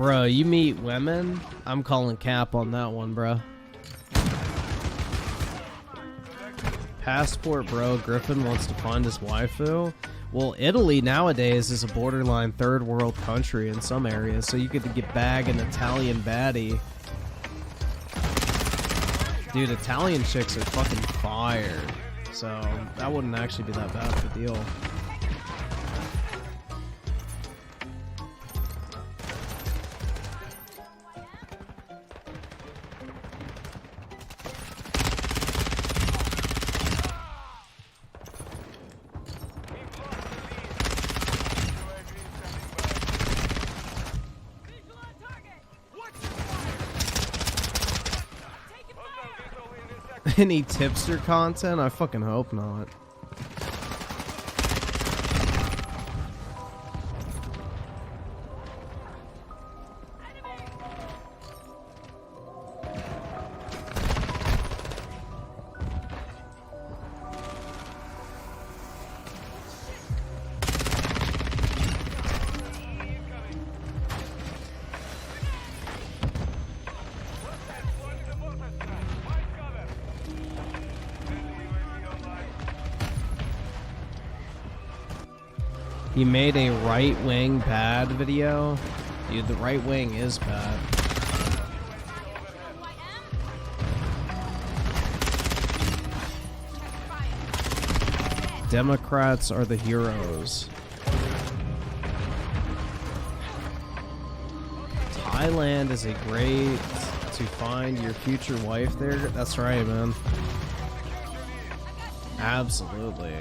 Bro, you meet women? I'm calling cap on that one, bro. Passport, bro. Griffin wants to find his waifu. Well, Italy nowadays is a borderline third world country in some areas, so you get to get bag an Italian baddie. Dude, Italian chicks are fucking fire. So that wouldn't actually be that bad of a deal. Any tipster content? I fucking hope not. You made a right wing bad video? Dude, the right wing is bad. Democrats are the heroes. Thailand is a great to find your future wife there. That's right, man. Absolutely.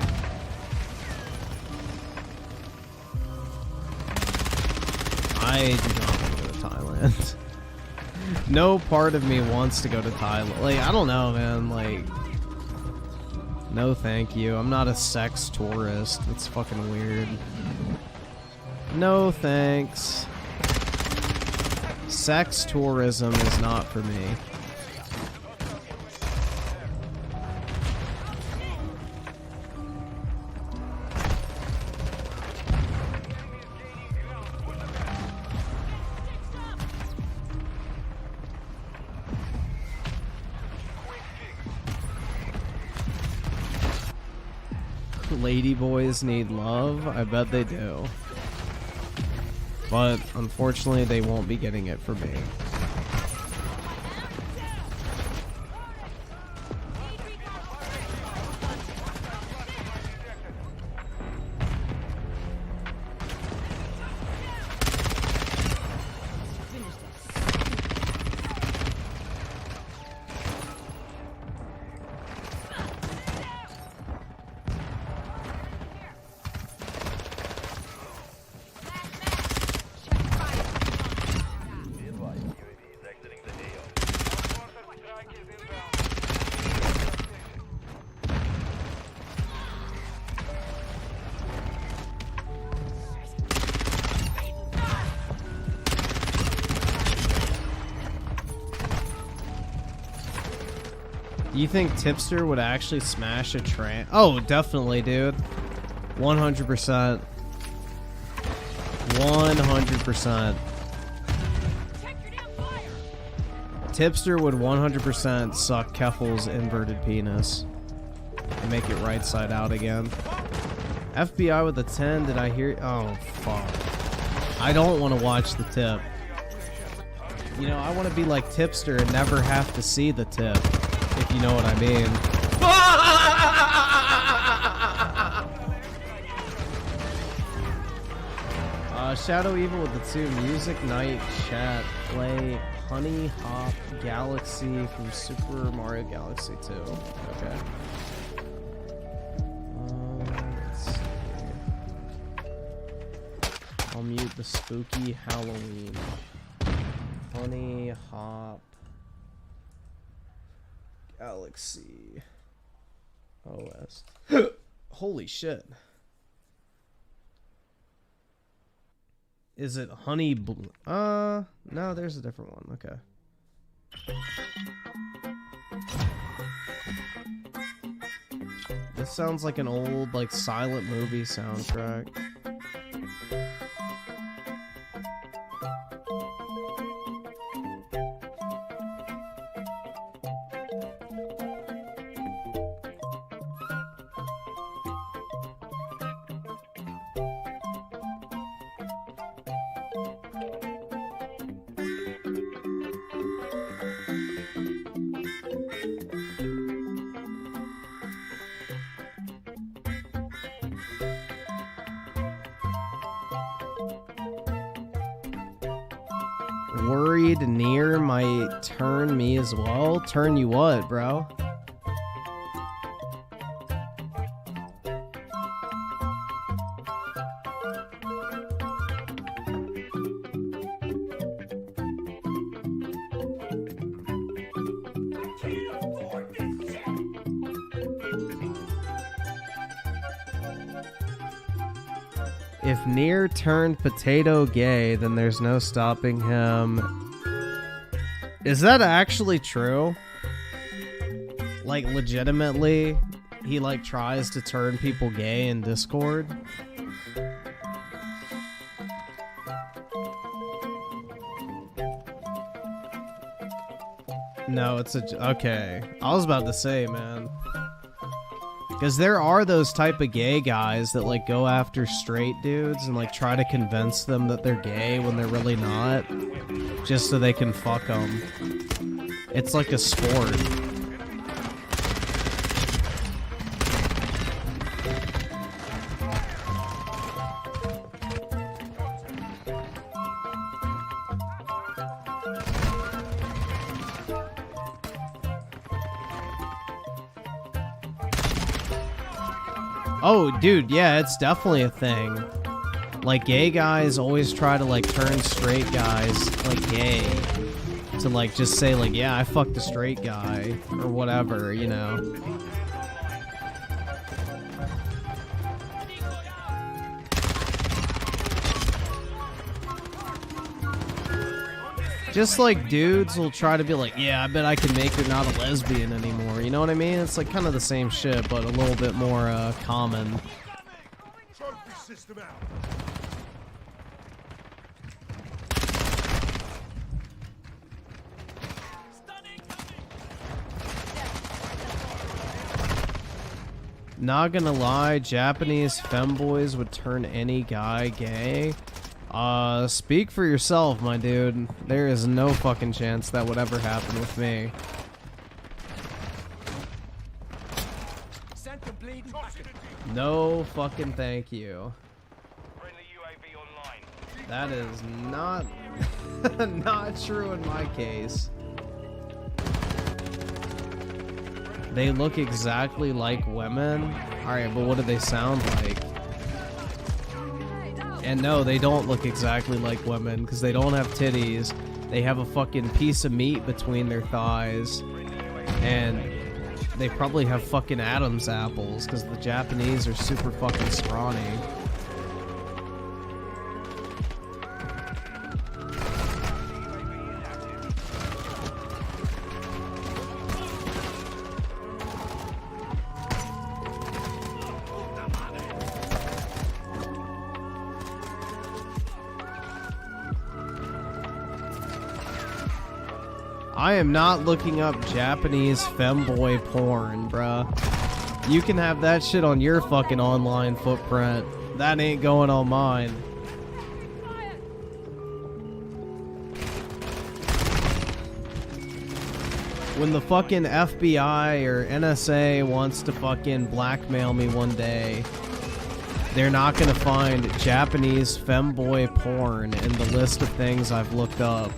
I do not want to go to Thailand. No part of me wants to go to Thailand. Like, I don't know, man. Like, no thank you. I'm not a sex tourist. That's fucking weird. No thanks. Sex tourism is not for me. Lady boys need love? I bet they do. But unfortunately, they won't be getting it from me. You think Tipster would actually smash a train? Oh, definitely, dude. 100%. 100%. Tipster would 100% suck Keffel's inverted penis and make it right side out again. FBI with a 10, did I hear? Oh, fuck. I don't want to watch the tip. You know, I want to be like Tipster and never have to see the tip. If you know what I mean. Shadow Evil with the 2. Music Night Chat. Play Honey Hop Galaxy from Super Mario Galaxy 2. Okay. Let's see. I'll mute the spooky Halloween. Honey Hop Galaxy OS. Holy shit. Is it Honey Blue? No, there's a different one. Okay. This sounds like an old, like, silent movie soundtrack. worried Nier might turn me as well. Turn you what, bro? If Nier turned potato gay, then there's no stopping him. Is that actually true? Like, legitimately, he, like, tries to turn people gay in Discord? No, it's a... Okay. I was about to say, man. Because there are those type of gay guys that, like, go after straight dudes and, like, try to convince them that they're gay when they're really not. Just so they can fuck them. It's like a sport. Oh, dude, yeah, it's definitely a thing. Like, gay guys always try to, like, turn straight guys, like, gay. To, like, just say, like, yeah, I fucked a straight guy. Or whatever, you know. Just like dudes will try to be like, yeah, I bet I can make her not a lesbian anymore. You know what I mean? It's like kind of the same shit, but a little bit more common. Not gonna lie, Japanese femboys would turn any guy gay. Speak for yourself, my dude. There is no fucking chance that would ever happen with me. No fucking thank you. That is not not true in my case. They look exactly like women. Alright, but what do they sound like? And no, they don't look exactly like women, because they don't have titties. They have a fucking piece of meat between their thighs. And they probably have fucking Adam's apples, because the Japanese are super fucking scrawny. I am not looking up Japanese femboy porn, bruh. You can have that shit on your fucking online footprint. That ain't going on mine. When the fucking FBI or NSA wants to fucking blackmail me one day, they're not gonna find Japanese femboy porn in the list of things I've looked up.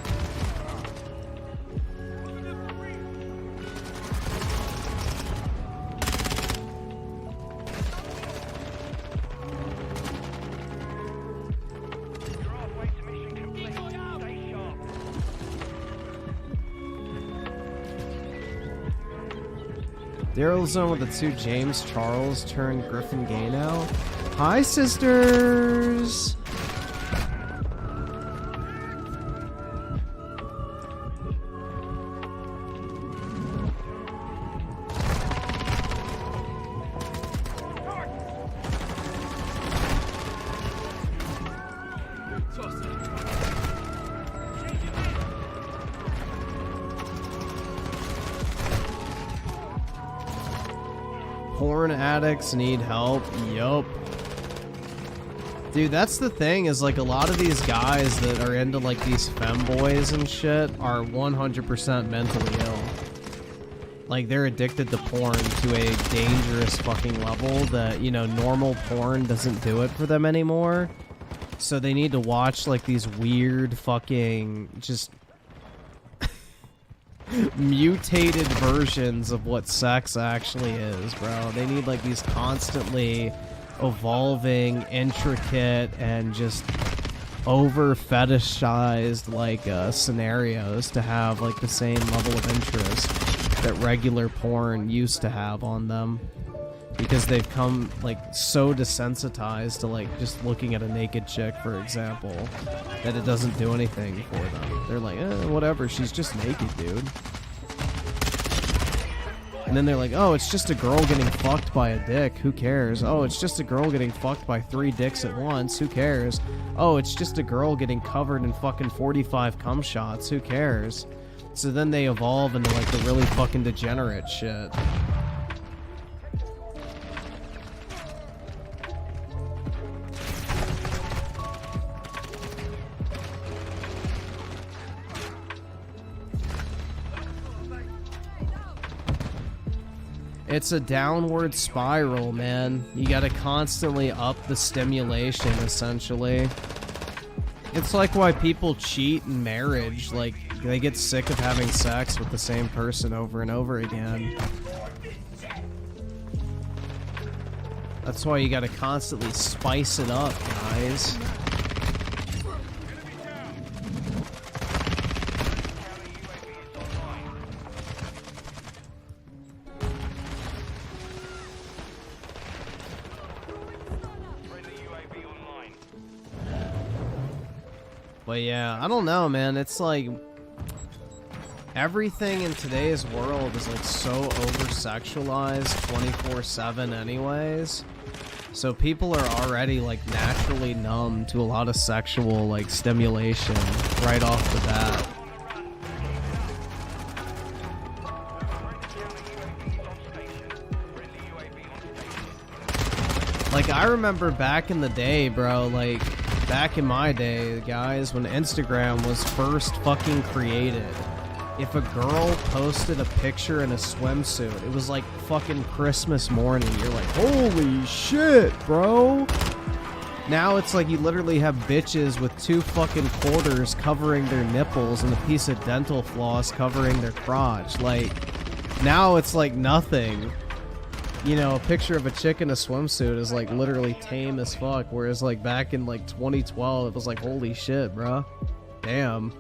Daryl's Zone with the two James Charles turned Griffin gay now. Hi, sisters! Porn addicts need help. Yup. Dude, that's the thing, is like a lot of these guys that are into like these femboys and shit are 100% mentally ill. Like, they're addicted to porn to a dangerous fucking level that, you know, normal porn doesn't do it for them anymore. So they need to watch like these weird fucking just mutated versions of what sex actually is, bro. They need like these constantly evolving, intricate, and just over fetishized like scenarios to have like the same level of interest that regular porn used to have on them, because they've come like so desensitized to like just looking at a naked chick, for example, that it doesn't do anything for them. They're like, whatever, she's just naked, dude. And then they're like, oh, it's just a girl getting fucked by a dick, who cares? Oh, it's just a girl getting fucked by 3 dicks at once, who cares? Oh, it's just a girl getting covered in fucking 45 cum shots, who cares? So then they evolve into like the really fucking degenerate shit. It's a downward spiral, man. You gotta constantly up the stimulation, essentially. It's like why people cheat in marriage. Like, they get sick of having sex with the same person over and over again. That's why you gotta constantly spice it up, guys. But yeah, I don't know, man. It's like everything in today's world is like so over-sexualized 24/7 anyways. So people are already like naturally numb to a lot of sexual like stimulation right off the bat. Like, I remember back in the day, bro, like, back in my day, guys, when Instagram was first fucking created, if a girl posted a picture in a swimsuit, it was like fucking Christmas morning. You're like, holy shit, bro. Now it's like you literally have bitches with 2 fucking quarters covering their nipples and a piece of dental floss covering their crotch. Like, now it's like nothing. You know, a picture of a chick in a swimsuit is like literally tame as fuck, whereas like back in like 2012 it was like, holy shit, bro. Damn.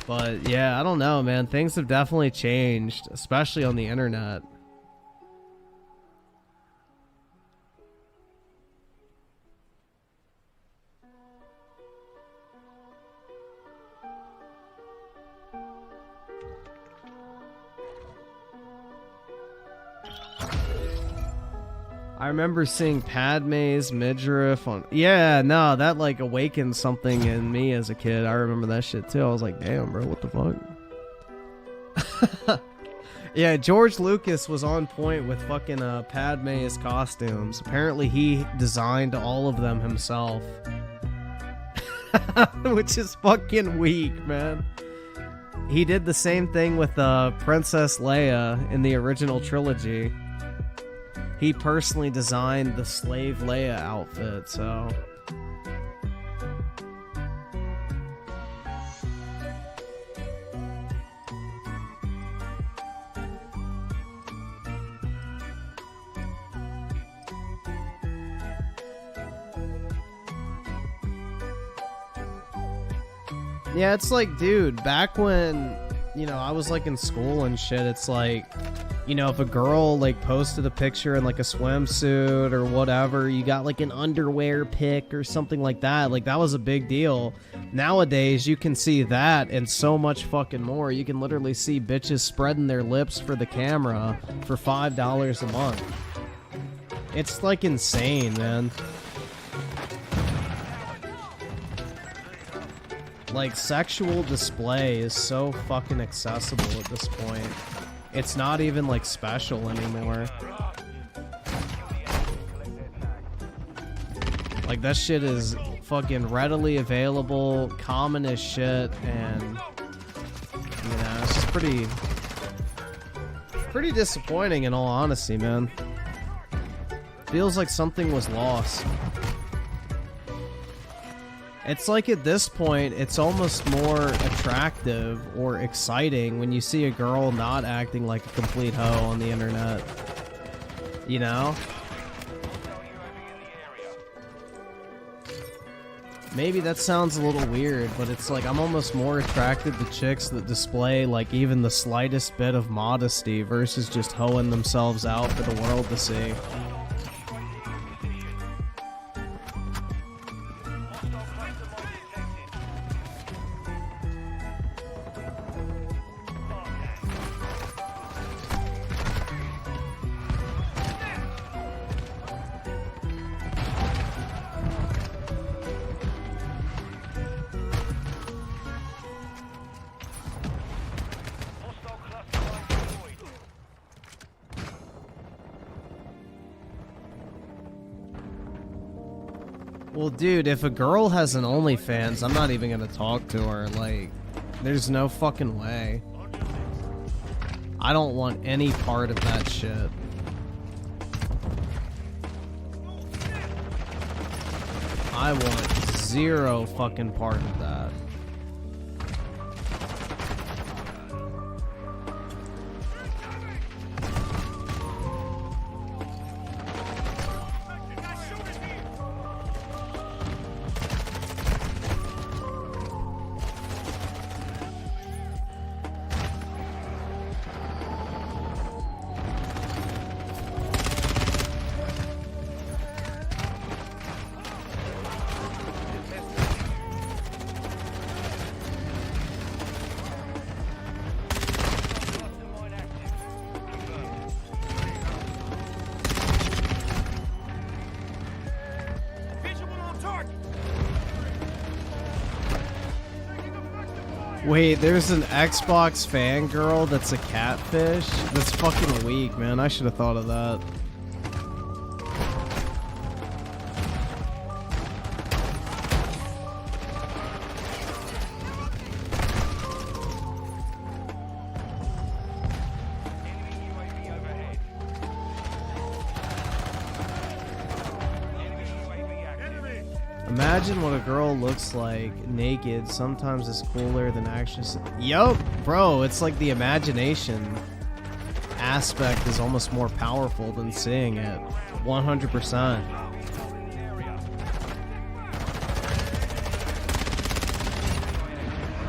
But yeah, I don't know, man. Things have definitely changed, especially on the internet. I remember seeing Padme's midriff on... Yeah, no, that, like, awakened something in me as a kid. I remember that shit, too. I was like, damn, bro, what the fuck? Yeah, George Lucas was on point with fucking Padme's costumes. Apparently, he designed all of them himself. Which is fucking weak, man. He did the same thing with Princess Leia in the original trilogy. He personally designed the Slave Leia outfit, so... Yeah, it's like, dude, back when, you know, I was like in school and shit, it's like... You know, if a girl, like, posted a picture in, like, a swimsuit or whatever, you got, like, an underwear pic or something like that. Like, that was a big deal. Nowadays, you can see that and so much fucking more. You can literally see bitches spreading their lips for the camera for $5 a month. It's, like, insane, man. Like, sexual display is so fucking accessible at this point. It's not even, like, special anymore. Like, that shit is fucking readily available, common as shit, and, you know, it's just pretty disappointing in all honesty, man. feels like something was lost. It's like at this point, it's almost more attractive or exciting when you see a girl not acting like a complete hoe on the internet. You know? Maybe that sounds a little weird, but it's like I'm almost more attracted to chicks that display like even the slightest bit of modesty versus just hoeing themselves out for the world to see. Well, dude, if a girl has an OnlyFans, I'm not even gonna talk to her. Like, there's no fucking way. I don't want any part of that shit. I want zero fucking part of that. Wait, there's an Xbox fangirl that's a catfish? That's fucking weak, man. I should have thought of that. Imagine what a girl looks like naked. Sometimes it's cooler than actually. Yup, bro, it's like the imagination aspect is almost more powerful than seeing it. 100%.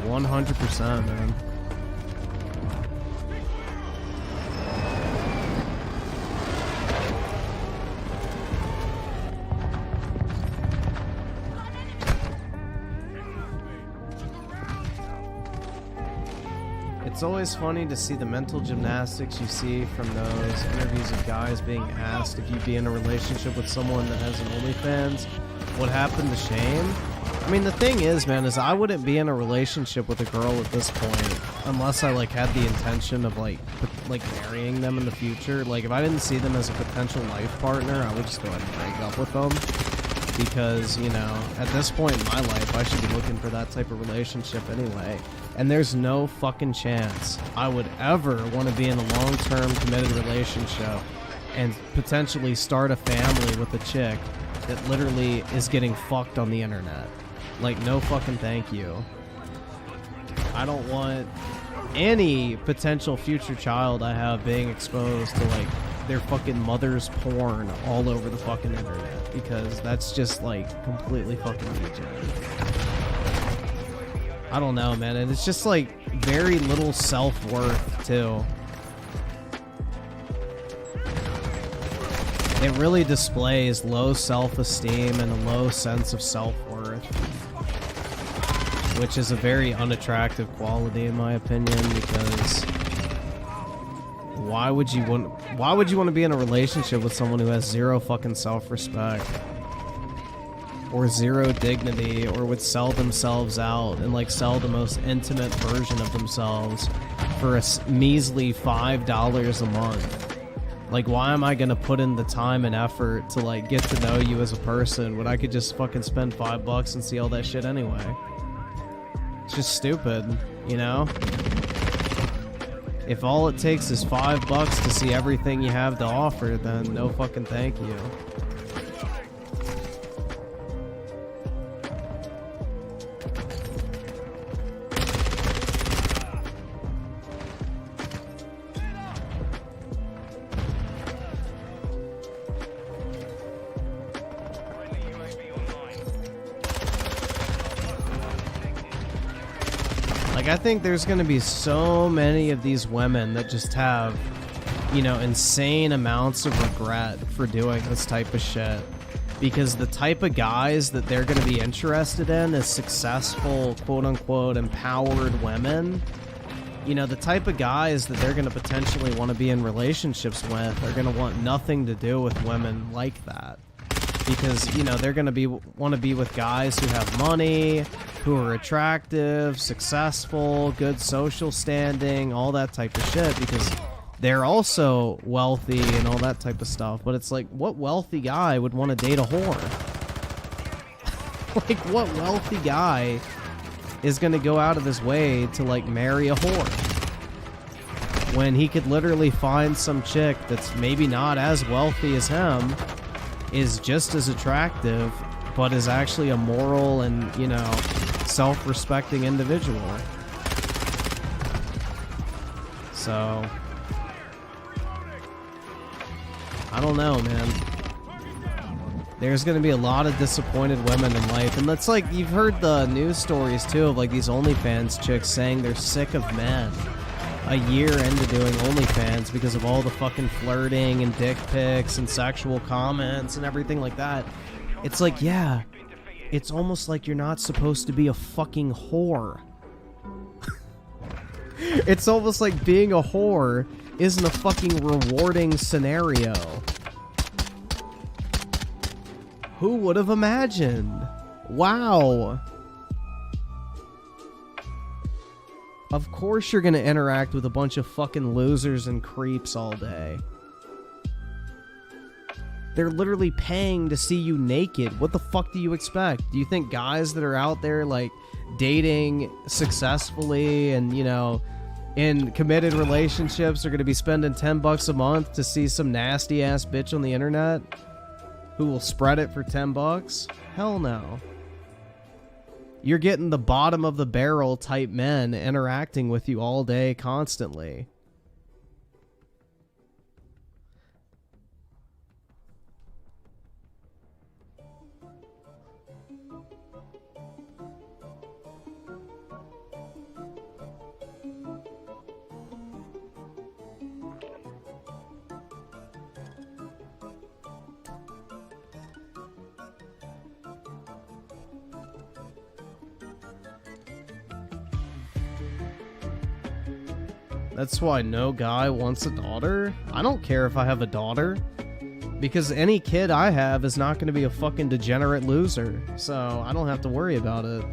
100%, man. It's always funny to see the mental gymnastics you see from those interviews of guys being asked if you'd be in a relationship with someone that has an OnlyFans. What happened to shame? I mean, the thing is, man, is I wouldn't be in a relationship with a girl at this point unless I like had the intention of like marrying them in the future. Like if I didn't see them as a potential life partner, I would just go ahead and break up with them. Because, you know, at this point in my life, I should be looking for that type of relationship anyway. And there's no fucking chance I would ever want to be in a long-term committed relationship and potentially start a family with a chick that literally is getting fucked on the internet. Like, no fucking thank you. I don't want any potential future child I have being exposed to, like, their fucking mother's porn all over the fucking internet, because that's just like completely fucking degenerate. I don't know, man, and it's just like very little self-worth too. It really displays low self-esteem and a low sense of self-worth, which is a very unattractive quality in my opinion, because why would you want to be in a relationship with someone who has zero fucking self-respect or zero dignity, or would sell themselves out and like sell the most intimate version of themselves for a measly $5 a month? Like, why am I gonna put in the time and effort to like get to know you as a person when I could just fucking spend $5 and see all that shit anyway? It's just stupid, you know? If all it takes is $5 to see everything you have to offer, then no fucking thank you. Like, I think there's gonna be so many of these women that just have, you know, insane amounts of regret for doing this type of shit. Because the type of guys that they're gonna be interested in is successful, quote-unquote, empowered women. You know, the type of guys that they're gonna potentially want to be in relationships with are gonna want nothing to do with women like that. Because, you know, they're gonna want to be with guys who have money, who are attractive, successful, good social standing, all that type of shit, because they're also wealthy and all that type of stuff. But it's like, what wealthy guy would want to date a whore? Like, what wealthy guy is going to go out of his way to, like, marry a whore? When he could literally find some chick that's maybe not as wealthy as him, is just as attractive, but is actually a moral and, you know, self-respecting individual. So, I don't know, man. There's gonna be a lot of disappointed women in life, and that's like, you've heard the news stories too of like these OnlyFans chicks saying they're sick of men a year into doing OnlyFans because of all the fucking flirting and dick pics and sexual comments and everything like that. It's like, yeah, it's almost like you're not supposed to be a fucking whore. It's almost like being a whore isn't a fucking rewarding scenario. Who would have imagined? Wow. Of course you're gonna interact with a bunch of fucking losers and creeps all day. They're literally paying to see you naked. What the fuck do you expect? Do you think guys that are out there, like, dating successfully and, you know, in committed relationships are going to be spending $10 a month to see some nasty-ass bitch on the internet who will spread it for $10? Hell no. You're getting the bottom of the barrel type men interacting with you all day constantly. That's why no guy wants a daughter. I don't care if I have a daughter, because any kid I have is not going to be a fucking degenerate loser, so I don't have to worry about it.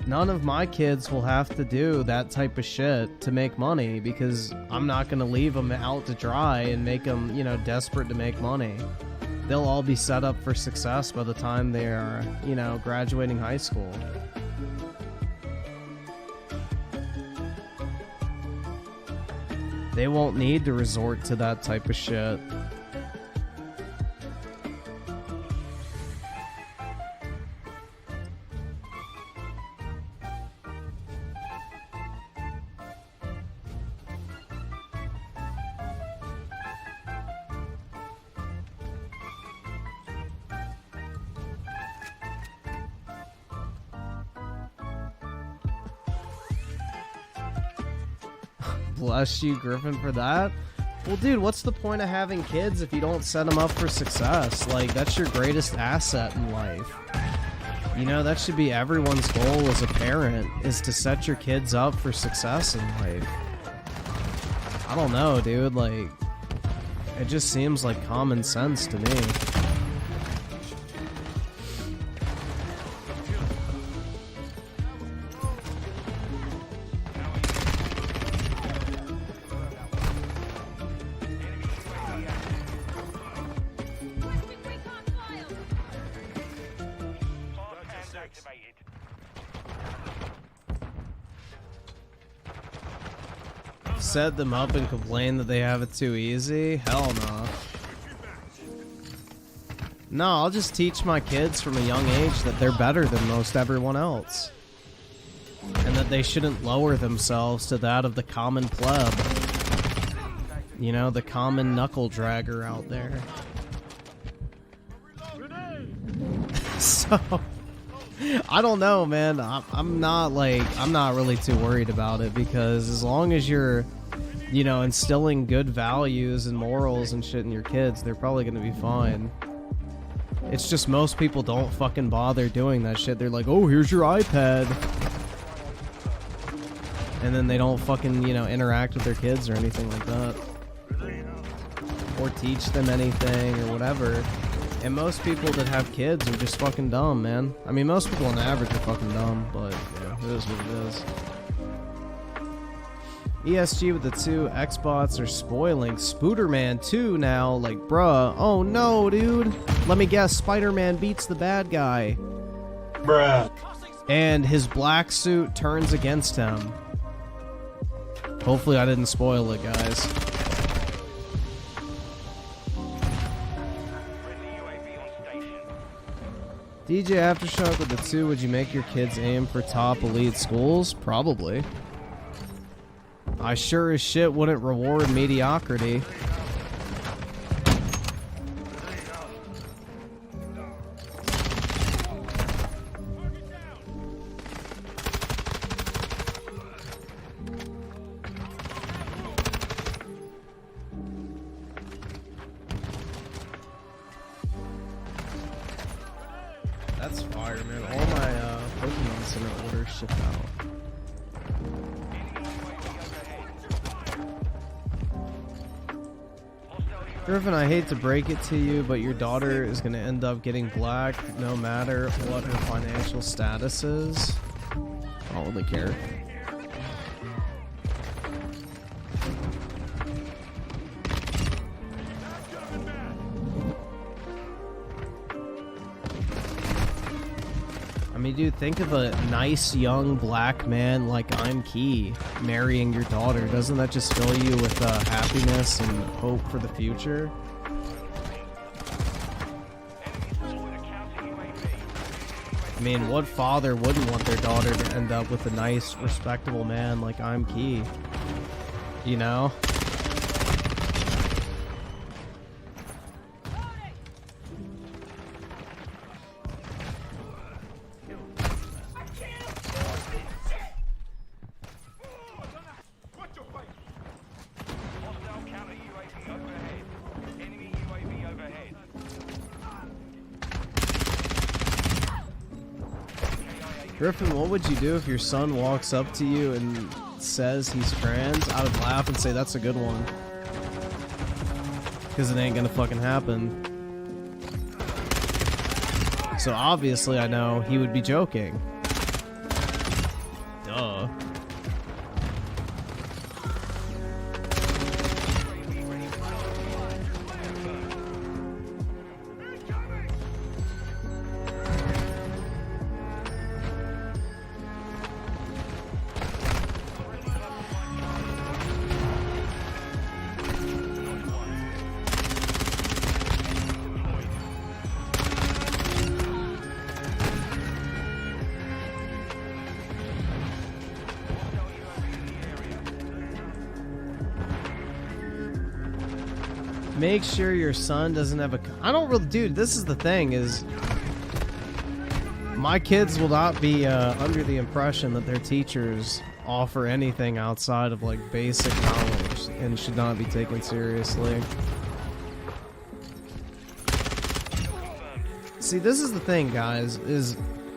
None of my kids will have to do that type of shit to make money, because I'm not going to leave them out to dry and make them, you know, desperate to make money. They'll all be set up for success by the time they are, you know, graduating high school. They won't need to resort to that type of shit. Bless you, Griffin, for that. Well, dude, what's the point of having kids if you don't set them up for success? Like, that's your greatest asset in life. You know, that should be everyone's goal as a parent, is to set your kids up for success in life. I don't know, dude, like, it just seems like common sense to me. Set them up and complain that they have it too easy? Hell no. No, I'll just teach my kids from a young age that they're better than most everyone else. And that they shouldn't lower themselves to that of the common pleb. You know, the common knuckle dragger out there. So, I don't know, man. I'm not really too worried about it, because as long as you're, you know, instilling good values and morals and shit in your kids, they're probably gonna be fine. It's just most people don't fucking bother doing that shit. They're like, oh, here's your iPad. And then they don't fucking, you know, interact with their kids or anything like that. Or teach them anything or whatever. And most people that have kids are just fucking dumb, man. I mean, most people on average are fucking dumb, but, yeah, it is what it is. ESG with the 2 Xbots are spoiling Spooderman 2 now, like, bruh. Oh no, dude. Let me guess, Spider-Man beats the bad guy. Bruh. And his black suit turns against him. Hopefully I didn't spoil it, guys. DJ Aftershock with the 2, would you make your kids aim for top elite schools? Probably. I sure as shit wouldn't reward mediocrity. That's fire, man. All my Pokemon Center orders shipped out. Griffin, I hate to break it to you, but your daughter is going to end up getting black no matter what her financial status is. I don't really care. I mean, dude, think of a nice young black man like I'm Key marrying your daughter. Doesn't that just fill you with happiness and hope for the future? I mean, what father wouldn't want their daughter to end up with a nice, respectable man like I'm Key? You know? Griffin, what would you do if your son walks up to you and says he's trans? I would laugh and say that's a good one. Because it ain't gonna fucking happen. So obviously I know he would be joking. Duh. Make sure your son doesn't have a... I don't really... Dude, this is the thing, is... My kids will not be under the impression that their teachers offer anything outside of, like, basic knowledge and should not be taken seriously. See, this is the thing, guys, is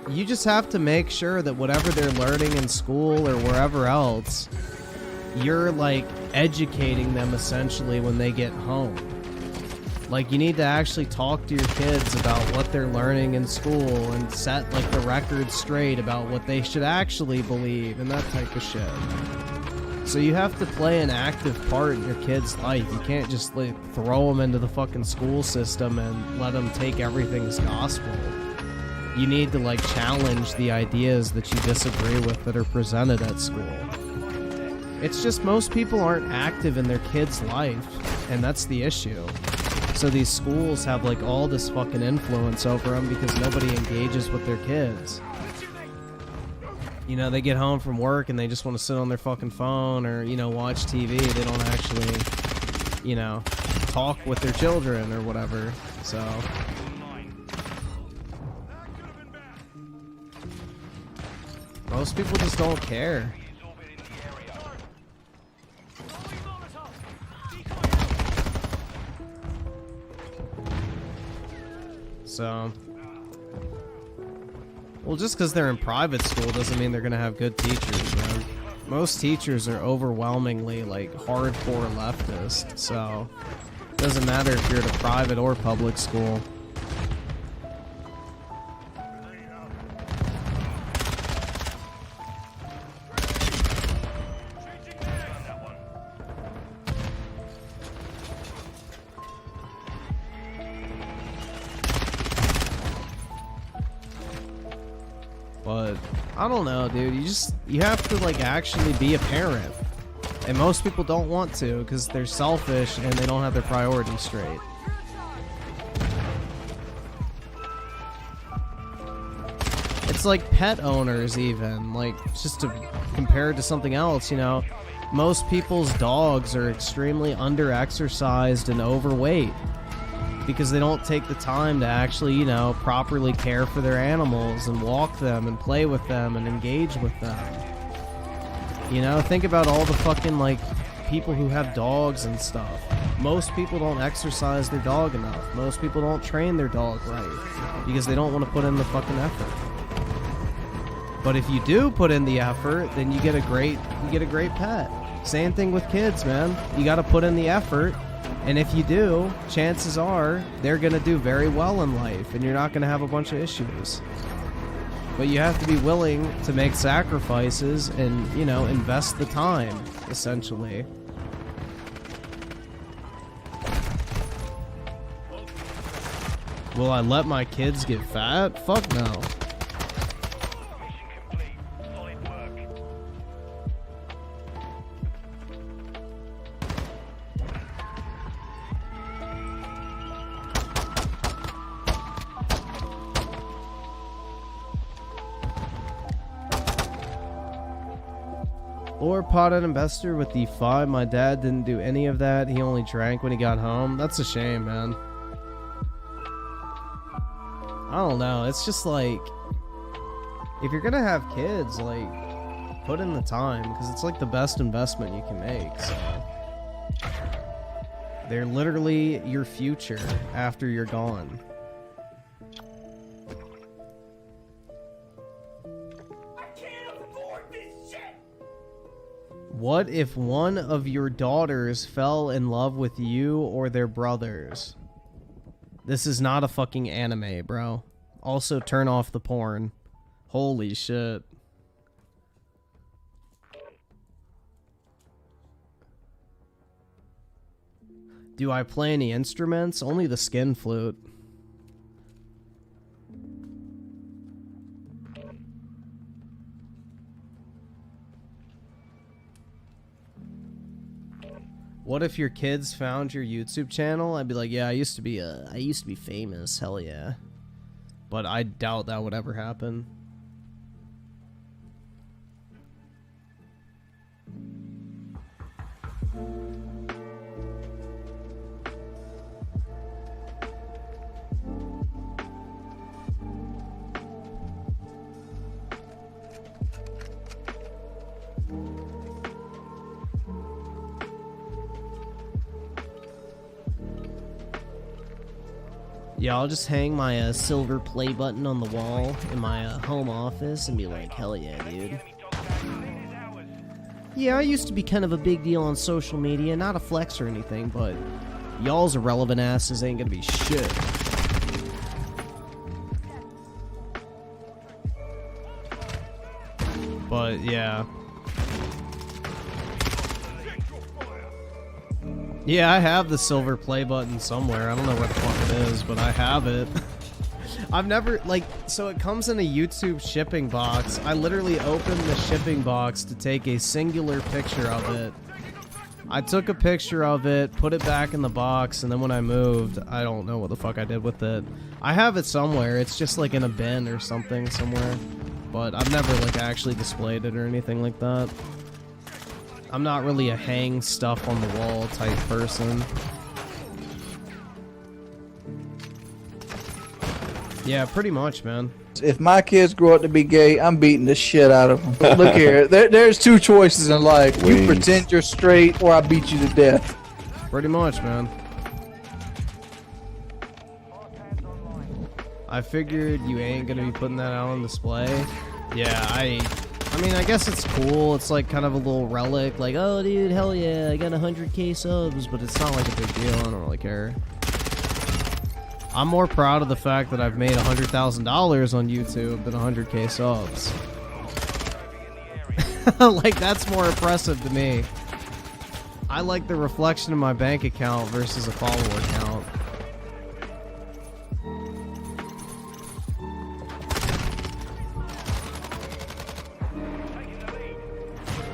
you just have to make sure that whatever they're learning in school or wherever else, you're, like, educating them essentially when they get home. Like, you need to actually talk to your kids about what they're learning in school and set, like, the record straight about what they should actually believe and that type of shit. So you have to play an active part in your kid's life. You can't just, like, throw them into the fucking school system and let them take everything as gospel. You need to, like, challenge the ideas that you disagree with that are presented at school. It's just most people aren't active in their kid's life, and that's the issue. So these schools have like all this fucking influence over them because nobody engages with their kids. You know, they get home from work and they just want to sit on their fucking phone or, you know, watch TV. They don't actually, you know, talk with their children or whatever. So most people just don't care. So, well, just because they're in private school doesn't mean they're going to have good teachers, man. Most teachers are overwhelmingly, like, hardcore leftist, so it doesn't matter if you're at a private or public school. But I don't know, dude. You have to like actually be a parent, and most people don't want to because they're selfish and they don't have their priorities straight. It's like pet owners, even like just to compare it to something else. You know, most people's dogs are extremely under-exercised and overweight because they don't take the time to actually, you know, properly care for their animals and walk them and play with them and engage with them. You know, think about all the fucking, like, people who have dogs and stuff. Most people don't exercise their dog enough. Most people don't train their dog right because they don't want to put in the fucking effort. But if you do put in the effort, then you get a great pet. Same thing with kids, man. You got to put in the effort. And if you do, chances are they're going to do very well in life and you're not going to have a bunch of issues. But you have to be willing to make sacrifices and, you know, invest the time, essentially. Will I let my kids get fat? Fuck no. Or pot an investor with DeFi. My dad didn't do any of that. He only drank when he got home. That's a shame, man. I don't know. It's just like, if you're gonna have kids, like, put in the time because it's like the best investment you can make. So they're literally your future after you're gone. What if one of your daughters fell in love with you or their brothers? This is not a fucking anime, bro. Also, turn off the porn. Holy shit. Do I play any instruments? Only the skin flute. What if your kids found your YouTube channel? I'd be like, yeah, I used to be famous, hell yeah. But I doubt that would ever happen. Yeah, I'll just hang my silver play button on the wall in my home office and be like, hell yeah, dude. Yeah, I used to be kind of a big deal on social media, not a flex or anything, but y'all's irrelevant asses ain't gonna be shit. But, yeah. Yeah, I have the silver play button somewhere. I don't know where the fuck it is, but I have it. I've never, like, so it comes in a YouTube shipping box. I literally opened the shipping box to take a singular picture of it. I took a picture of it, put it back in the box, and then when I moved, I don't know what the fuck I did with it. I have it somewhere. It's just like in a bin or something somewhere. But I've never like actually displayed it or anything like that. I'm not really a hang stuff on the wall type person. Yeah, pretty much, man. If my kids grow up to be gay, I'm beating the shit out of them. Look here, there's two choices in life. You pretend you're straight, or I beat you to death. Pretty much, man. I figured you ain't gonna be putting that out on display. Yeah, I mean, I guess it's cool. It's like kind of a little relic. Like, oh, dude, hell yeah, I got 100K subs, but it's not like a big deal. I don't really care. I'm more proud of the fact that I've made $100,000 on YouTube than 100K subs. Like, that's more impressive to me. I like the reflection of my bank account versus a follower count.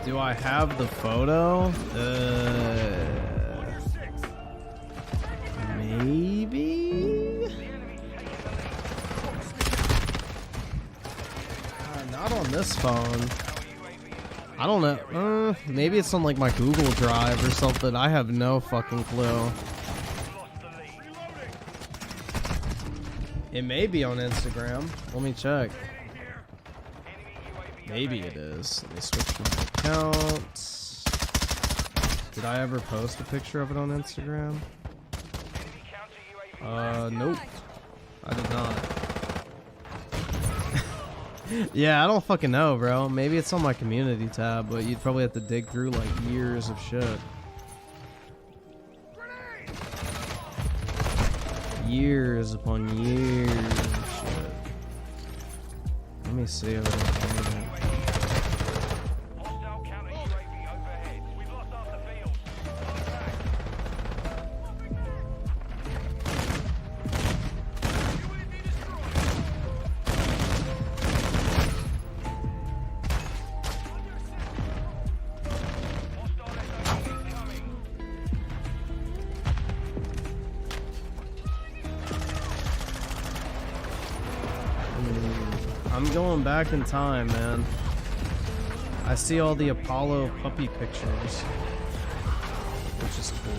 Do I have the photo? Maybe? Not on this phone. I don't know. Maybe it's on like my Google Drive or something. I have no fucking clue. It may be on Instagram. Let me check. Maybe it is. Let me switch my account. Did I ever post a picture of it on Instagram? Nope. I did not. Yeah, I don't fucking know, bro. Maybe it's on my community tab, but you'd probably have to dig through like years of shit. Years upon years of shit. Let me see if I can find it. I'm going back in time, man. I see all the Apollo puppy pictures, which is cool.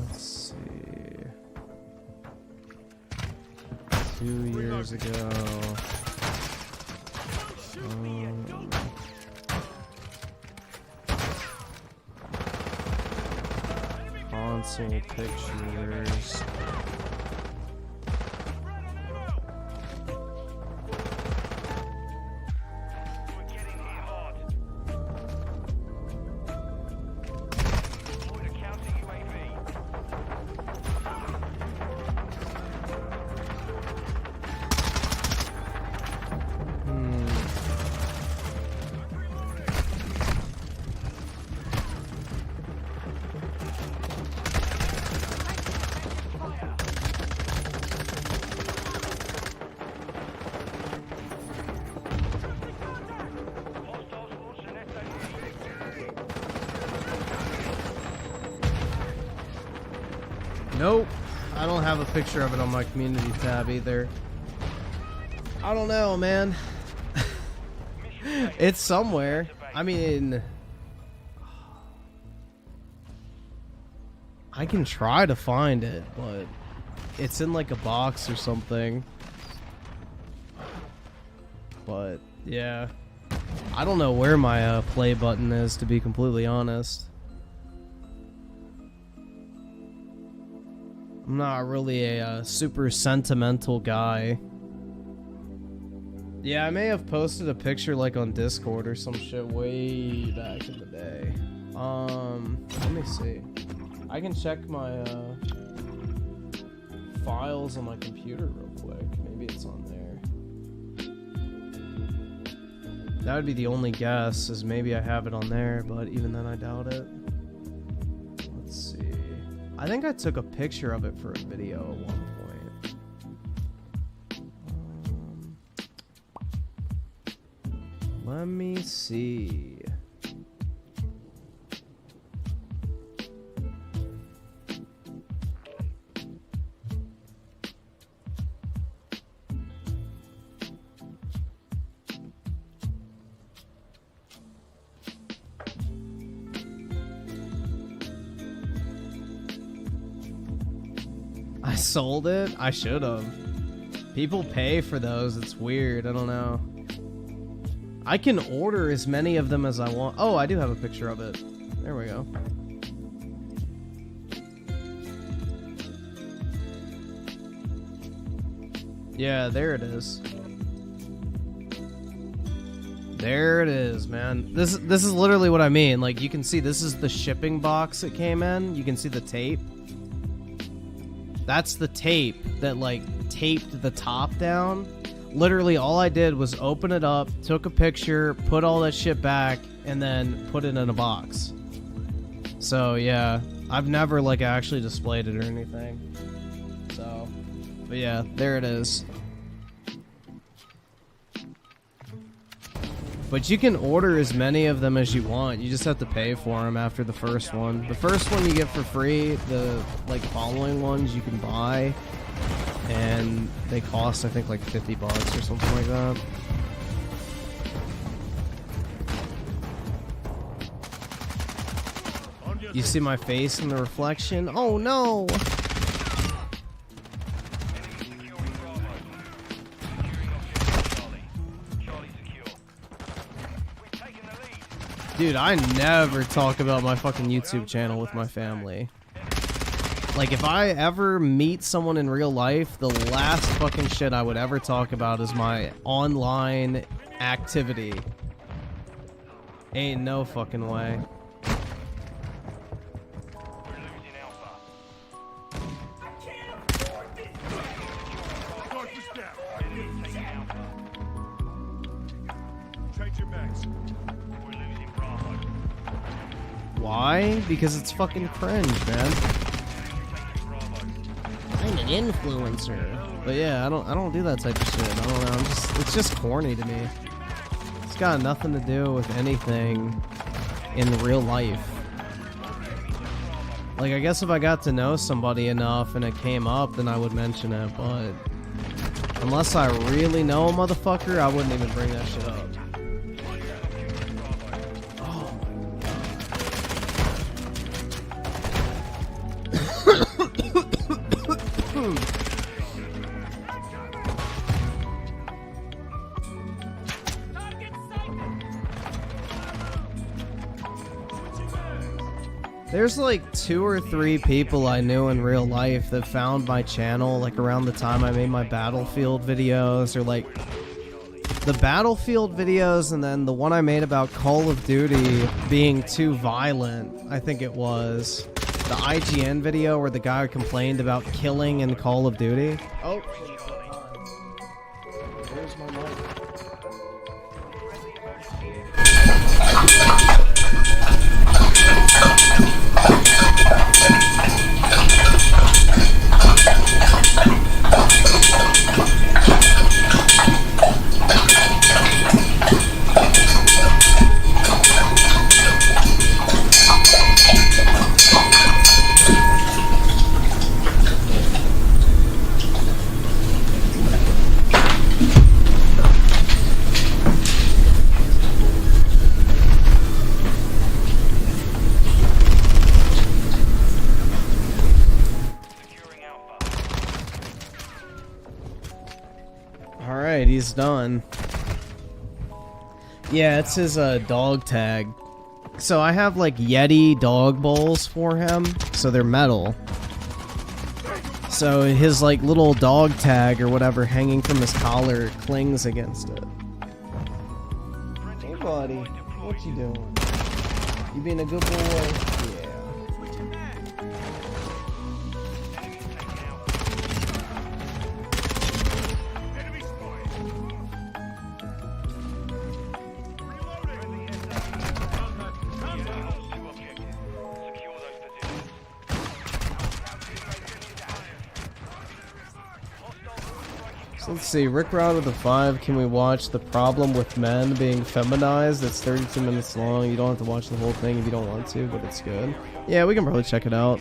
Let's see. 2 years ago. Console pictures. Nope, I don't have a picture of it on my community tab either. I don't know, man. It's somewhere. I mean, I can try to find it, but it's in like a box or something. But yeah, I don't know where my play button is, to be completely honest. I'm not really a super sentimental guy. Yeah, I may have posted a picture like on Discord or some shit way back in the day. Let me see. I can check my files on my computer real quick. Maybe it's on there. That would be the only guess, is maybe I have it on there, but even then I doubt it. I think I took a picture of it for a video at one point. Let me see. I sold it? I should have. People pay for those. It's weird. I don't know. I can order as many of them as I want. Oh, I do have a picture of it. There we go. Yeah, there it is. There it is, man. This is literally what I mean. Like, you can see this is the shipping box it came in. You can see the tape. That's the tape that, like, taped the top down. Literally, all I did was open it up, took a picture, put all that shit back, and then put it in a box. So, yeah. I've never, like, actually displayed it or anything. So, but yeah, there it is. But you can order as many of them as you want. You just have to pay for them after the first one. The first one you get for free. The, like, following ones you can buy. And they cost, I think, like $50 or something like that. You see my face in the reflection? Oh, no! Dude, I never talk about my fucking YouTube channel with my family. Like, if I ever meet someone in real life, the last fucking shit I would ever talk about is my online activity. Ain't no fucking way. Why? Because it's fucking cringe, man. I'm an influencer. But yeah, I don't do that type of shit. I don't know. It's just corny to me. It's got nothing to do with anything in real life. Like, I guess if I got to know somebody enough and it came up, then I would mention it, but unless I really know a motherfucker, I wouldn't even bring that shit up. There's like 2 or 3 people I knew in real life that found my channel like around the time I made my Battlefield videos, or like the Battlefield videos, and then the one I made about Call of Duty being too violent, I think it was. The IGN video where the guy complained about killing in Call of Duty. Oh, where's my mic? Alright, he's done. Yeah, it's his dog tag. So I have like Yeti dog bowls for him, so they're metal. So his like little dog tag or whatever hanging from his collar clings against it. Hey buddy, what you doing? You being a good boy? Yeah. So let's see, Rick Rod with a 5. Can we watch The Problem with Men Being Feminized? It's 32 minutes long. You don't have to watch the whole thing if you don't want to, but it's good. Yeah, we can probably check it out.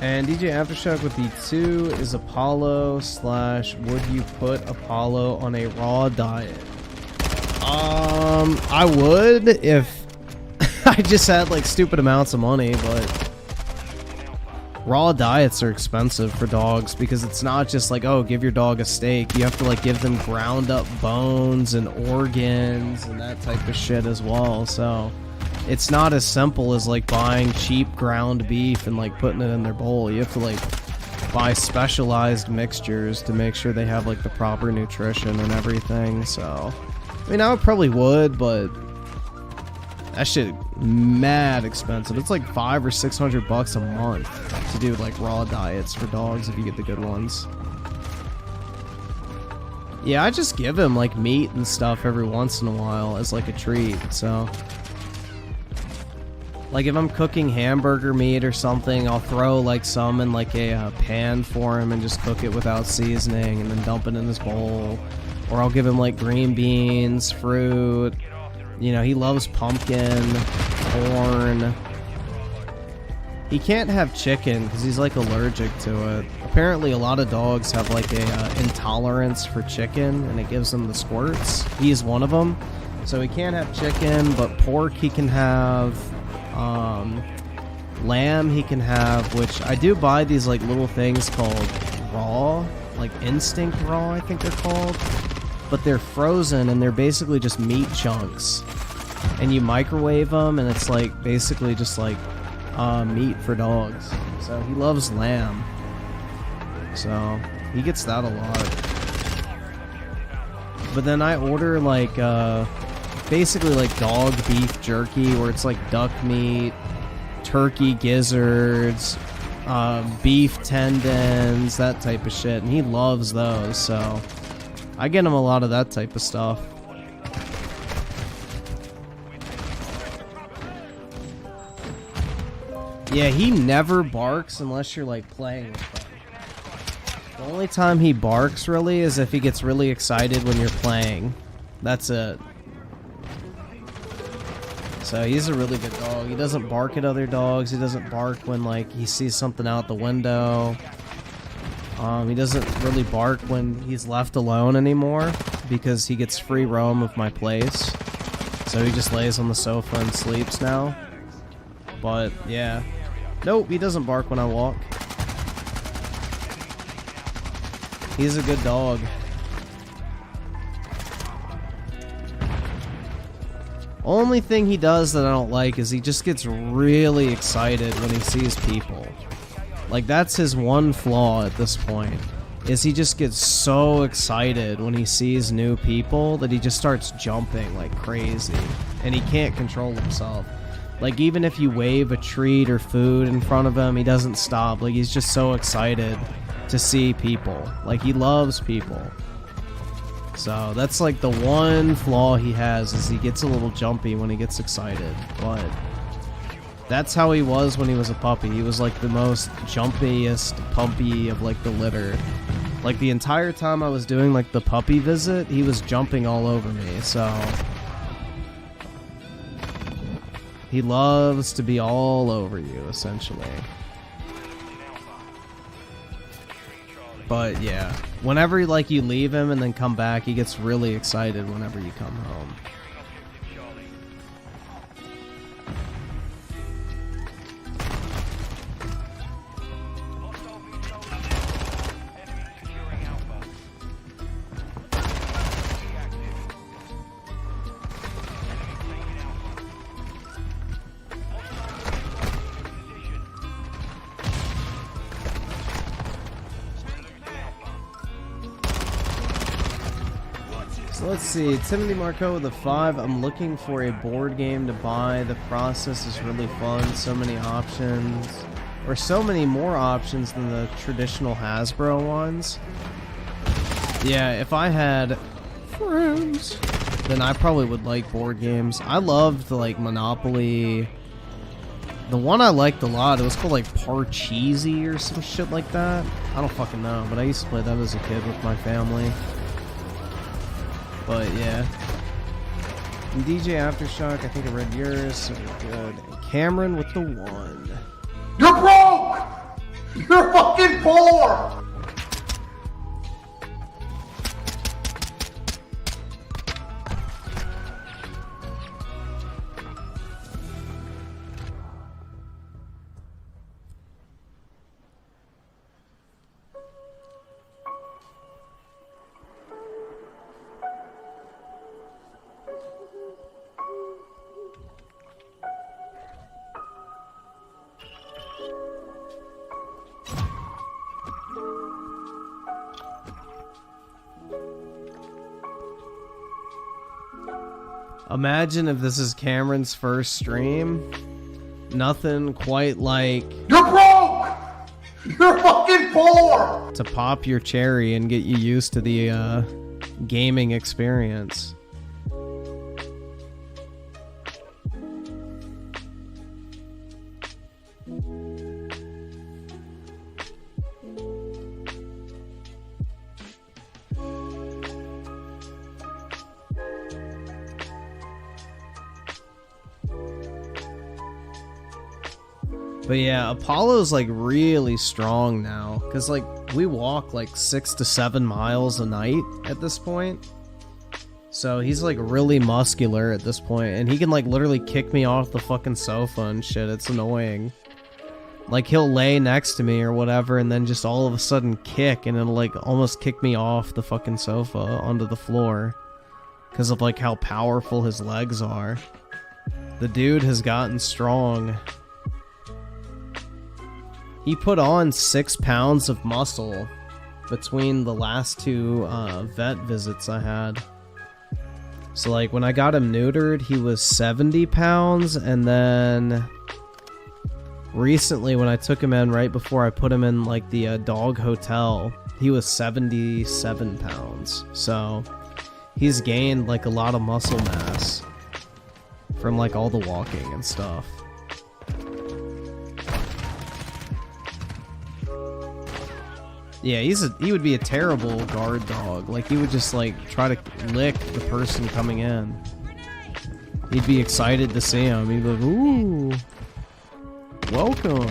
And DJ Aftershock with the 2 is Apollo / would you put Apollo on a raw diet? I would if I just had like stupid amounts of money, but raw diets are expensive for dogs because it's not just like, oh, give your dog a steak. You have to like give them ground up bones and organs and that type of shit as well. So it's not as simple as like buying cheap ground beef and like putting it in their bowl. You have to like buy specialized mixtures to make sure they have like the proper nutrition and everything. So I mean, I probably would, but that shit mad expensive. It's like $500 or $600 a month to do like raw diets for dogs if you get the good ones. Yeah, I just give him like meat and stuff every once in a while as like a treat. So like if I'm cooking hamburger meat or something, I'll throw like some in like a pan for him and just cook it without seasoning and then dump it in his bowl. Or I'll give him like green beans, fruit. You know, he loves pumpkin, corn. He can't have chicken because he's like allergic to it. Apparently a lot of dogs have like a intolerance for chicken and it gives them the squirts. He's one of them. So he can't have chicken, but pork he can have. Lamb he can have, which I do buy these like little things called raw, like instinct raw I think they're called. But they're frozen and they're basically just meat chunks. And you microwave them and it's like basically just like meat for dogs. So he loves lamb. So he gets that a lot. But then I order like basically like dog beef jerky where it's like duck meat, turkey gizzards, beef tendons, that type of shit. And he loves those, so I get him a lot of that type of stuff. Yeah, he never barks unless you're like playing with him. The only time he barks really is if he gets really excited when you're playing. That's it. So he's a really good dog. He doesn't bark at other dogs. He doesn't bark when like he sees something out the window. He doesn't really bark when he's left alone anymore because he gets free roam of my place. So he just lays on the sofa and sleeps now. But yeah. Nope, he doesn't bark when I walk. He's a good dog. Only thing he does that I don't like is he just gets really excited when he sees people. Like, that's his one flaw at this point, is he just gets so excited when he sees new people that he just starts jumping like crazy, and he can't control himself. Like, even if you wave a treat or food in front of him, he doesn't stop. Like, he's just so excited to see people. Like, he loves people. So, that's like the one flaw he has, is he gets a little jumpy when he gets excited, but that's how he was when he was a puppy. He was like the most jumpiest puppy of like the litter. Like the entire time I was doing like the puppy visit, he was jumping all over me. So he loves to be all over you, essentially. But yeah, whenever like you leave him and then come back, he gets really excited whenever you come home. Let's see, Timothy Marco with a 5. I'm looking for a board game to buy. The process is really fun. So many options. Or so many more options than the traditional Hasbro ones. Yeah, if I had friends, then I probably would like board games. I loved like Monopoly, The one I liked a lot, it was called like Parcheesi or some shit like that. I don't fucking know, but I used to play that as a kid with my family. But yeah. And DJ Aftershock, I think I read yours, so good. And Cameron with the 1. You're broke! You're fucking poor! Imagine if this is Cameron's first stream. Nothing quite like You're broke! You're fucking poor! to pop your cherry and get you used to the gaming experience. But yeah, Apollo's like really strong now, because like we walk like 6 to 7 miles a night at this point. So he's like really muscular at this point, and he can like literally kick me off the fucking sofa and shit. It's annoying. Like he'll lay next to me or whatever, and then just all of a sudden kick, and it'll like almost kick me off the fucking sofa onto the floor because of like how powerful his legs are. The dude has gotten strong. He put on 6 pounds of muscle between the last 2 vet visits I had. So like when I got him neutered, he was 70 pounds, and then recently when I took him in right before I put him in like the dog hotel, he was 77 pounds. So he's gained like a lot of muscle mass from like all the walking and stuff. Yeah, he would be a terrible guard dog. Like, he would just, like, try to lick the person coming in. He'd be excited to see him. He'd be like, ooh, welcome.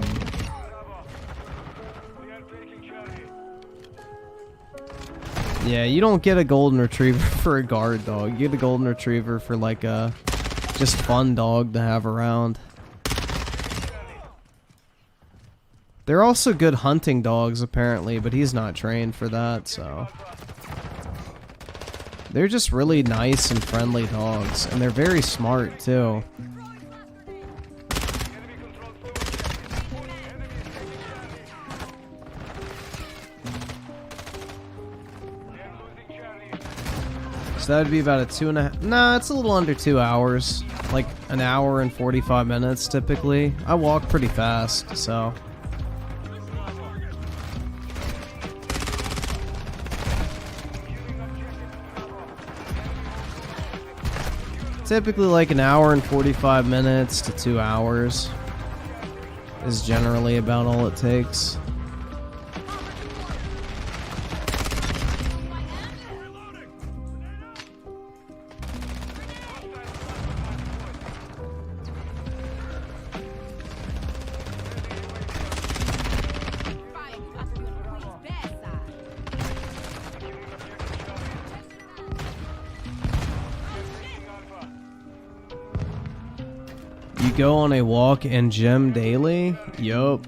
Yeah, you don't get a golden retriever for a guard dog. You get a golden retriever for, like, a just fun dog to have around. They're also good hunting dogs, apparently, but he's not trained for that, so... They're just really nice and friendly dogs, and they're very smart, too. So that would be about a 2.5... Nah, it's a little under 2 hours. Like, an hour and 45 minutes, typically. I walk pretty fast, so... Typically like an hour and 45 minutes to 2 hours is generally about all it takes. You go on a walk and gym daily? Yup.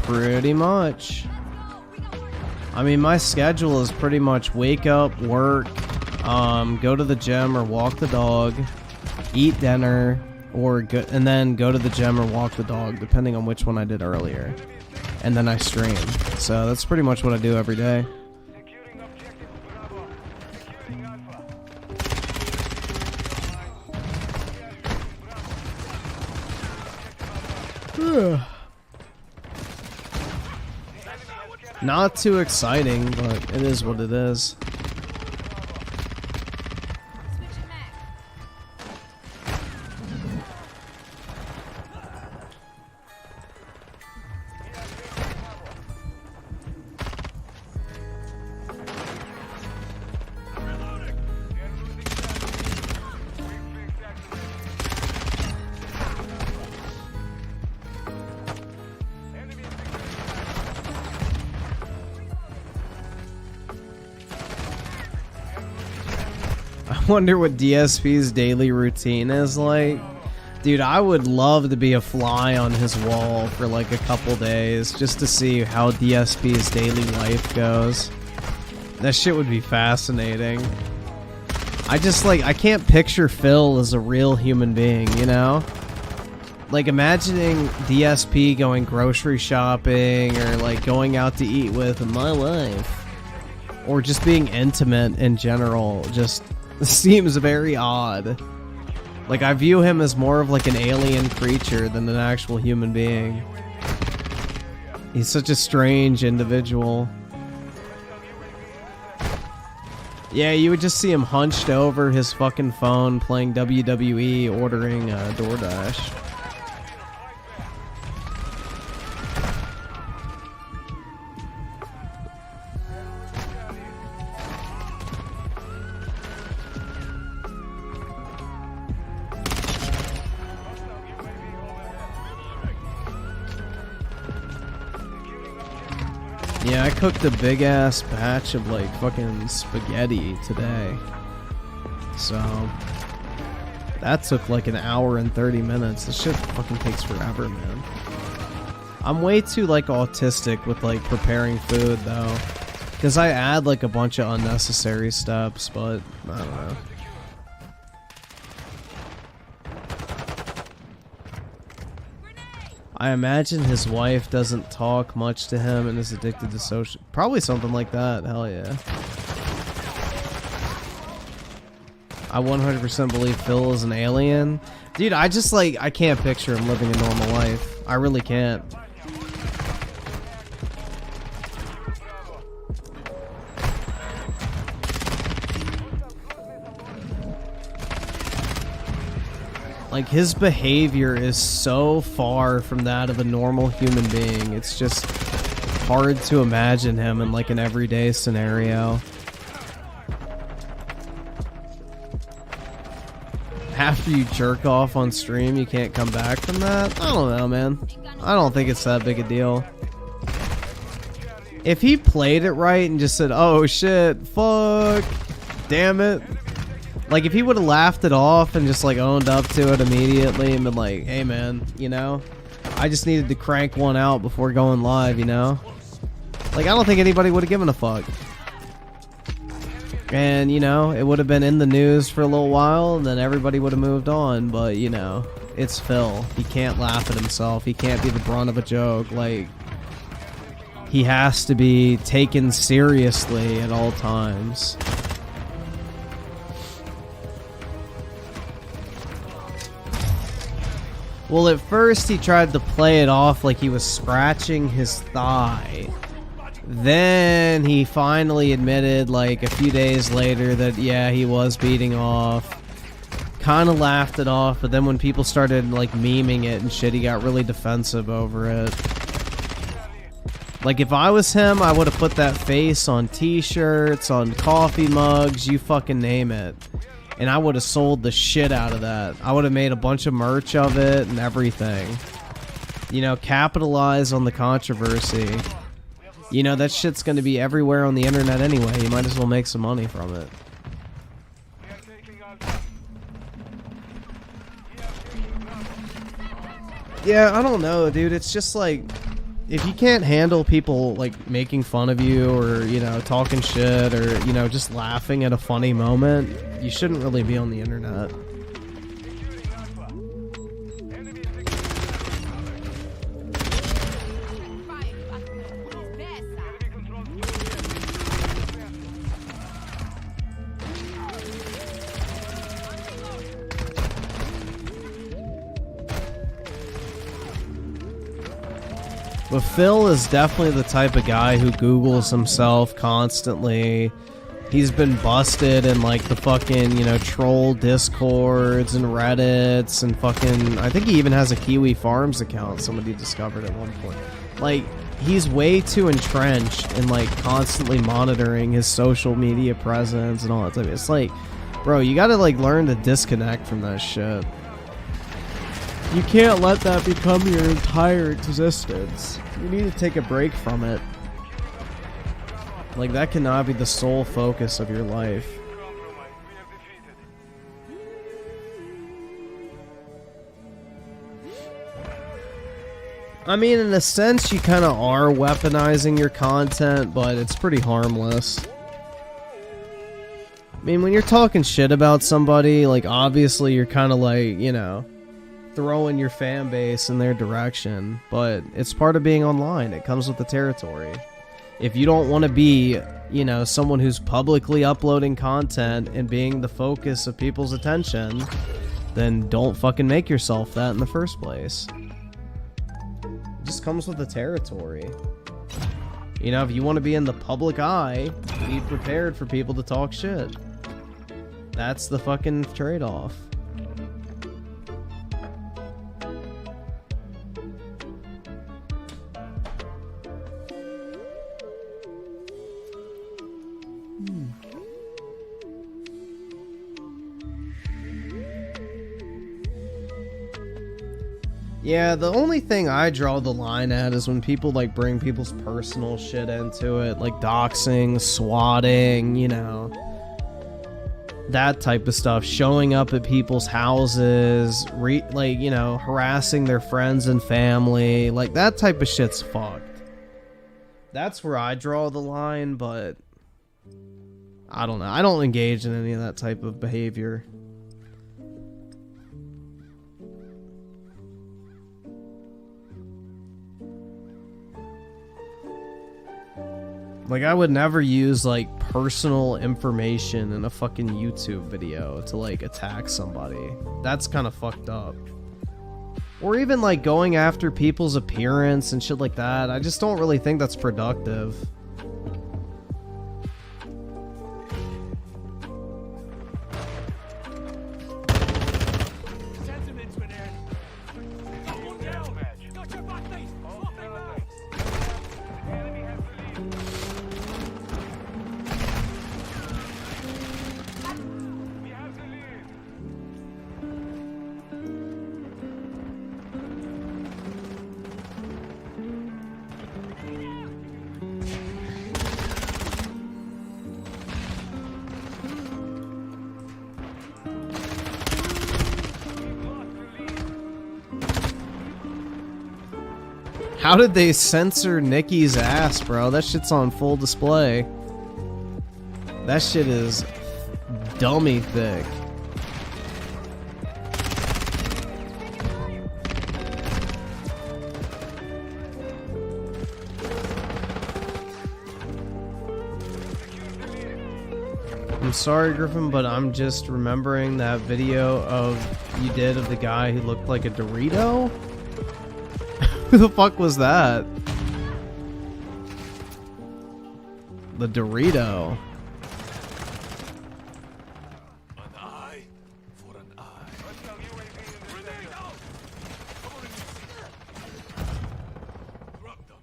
Pretty much. I mean, my schedule is pretty much wake up, work, go to the gym or walk the dog, eat dinner, and then go to the gym or walk the dog, depending on which one I did earlier. And then I stream. So that's pretty much what I do every day. Not too exciting, but it is what it is. wonder what DSP's daily routine is like. Dude, I would love to be a fly on his wall for like a couple days just to see how DSP's daily life goes. That shit would be fascinating. I can't picture Phil as a real human being, you know? Like, imagining DSP going grocery shopping or like going out to eat with my wife, or just being intimate in general, just seems very odd. Like, I view him as more of like an alien creature than an actual human being. He's such a strange individual. Yeah, you would just see him hunched over his fucking phone playing WWE, ordering DoorDash. Yeah, I cooked a big ass batch of like fucking spaghetti today. So that took like an hour and 30 minutes. This shit fucking takes forever, man. I'm way too like autistic with like preparing food though, because I add like a bunch of unnecessary steps, but I don't know. I imagine his wife doesn't talk much to him and is addicted to social... Probably something like that. Hell yeah. I 100% believe Phil is an alien. Dude, I just like... I can't picture him living a normal life. I really can't. Like, his behavior is so far from that of a normal human being. It's just hard to imagine him in like an everyday scenario. After you jerk off on stream, you can't come back from that? I don't know, man. I don't think it's that big a deal. If he played it right and just said, oh shit, fuck, damn it. Like, if he would have laughed it off and just, like, owned up to it immediately and been like, hey, man, you know, I just needed to crank one out before going live, you know? Like, I don't think anybody would have given a fuck. And, you know, it would have been in the news for a little while, and then everybody would have moved on. But, you know, it's Phil. He can't laugh at himself. He can't be the brunt of a joke. Like, he has to be taken seriously at all times. Well, at first he tried to play it off like he was scratching his thigh. Then he finally admitted, like, a few days later that, yeah, he was beating off. Kind of laughed it off, but then when people started, like, memeing it and shit, he got really defensive over it. Like, if I was him, I would have put that face on t-shirts, on coffee mugs, you fucking name it. And I would have sold the shit out of that. I would have made a bunch of merch of it and everything. You know, capitalize on the controversy. You know, that shit's going to be everywhere on the internet anyway. You might as well make some money from it. Yeah, I don't know, dude. It's just like, if you can't handle people, like, making fun of you or, you know, talking shit or, you know, just laughing at a funny moment, you shouldn't really be on the internet. But Phil is definitely the type of guy who Googles himself constantly. He's been busted in, like, the fucking, you know, troll Discords and Reddits and fucking... I think he even has a Kiwi Farms account somebody discovered at one point. Like, he's way too entrenched in, like, constantly monitoring his social media presence and all that stuff. It's like, bro, you gotta, like, learn to disconnect from that shit. You can't let that become your entire existence. You need to take a break from it. Like, that cannot be the sole focus of your life. I mean, in a sense, you kind of are weaponizing your content, but it's pretty harmless. I mean, when you're talking shit about somebody, like, obviously you're kind of like, you know, throwing your fan base in their direction, but it's part of being online. It comes with the territory. If you don't want to be, you know, someone who's publicly uploading content and being the focus of people's attention, then don't fucking make yourself that in the first place. It just comes with the territory. You know, if you want to be in the public eye, be prepared for people to talk shit. That's the fucking trade-off. Yeah, the only thing I draw the line at is when people like bring people's personal shit into it, like doxing, swatting, you know, that type of stuff, showing up at people's houses, like, you know, harassing their friends and family, like that type of shit's fucked. That's where I draw the line, but I don't know. I don't engage in any of that type of behavior. Like, I would never use, like, personal information in a fucking YouTube video to, like, attack somebody. That's kind of fucked up. Or even, like, going after people's appearance and shit like that. I just don't really think that's productive. How did they censor Nikki's ass, bro? That shit's on full display. That shit is dummy thick. I'm sorry, Griffin, but I'm just remembering that video you did of the guy who looked like a Dorito? Who the fuck was that? The Dorito. An eye for an eye. Drop them.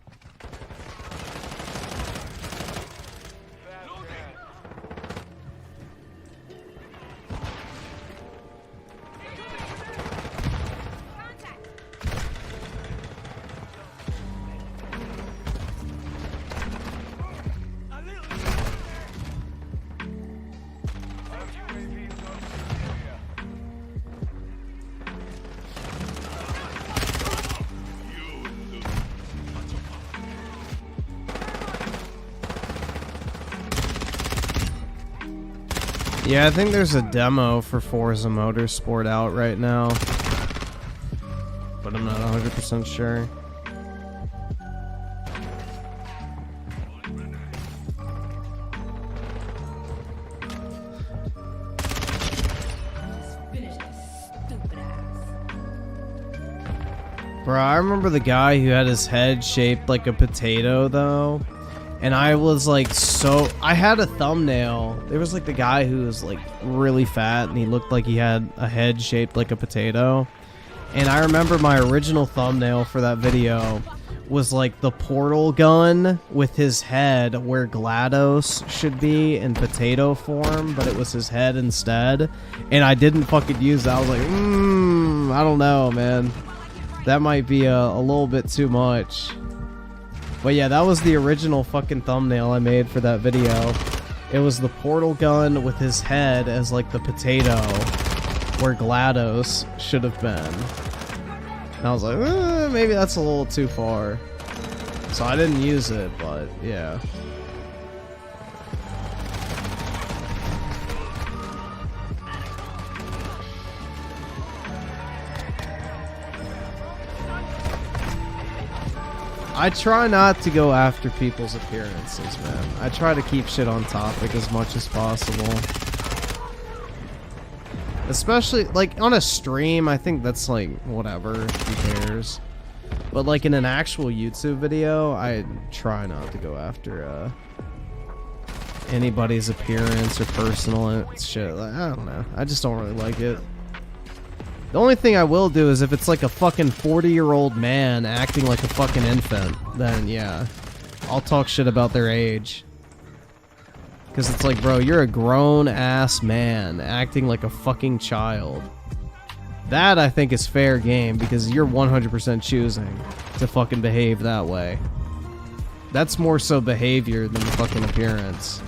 Yeah, I think there's a demo for Forza Motorsport out right now, but I'm not 100% sure. Bro, I remember the guy who had his head shaped like a potato, though. And I was like, I had a thumbnail. There was like the guy who was like really fat and he looked like he had a head shaped like a potato. And I remember my original thumbnail for that video was like the portal gun with his head where GLaDOS should be in potato form, but it was his head instead. And I didn't fucking use that. I was like, I don't know, man. That might be a little bit too much. But yeah, that was the original fucking thumbnail I made for that video. It was the portal gun with his head as like the potato where GLaDOS should have been. And I was like, maybe that's a little too far. So I didn't use it, but yeah. I try not to go after people's appearances, man. I try to keep shit on topic as much as possible. Especially, like, on a stream, I think that's, like, whatever. Who cares? But, like, in an actual YouTube video, I try not to go after, anybody's appearance or personal shit. Like, I don't know. I just don't really like it. The only thing I will do is if it's like a fucking 40-year-old man acting like a fucking infant, then yeah, I'll talk shit about their age. Because it's like, bro, you're a grown-ass man acting like a fucking child. That, I think, is fair game because you're 100% choosing to fucking behave that way. That's more so behavior than the fucking appearance.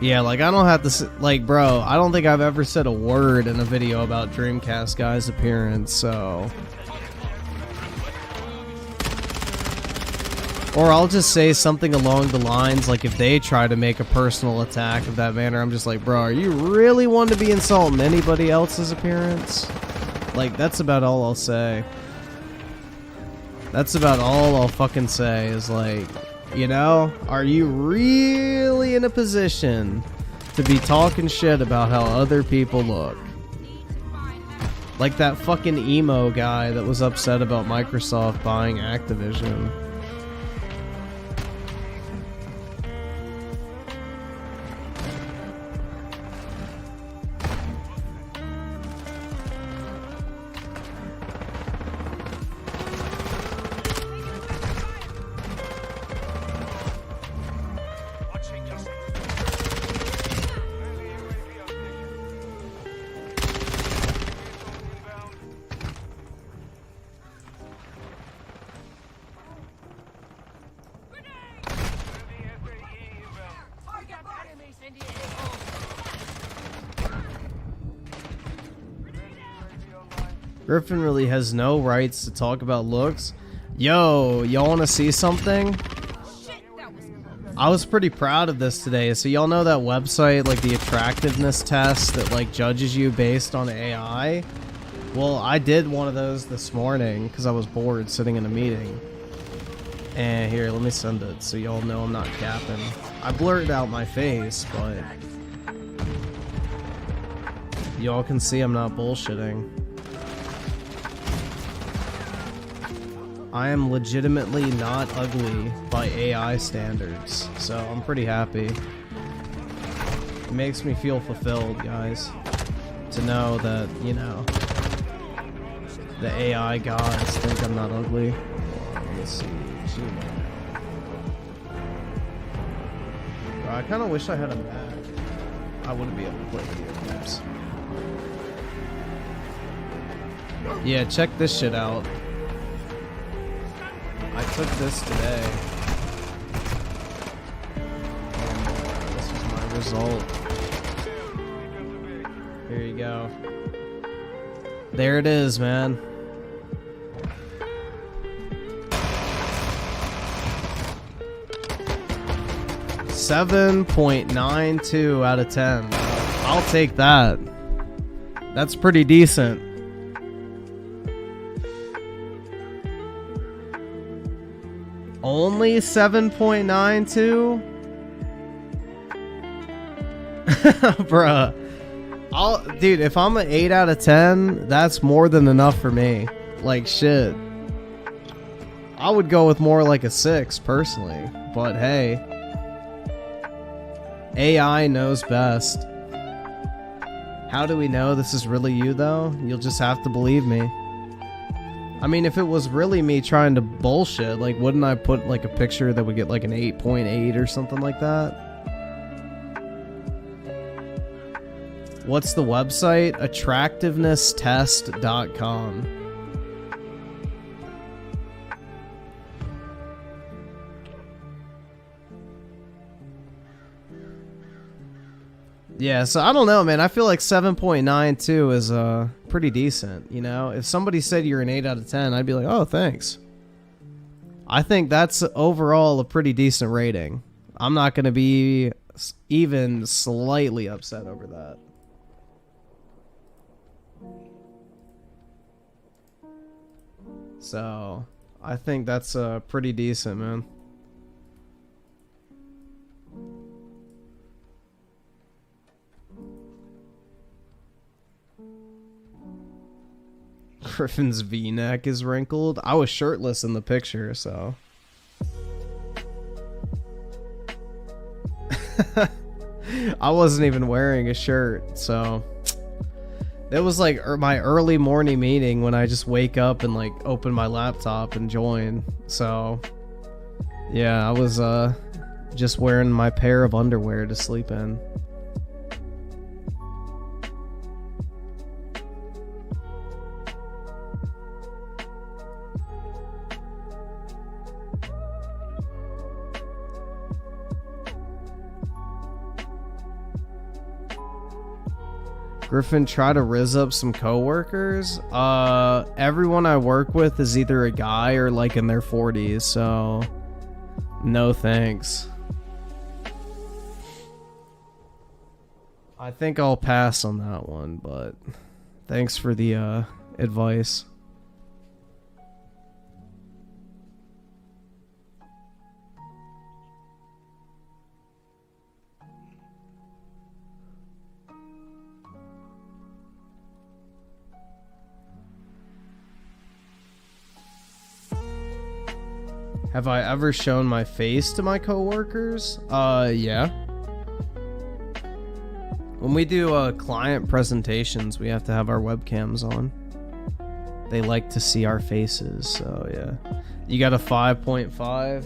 Yeah, like, I don't have to, like, bro, I don't think I've ever said a word in a video about Dreamcast guy's appearance, so. Or I'll just say something along the lines, like, if they try to make a personal attack of that manner, I'm just like, bro, are you really want to be insulting anybody else's appearance? Like, that's about all I'll say. That's about all I'll fucking say is, like, you know, are you really in a position to be talking shit about how other people look? Like that fucking emo guy that was upset about Microsoft buying Activision. Griffin really has no rights to talk about looks. Yo, y'all want to see something? I was pretty proud of this today. So y'all know that website, like the attractiveness test that like judges you based on AI? Well, I did one of those this morning because I was bored sitting in a meeting. And here, let me send it so y'all know I'm not capping. I blurred out my face, but y'all can see I'm not bullshitting. I am legitimately not ugly by AI standards, so I'm pretty happy. It makes me feel fulfilled, guys, to know that, you know, the AI gods think I'm not ugly. Let's see. Bro, I kind of wish I had a Mac. I wouldn't be able to play video games. Yeah, check this shit out. I took this today. This is my result. Here you go. There it is, man. .92 out of 10. I'll take that. That's pretty decent. Only 7.92? Bruh. Dude, if I'm an 8 out of 10, that's more than enough for me. Like, shit. I would go with more like a 6, personally. But hey. AI knows best. How do we know this is really you, though? You'll just have to believe me. I mean, if it was really me trying to bullshit, like, wouldn't I put, like, a picture that would get, like, an 8.8 or something like that? What's the website? Attractiveness.test.com. Yeah, so I don't know, man. I feel like 7.92 is pretty decent, you know? If somebody said you're an 8 out of 10, I'd be like, oh, thanks. I think that's overall a pretty decent rating. I'm not going to be even slightly upset over that. So, I think that's pretty decent, man. Griffin's V-neck is wrinkled. I was shirtless in the picture, so. I wasn't even wearing a shirt, so. It was like my early morning meeting when I just wake up and like open my laptop and join. So, yeah, I was just wearing my pair of underwear to sleep in. Griffin, try to rizz up some coworkers. Everyone I work with is either a guy or like in their 40s, so no thanks. I think I'll pass on that one, but thanks for the advice. Have I ever shown my face to my coworkers? Yeah. When we do client presentations, we have to have our webcams on. They like to see our faces, so yeah. You got a 5.5?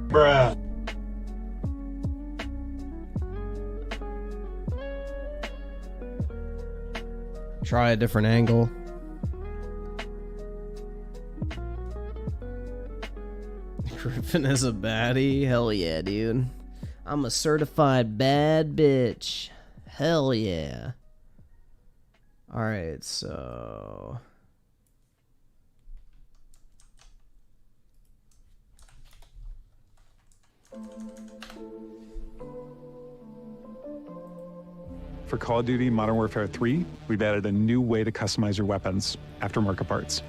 Bruh. Try a different angle. Griffin is a baddie? Hell yeah, dude. I'm a certified bad bitch. Hell yeah. Alright, so... For Call of Duty Modern Warfare 3, we've added a new way to customize your weapons, aftermarket parts.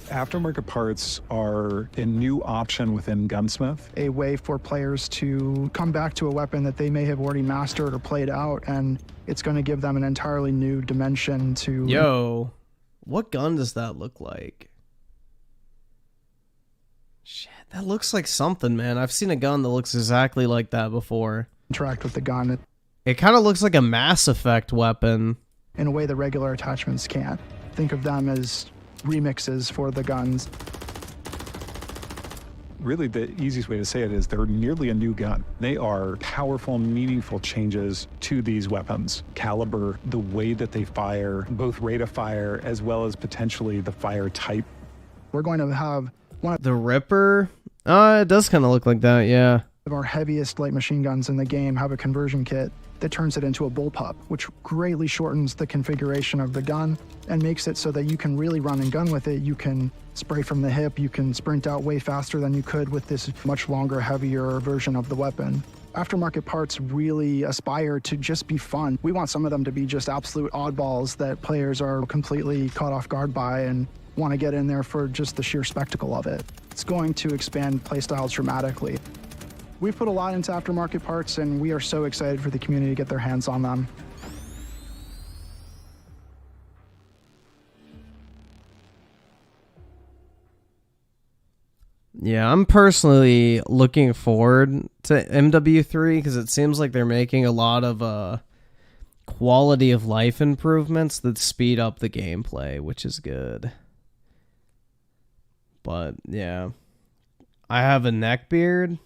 Aftermarket parts are a new option within Gunsmith. A way for players to come back to a weapon that they may have already mastered or played out, and it's going to give them an entirely new dimension to... Yo, what gun does that look like? Shit, that looks like something, man. I've seen a gun that looks exactly like that before. Interact with the gun It kind of looks like a Mass Effect weapon. in a way the regular attachments can't. Think of them as remixes for the guns. Really, the easiest way to say it is they're nearly a new gun. They are powerful, meaningful changes to these weapons. Caliber, the way that they fire, both rate of fire as well as potentially the fire type. We're going to have one The Ripper? It does kind of look like that, yeah. of our heaviest light machine guns in the game have a conversion kit that turns it into a bullpup, which greatly shortens the configuration of the gun and makes it so that you can really run and gun with it. You can spray from the hip, you can sprint out way faster than you could with this much longer, heavier version of the weapon. Aftermarket parts really aspire to just be fun. We want some of them to be just absolute oddballs that players are completely caught off guard by and want to get in there for just the sheer spectacle of it. It's going to expand playstyles dramatically. We've put a lot into aftermarket parts, and we are so excited for the community to get their hands on them. Yeah, I'm personally looking forward to MW3 because it seems like they're making a lot of quality of life improvements that speed up the gameplay, which is good. But, yeah. I have a neck beard.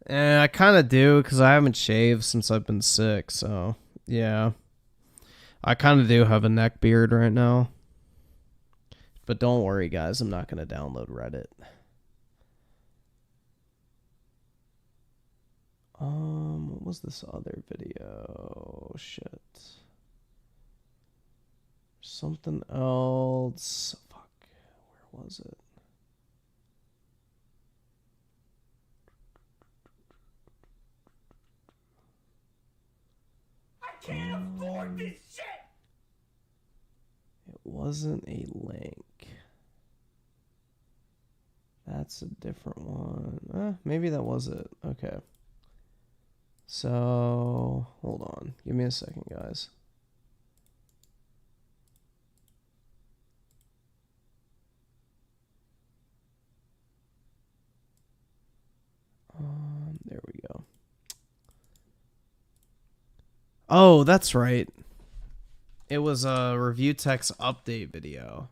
And I kind of do because I haven't shaved since I've been sick, so yeah. I kind of do have a neck beard right now. But don't worry, guys, I'm not going to download Reddit. What was this other video? Shit. Something else. Fuck. Where was it? I can't afford this shit! It wasn't a link. That's a different one. Maybe that was it. Okay. So, hold on. Give me a second, guys. There we go. Oh, that's right. It was a review text update video.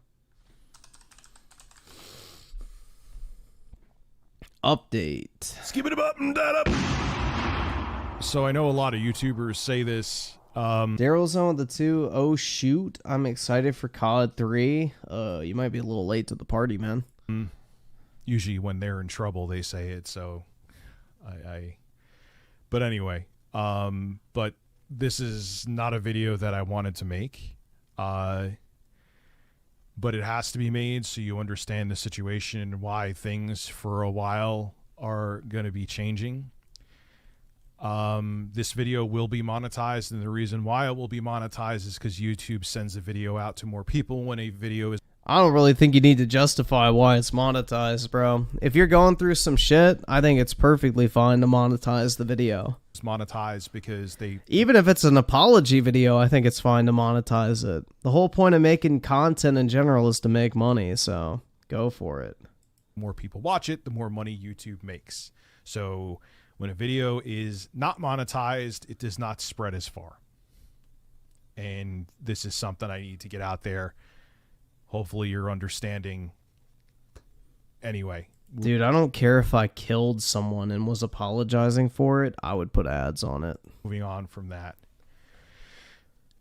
Update. Skip it up and that up. So I know a lot of YouTubers say this. Daryl's on the 2. Oh shoot! I'm excited for COD 3. You might be a little late to the party, man. Usually when they're in trouble, they say it. So But anyway, but this is not a video that I wanted to make. But it has to be made so you understand the situation and why things for a while are going to be changing. This video will be monetized, and the reason why it will be monetized is because YouTube sends a video out to more people when a video is... I don't really think you need to justify why it's monetized, bro. If you're going through some shit, I think it's perfectly fine to monetize the video. It's monetized because they... Even if it's an apology video, I think it's fine to monetize it. The whole point of making content in general is to make money, so go for it. More people watch it, the more money YouTube makes. So when a video is not monetized, it does not spread as far. And this is something I need to get out there. Hopefully you're understanding. Anyway. Dude, I don't care if I killed someone and was apologizing for it. I would put ads on it. Moving on from that.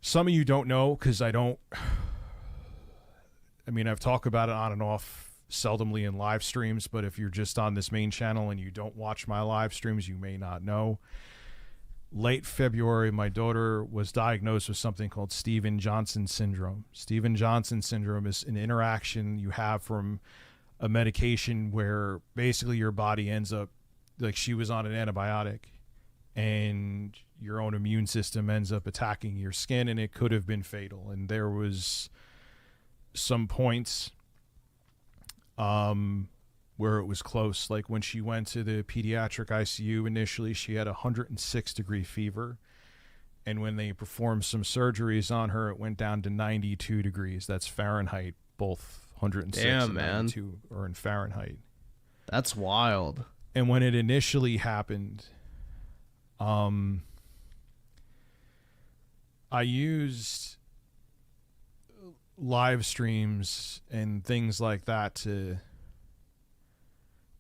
Some of you don't know because I mean, I've talked about it on and off seldomly in live streams, but if you're just on this main channel and you don't watch my live streams, you may not know. Late February, my daughter was diagnosed with something called Stevens-Johnson syndrome. Stevens-Johnson syndrome is an interaction you have from a medication where basically your body ends up, like she was on an antibiotic, and your own immune system ends up attacking your skin, and it could have been fatal. And there was some points where it was close. Like when she went to the pediatric ICU initially, she had 106-degree fever. And when they performed some surgeries on her, it went down to 92 degrees. That's Fahrenheit. Both 106 and 92 are in Fahrenheit. That's wild. And when it initially happened, I used live streams and things like that to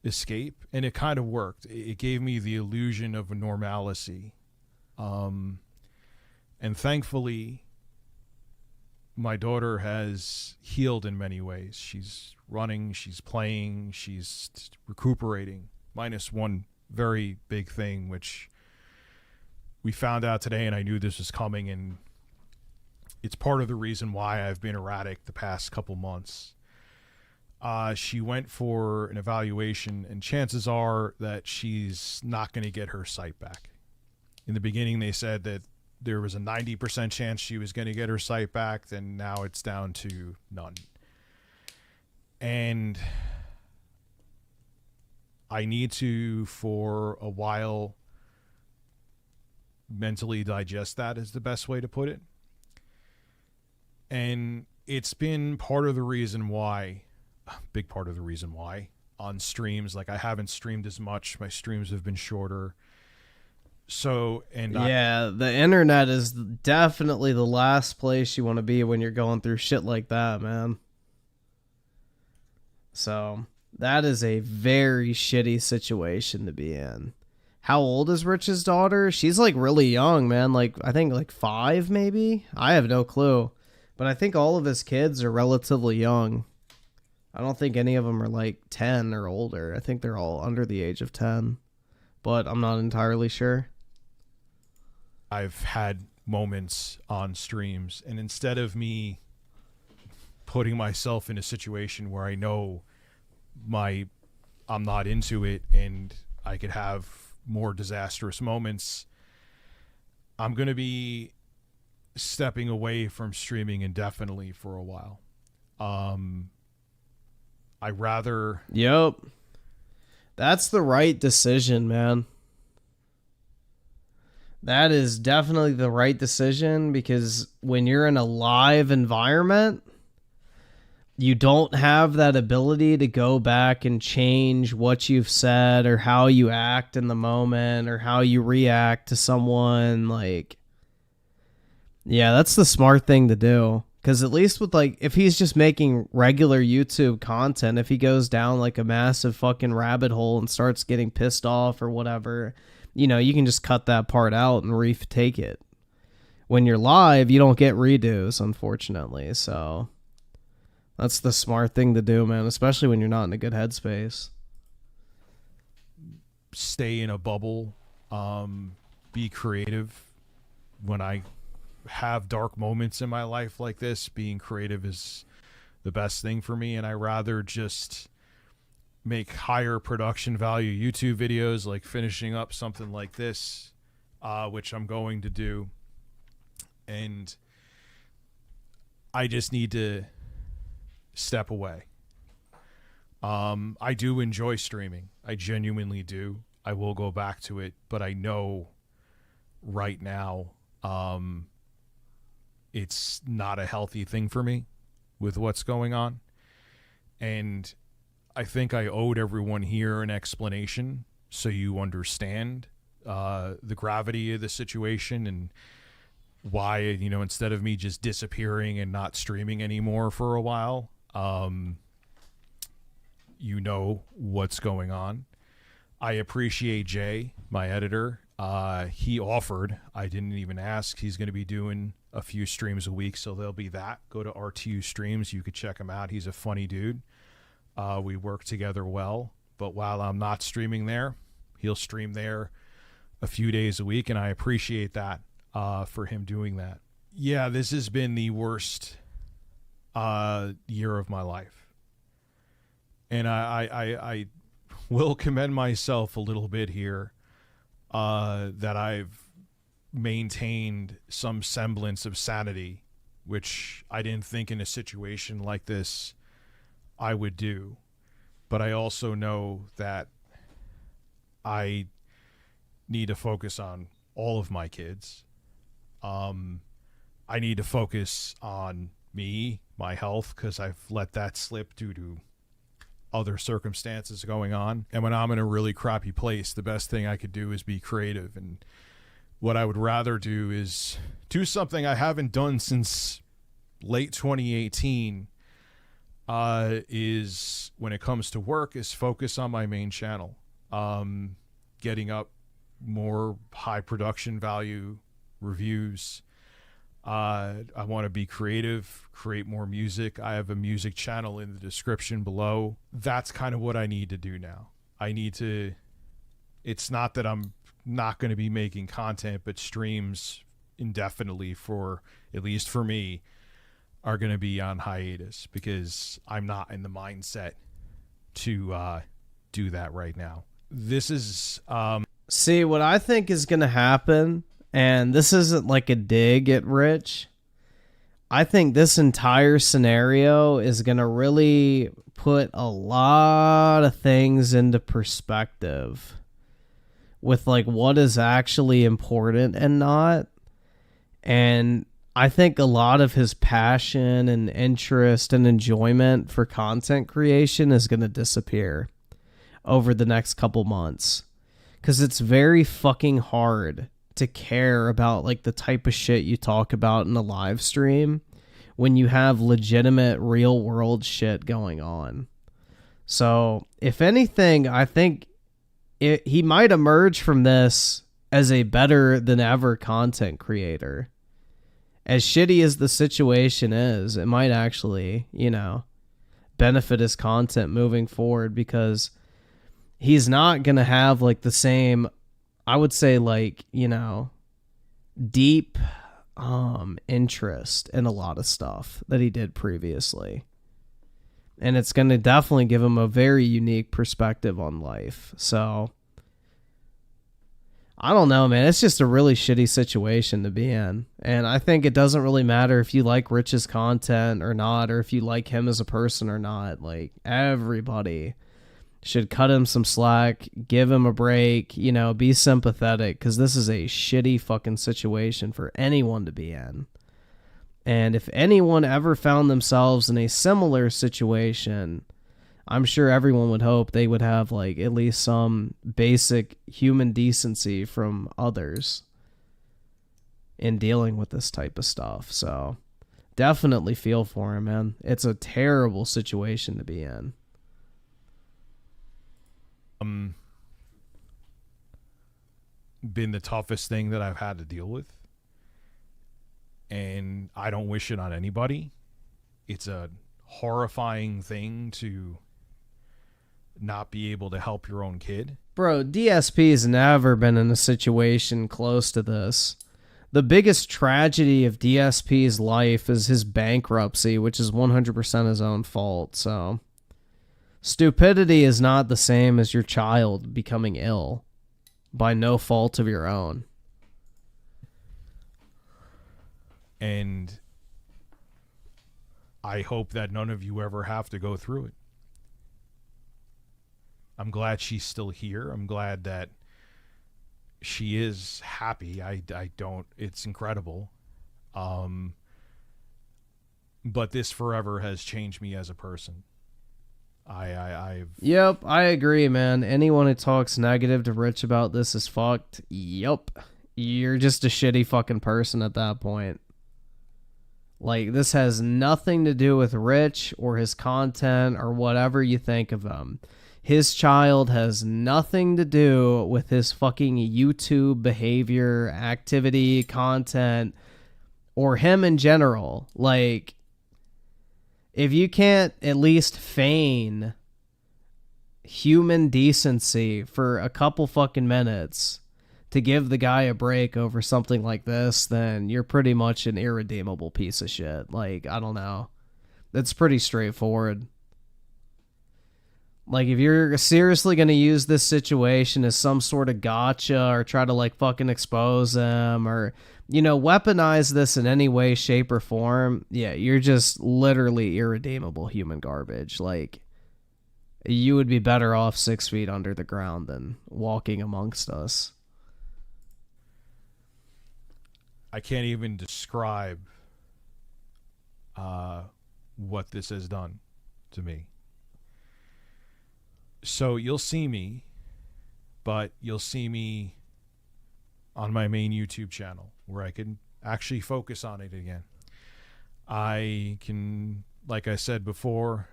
escape, and it kind of worked. It gave me the illusion of a normalcy, and thankfully my daughter has healed in many ways. She's running, she's playing, she's recuperating, minus one very big thing which we found out today, and I knew this was coming, and it's part of the reason why I've been erratic the past couple months. She went for an evaluation, and chances are that she's not going to get her sight back. In the beginning, they said that there was a 90% chance she was going to get her sight back, then now it's down to none. And I need to, for a while, mentally digest that, is the best way to put it. And it's been part of the reason why, big part of the reason why, on streams, like I haven't streamed as much. My streams have been shorter. So, and yeah, the internet is definitely the last place you want to be when you're going through shit like that, man. So that is a very shitty situation to be in. How old is Rich's daughter? She's like really young, man. Like I think like 5 maybe. I have no clue, but I think all of his kids are relatively young. I don't think any of them are like 10 or older. I think they're all under the age of 10. but I'm not entirely sure. I've had moments on streams, and instead of me putting myself in a situation where I know I'm not into it and I could have more disastrous moments, I'm going to be stepping away from streaming indefinitely for a while. I rather... Yep. That's the right decision, man. That is definitely the right decision, because when you're in a live environment, you don't have that ability to go back and change what you've said or how you act in the moment or how you react to someone. Like, yeah, that's the smart thing to do. Because at least with, like, if he's just making regular YouTube content, if he goes down like a massive fucking rabbit hole and starts getting pissed off or whatever, you know, you can just cut that part out and retake it. When you're live, you don't get redos, unfortunately. So that's the smart thing to do, man, especially when you're not in a good headspace. Stay in a bubble, be creative. When I have dark moments in my life like this, being creative is the best thing for me, and I rather just make higher production value YouTube videos, like finishing up something like this, which I'm going to do, and I just need to step away. I do enjoy streaming. I genuinely do. I will go back to it, but I know right now it's not a healthy thing for me with what's going on. And I think I owed everyone here an explanation so you understand the gravity of the situation and why, you know, instead of me just disappearing and not streaming anymore for a while, you know what's going on. I appreciate Jay, my editor. He offered. I didn't even ask. He's going to be doing a few streams a week, so there'll be that. Go to RTU Streams. You could check him out. He's a funny dude. We work together well, but while I'm not streaming there, he'll stream there a few days a week, and I appreciate that for him doing that. Yeah, this has been the worst year of my life, and I will commend myself a little bit here that I've maintained some semblance of sanity, which I didn't think in a situation like this I would do. But I also know that I need to focus on all of my kids. I need to focus on me, my health, because I've let that slip due to other circumstances going on. And when I'm in a really crappy place, the best thing I could do is be creative. And what I would rather do is do something I haven't done since late 2018, is when it comes to work, is focus on my main channel, getting up more high production value reviews. I want to be creative, create more music. I have a music channel in the description below. That's kind of what I need to do now. I need to, it's not that I'm not going to be making content, but streams indefinitely, for at least for me, are going to be on hiatus because I'm not in the mindset to do that right now. This is see what I think is going to happen, and this isn't like a dig at Rich. I think this entire scenario is going to really put a lot of things into perspective with like what is actually important and not. And I think a lot of his passion and interest and enjoyment for content creation is going to disappear over the next couple months, because it's very fucking hard to care about like the type of shit you talk about in a live stream when you have legitimate real world shit going on. So if anything, I think he might emerge from this as a better than ever content creator. As shitty as the situation is, it might actually, you know, benefit his content moving forward, because he's not going to have like the same, I would say, like, you know, deep interest in a lot of stuff that he did previously. And it's going to definitely give him a very unique perspective on life. So I don't know, man. It's just a really shitty situation to be in. And I think it doesn't really matter if you like Rich's content or not, or if you like him as a person or not. Like, everybody should cut him some slack, give him a break, you know, be sympathetic, because this is a shitty fucking situation for anyone to be in. And if anyone ever found themselves in a similar situation, I'm sure everyone would hope they would have, like, at least some basic human decency from others in dealing with this type of stuff. So definitely feel for him, man. It's a terrible situation to be in. Been the toughest thing that I've had to deal with. And I don't wish it on anybody. It's a horrifying thing to not be able to help your own kid. Bro, DSP's never been in a situation close to this. The biggest tragedy of DSP's life is his bankruptcy, which is 100% his own fault. So stupidity is not the same as your child becoming ill by no fault of your own. And I hope that none of you ever have to go through it. I'm glad she's still here. I'm glad that she is happy. I don't, it's incredible. But this forever has changed me as a person. Yep, I agree, man. Anyone who talks negative to Rich about this is fucked. Yep. You're just a shitty fucking person at that point. Like, this has nothing to do with Rich or his content or whatever you think of him. His child has nothing to do with his fucking YouTube behavior, activity, content, or him in general. Like, if you can't at least feign human decency for a couple fucking minutes to give the guy a break over something like this, then you're pretty much an irredeemable piece of shit. Like, I don't know. It's pretty straightforward. Like, if you're seriously going to use this situation as some sort of gotcha or try to, like, fucking expose them or, you know, weaponize this in any way, shape, or form, yeah, you're just literally irredeemable human garbage. Like, you would be better off 6 feet under the ground than walking amongst us. I can't even describe what this has done to me. So you'll see me, but you'll see me on my main YouTube channel where I can actually focus on it again. I can, like I said before,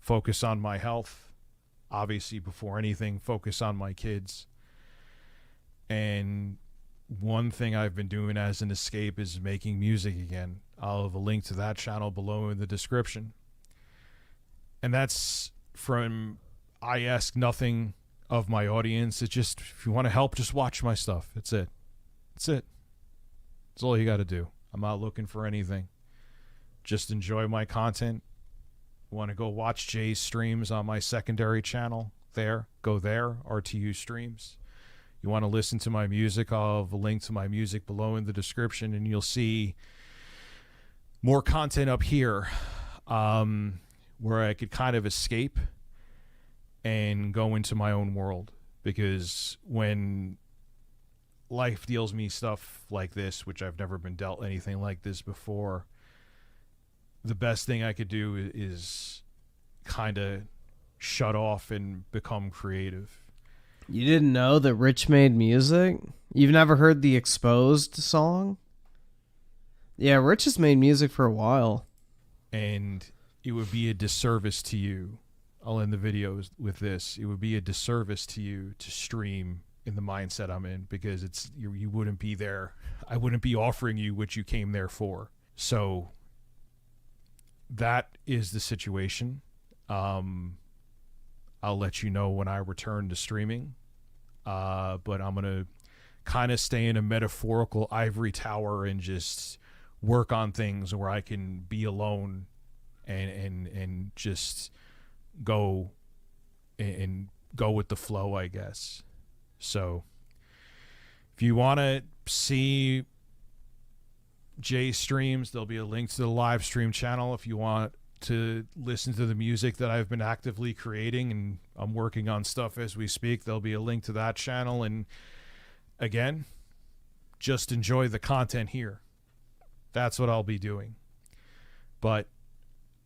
focus on my health. Obviously, before anything, focus on my kids. And one thing I've been doing as an escape is making music again. I'll have a link to that channel below in the description. And that's from, I ask nothing of my audience. It's just, if you want to help, just watch my stuff. That's it. That's it. That's all you got to do. I'm not looking for anything. Just enjoy my content. Want to go watch Jay's streams on my secondary channel? Go there, RTU streams. You want to listen to my music, I'll have a link to my music below in the description, and you'll see more content up here where I could kind of escape and go into my own world. Because when life deals me stuff like this, which I've never been dealt anything like this before, the best thing I could do is kind of shut off and become creative. You didn't know that Rich made music? You've never heard the Exposed song? Yeah, Rich has made music for a while. And it would be a disservice to you. I'll end the video with this. It would be a disservice to you to stream in the mindset I'm in, because it's you wouldn't be there. I wouldn't be offering you what you came there for. So that is the situation. I'll let you know when I return to streaming. But I'm going to kind of stay in a metaphorical ivory tower and just work on things where I can be alone and just go and go with the flow, I guess. So if you want to see Jay's streams, there'll be a link to the live stream channel. If you want to listen to the music that I've been actively creating, and I'm working on stuff as we speak, there'll be a link to that channel. And again, just enjoy the content here. That's what I'll be doing. But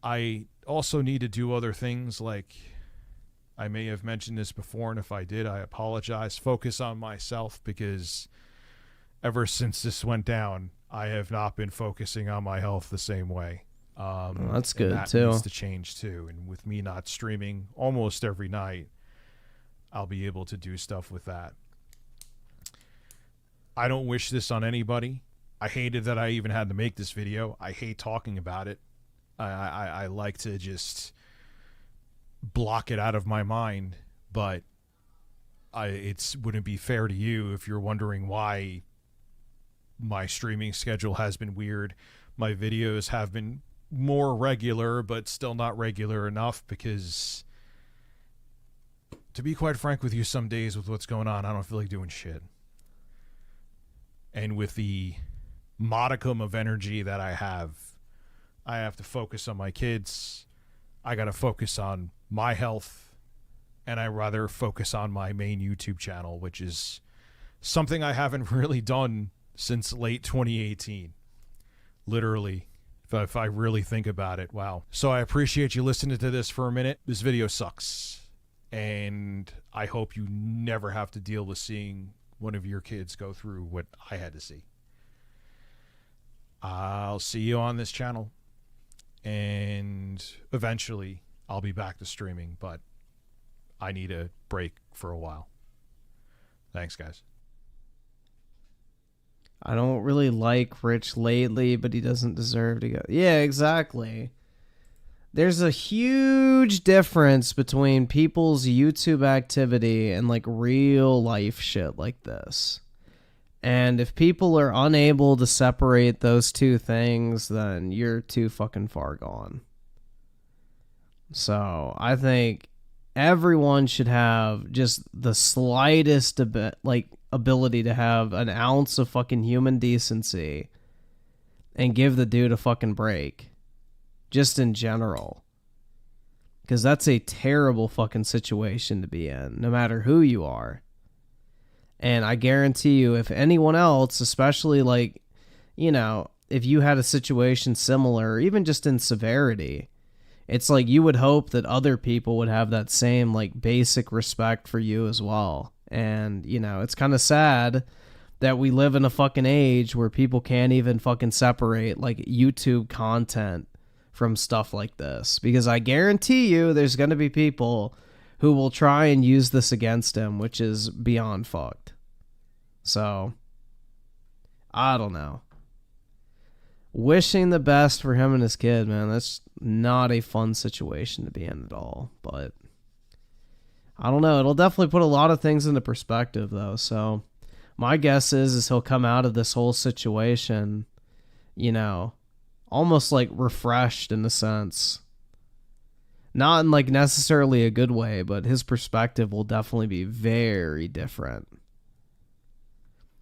I also need to do other things, like I may have mentioned this before, and if I did, I apologize. Focus on myself, because ever since this went down, I have not been focusing on my health the same way. Well, that's good, that too. needs to change too. And with me not streaming almost every night, I'll be able to do stuff with that. I don't wish this on anybody. I hated that I even had to make this video. I hate talking about it. I like to just block it out of my mind, but it wouldn't be fair to you if you're wondering why my streaming schedule has been weird. My videos have been more regular, but still not regular enough, because to be quite frank with you, some days with what's going on, I don't feel like doing shit. And with the modicum of energy that I have to focus on my kids. I got to focus on my health, and I rather focus on my main YouTube channel, which is something I haven't really done since late 2018. Literally, if I really think about it. Wow. So I appreciate you listening to this for a minute. This video sucks, and I hope you never have to deal with seeing one of your kids go through what I had to see. I'll see you on this channel, and eventually I'll be back to streaming, but I need a break for a while. Thanks, guys. I don't really like Rich lately, but he doesn't deserve to go. Yeah, exactly. There's a huge difference between people's YouTube activity and like real life shit like this. And if people are unable to separate those two things, then you're too fucking far gone. So I think everyone should have just the slightest ability to have an ounce of fucking human decency and give the dude a fucking break. Just in general. Because that's a terrible fucking situation to be in, no matter who you are. And I guarantee you, if anyone else, especially like, you know, if you had a situation similar, even just in severity, it's like you would hope that other people would have that same like basic respect for you as well. And, you know, it's kind of sad that we live in a fucking age where people can't even fucking separate like YouTube content from stuff like this. Because I guarantee you there's going to be people who will try and use this against him, which is beyond fucked. So, I don't know. Wishing the best for him and his kid, man. That's not a fun situation to be in at all. But, I don't know. It'll definitely put a lot of things into perspective, though. So, my guess is he'll come out of this whole situation, you know, almost like refreshed in a sense. Not in like necessarily a good way, but his perspective will definitely be very different.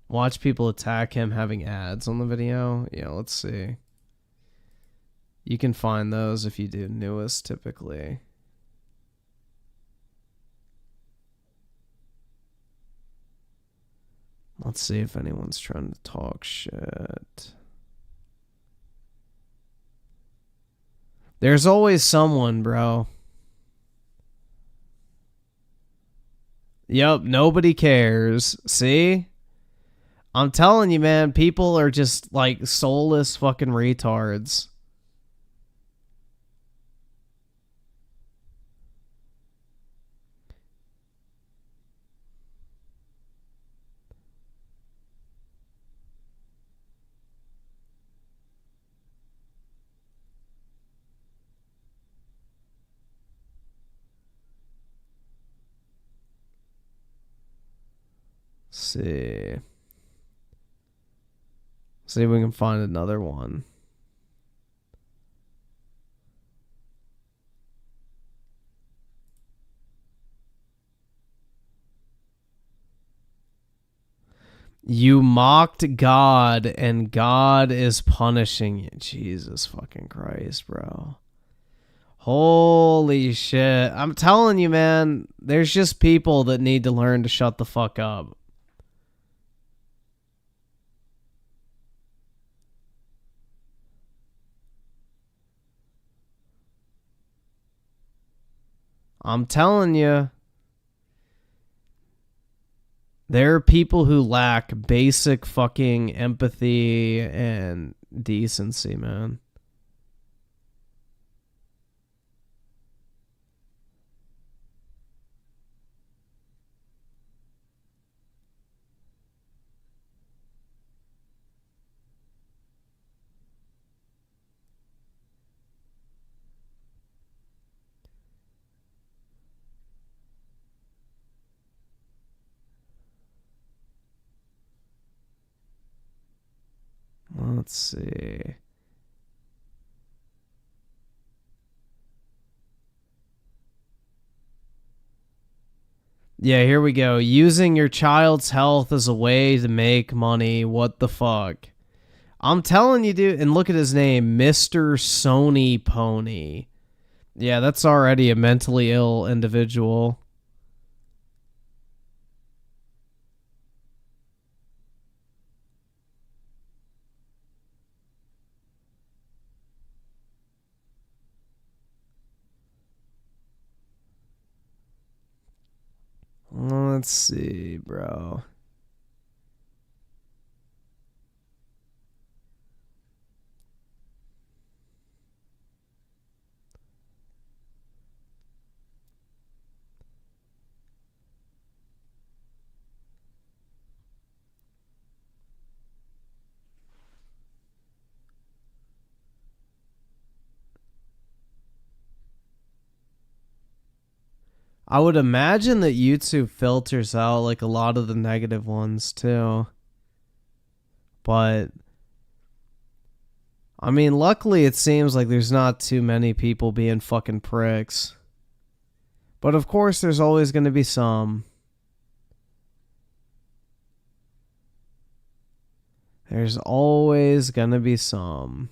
Watch people attack him having ads on the video. Yeah, let's see. You can find those if you do newest typically. Let's see if anyone's trying to talk shit. There's always someone, bro. Yep, nobody cares. See? I'm telling you, man, people are just like soulless fucking retards. See. See if we can find another one. You mocked God and God is punishing you. Jesus fucking Christ, bro. Holy shit. I'm telling you, man, there's just people that need to learn to shut the fuck up. I'm telling you. There are people who lack basic fucking empathy and decency, man. Let's see. Yeah, here we go. Using your child's health as a way to make money. What the fuck? I'm telling you, dude. And look at his name, Mr. Sony Pony. Yeah, that's already a mentally ill individual. Let's see, bro. I would imagine that YouTube filters out like a lot of the negative ones too. But I mean, luckily it seems like there's not too many people being fucking pricks. But of course there's always going to be some. There's always going to be some.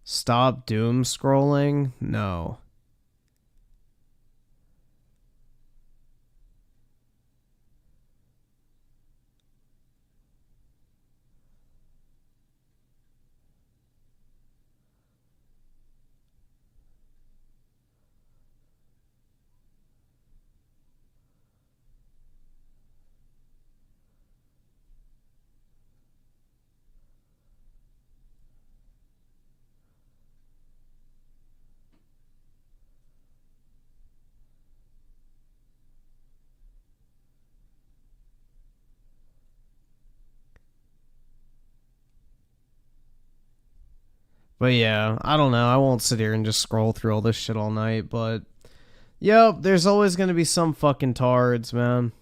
Stop doom scrolling? No. But yeah, I don't know. I won't sit here and just scroll through all this shit all night, but yep, there's always going to be some fucking tards, man.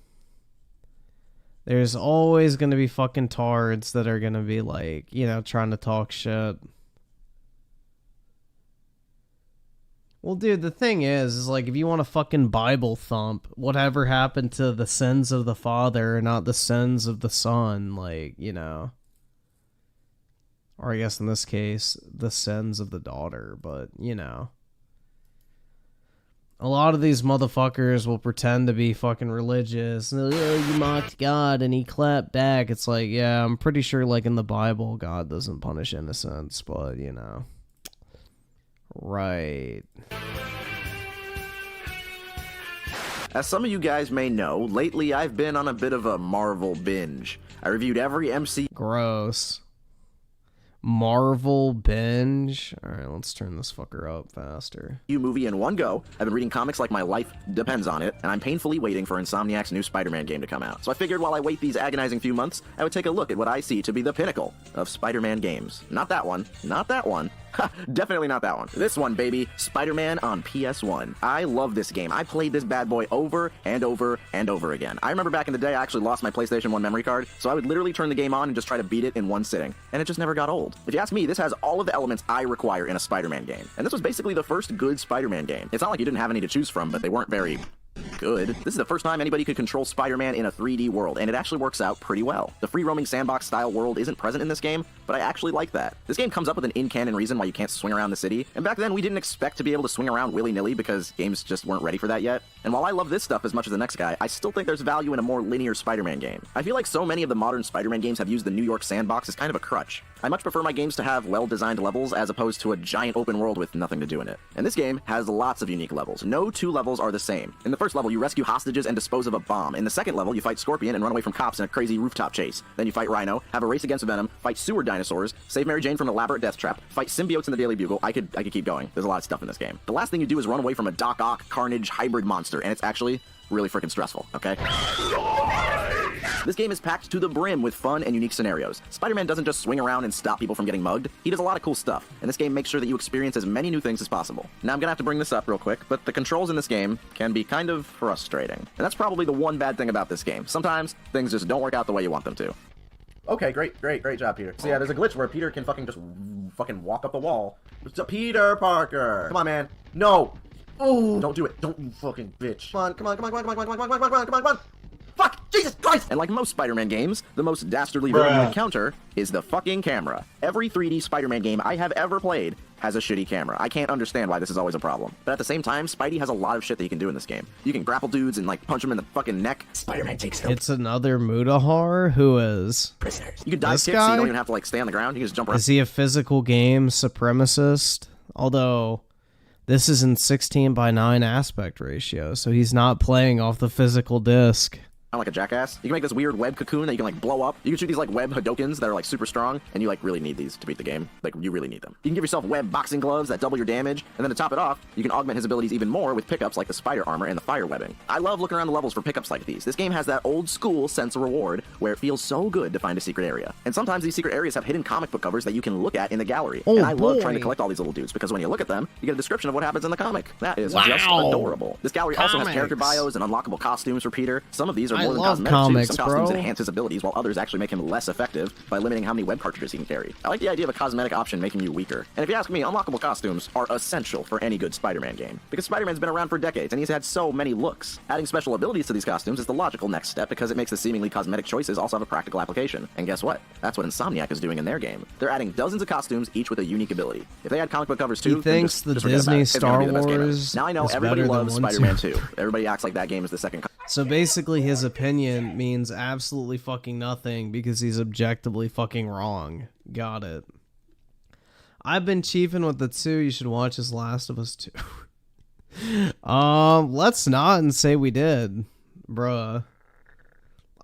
There's always going to be fucking tards that are going to be like, you know, trying to talk shit. Well, dude, the thing is like, if you want to fucking Bible thump, whatever happened to the sins of the father, not the sins of the son, like, you know. Or I guess in this case, the sins of the daughter, but, you know. A lot of these motherfuckers will pretend to be fucking religious. Oh, you mocked God and he clapped back. It's like, yeah, I'm pretty sure like in the Bible, God doesn't punish innocence, but, you know. Right. As some of you guys may know, lately I've been on a bit of a Marvel binge. I reviewed every MCU Gross. Marvel binge. Alright, let's turn this fucker up faster. movie in one go. I've been reading comics like my life depends on it, and I'm painfully waiting for Insomniac's new Spider-Man game to come out. So I figured while I wait these agonizing few months, I would take a look at what I see to be the pinnacle of Spider-Man games. Not that one, not that one, Definitely not that one. This one, baby. Spider-Man on PS1. I love this game. I played this bad boy over and over and over again. I remember back in the day, I actually lost my PlayStation 1 memory card, so I would literally turn the game on and just try to beat it in one sitting. And it just never got old. If you ask me, this has all of the elements I require in a Spider-Man game. And this was basically the first good Spider-Man game. It's not like you didn't have any to choose from, but they weren't very good. This is the first time anybody could control Spider-Man in a 3D world, and it actually works out pretty well. The free-roaming sandbox-style world isn't present in this game, but I actually like that. This game comes up with an in-canon reason why you can't swing around the city, and back then we didn't expect to be able to swing around willy-nilly because games just weren't ready for that yet. And while I love this stuff as much as the next guy, I still think there's value in a more linear Spider-Man game. I feel like so many of the modern Spider-Man games have used the New York sandbox as kind of a crutch. I much prefer my games to have well-designed levels as opposed to a giant open world with nothing to do in it. And this game has lots of unique levels. No two levels are the same. In the first level, you rescue hostages and dispose of a bomb. In the second level, you fight Scorpion and run away from cops in a crazy rooftop chase. Then you fight Rhino, have a race against Venom, fight sewer dinosaurs, save Mary Jane from an elaborate death trap, fight symbiotes in the Daily Bugle. I could keep going. There's a lot of stuff in this game. The last thing you do is run away from a Doc Ock Carnage hybrid monster, and it's actually really freaking stressful, okay? This game is packed to the brim with fun and unique scenarios. Spider-Man doesn't just swing around and stop people from getting mugged. He does a lot of cool stuff, and this game makes sure that you experience as many new things as possible. Now I'm gonna have to bring this up real quick, but the controls in this game can be kind of frustrating. And that's probably the one bad thing about this game. Sometimes things just don't work out the way you want them to. Okay, great job, Peter. So yeah, there's a glitch where Peter can fucking walk up the wall. It's a Peter Parker! Come on, man. No! Oh! Don't do it. Don't, you fucking bitch. Come on. Fuck! Jesus Christ! And like most Spider-Man games, the most dastardly villain you encounter is the fucking camera. Every 3D Spider-Man game I have ever played has a shitty camera. I can't understand why this is always a problem. But at the same time, Spidey has a lot of shit that you can do in this game. You can grapple dudes and like punch them in the fucking neck. Spider-Man takes help. It's another Mudahar who is prisoners. You can dive this kicks, guy? so you don't even have to like stay on the ground. You can just jump around. Is he a physical game supremacist? Although this is in 16:9 aspect ratio, so he's not playing off the physical disc. Like a jackass. You can make this weird web cocoon that you can like blow up. You can shoot these like web Hadokens that are like super strong, and you like really need these to beat the game. Like you really need them. You can give yourself web boxing gloves that double your damage, and then to top it off, you can augment his abilities even more with pickups like the spider armor and the fire webbing. I love looking around the levels for pickups like these. This game has that old school sense of reward where it feels so good to find a secret area. And sometimes these secret areas have hidden comic book covers that you can look at in the gallery. And I love trying to collect all these little dudes because when you look at them, you get a description of what happens in the comic. That is just adorable. This gallery also has character bios and unlockable costumes for Peter. Some of these are more than cosmetic. Some costumes enhance his abilities, while others actually make him less effective by limiting how many web cartridges he can carry. I like the idea of a cosmetic option making you weaker. And if you ask me, unlockable costumes are essential for any good Spider-Man game, because Spider-Man's been around for decades and he's had so many looks. Adding special abilities to these costumes is the logical next step because it makes the seemingly cosmetic choices also have a practical application. And guess what? That's what Insomniac is doing in their game. They're adding dozens of costumes, each with a unique ability. If they add comic book covers too, he thinks the Disney Star Wars. Now I know everybody loves Spider-Man 2. Everybody acts like that game is the second. So basically his opinion means absolutely fucking nothing because he's objectively fucking wrong. Got it. I've been chiefing with the 2. You should watch his Last of Us 2. Let's not and say we did. Bruh.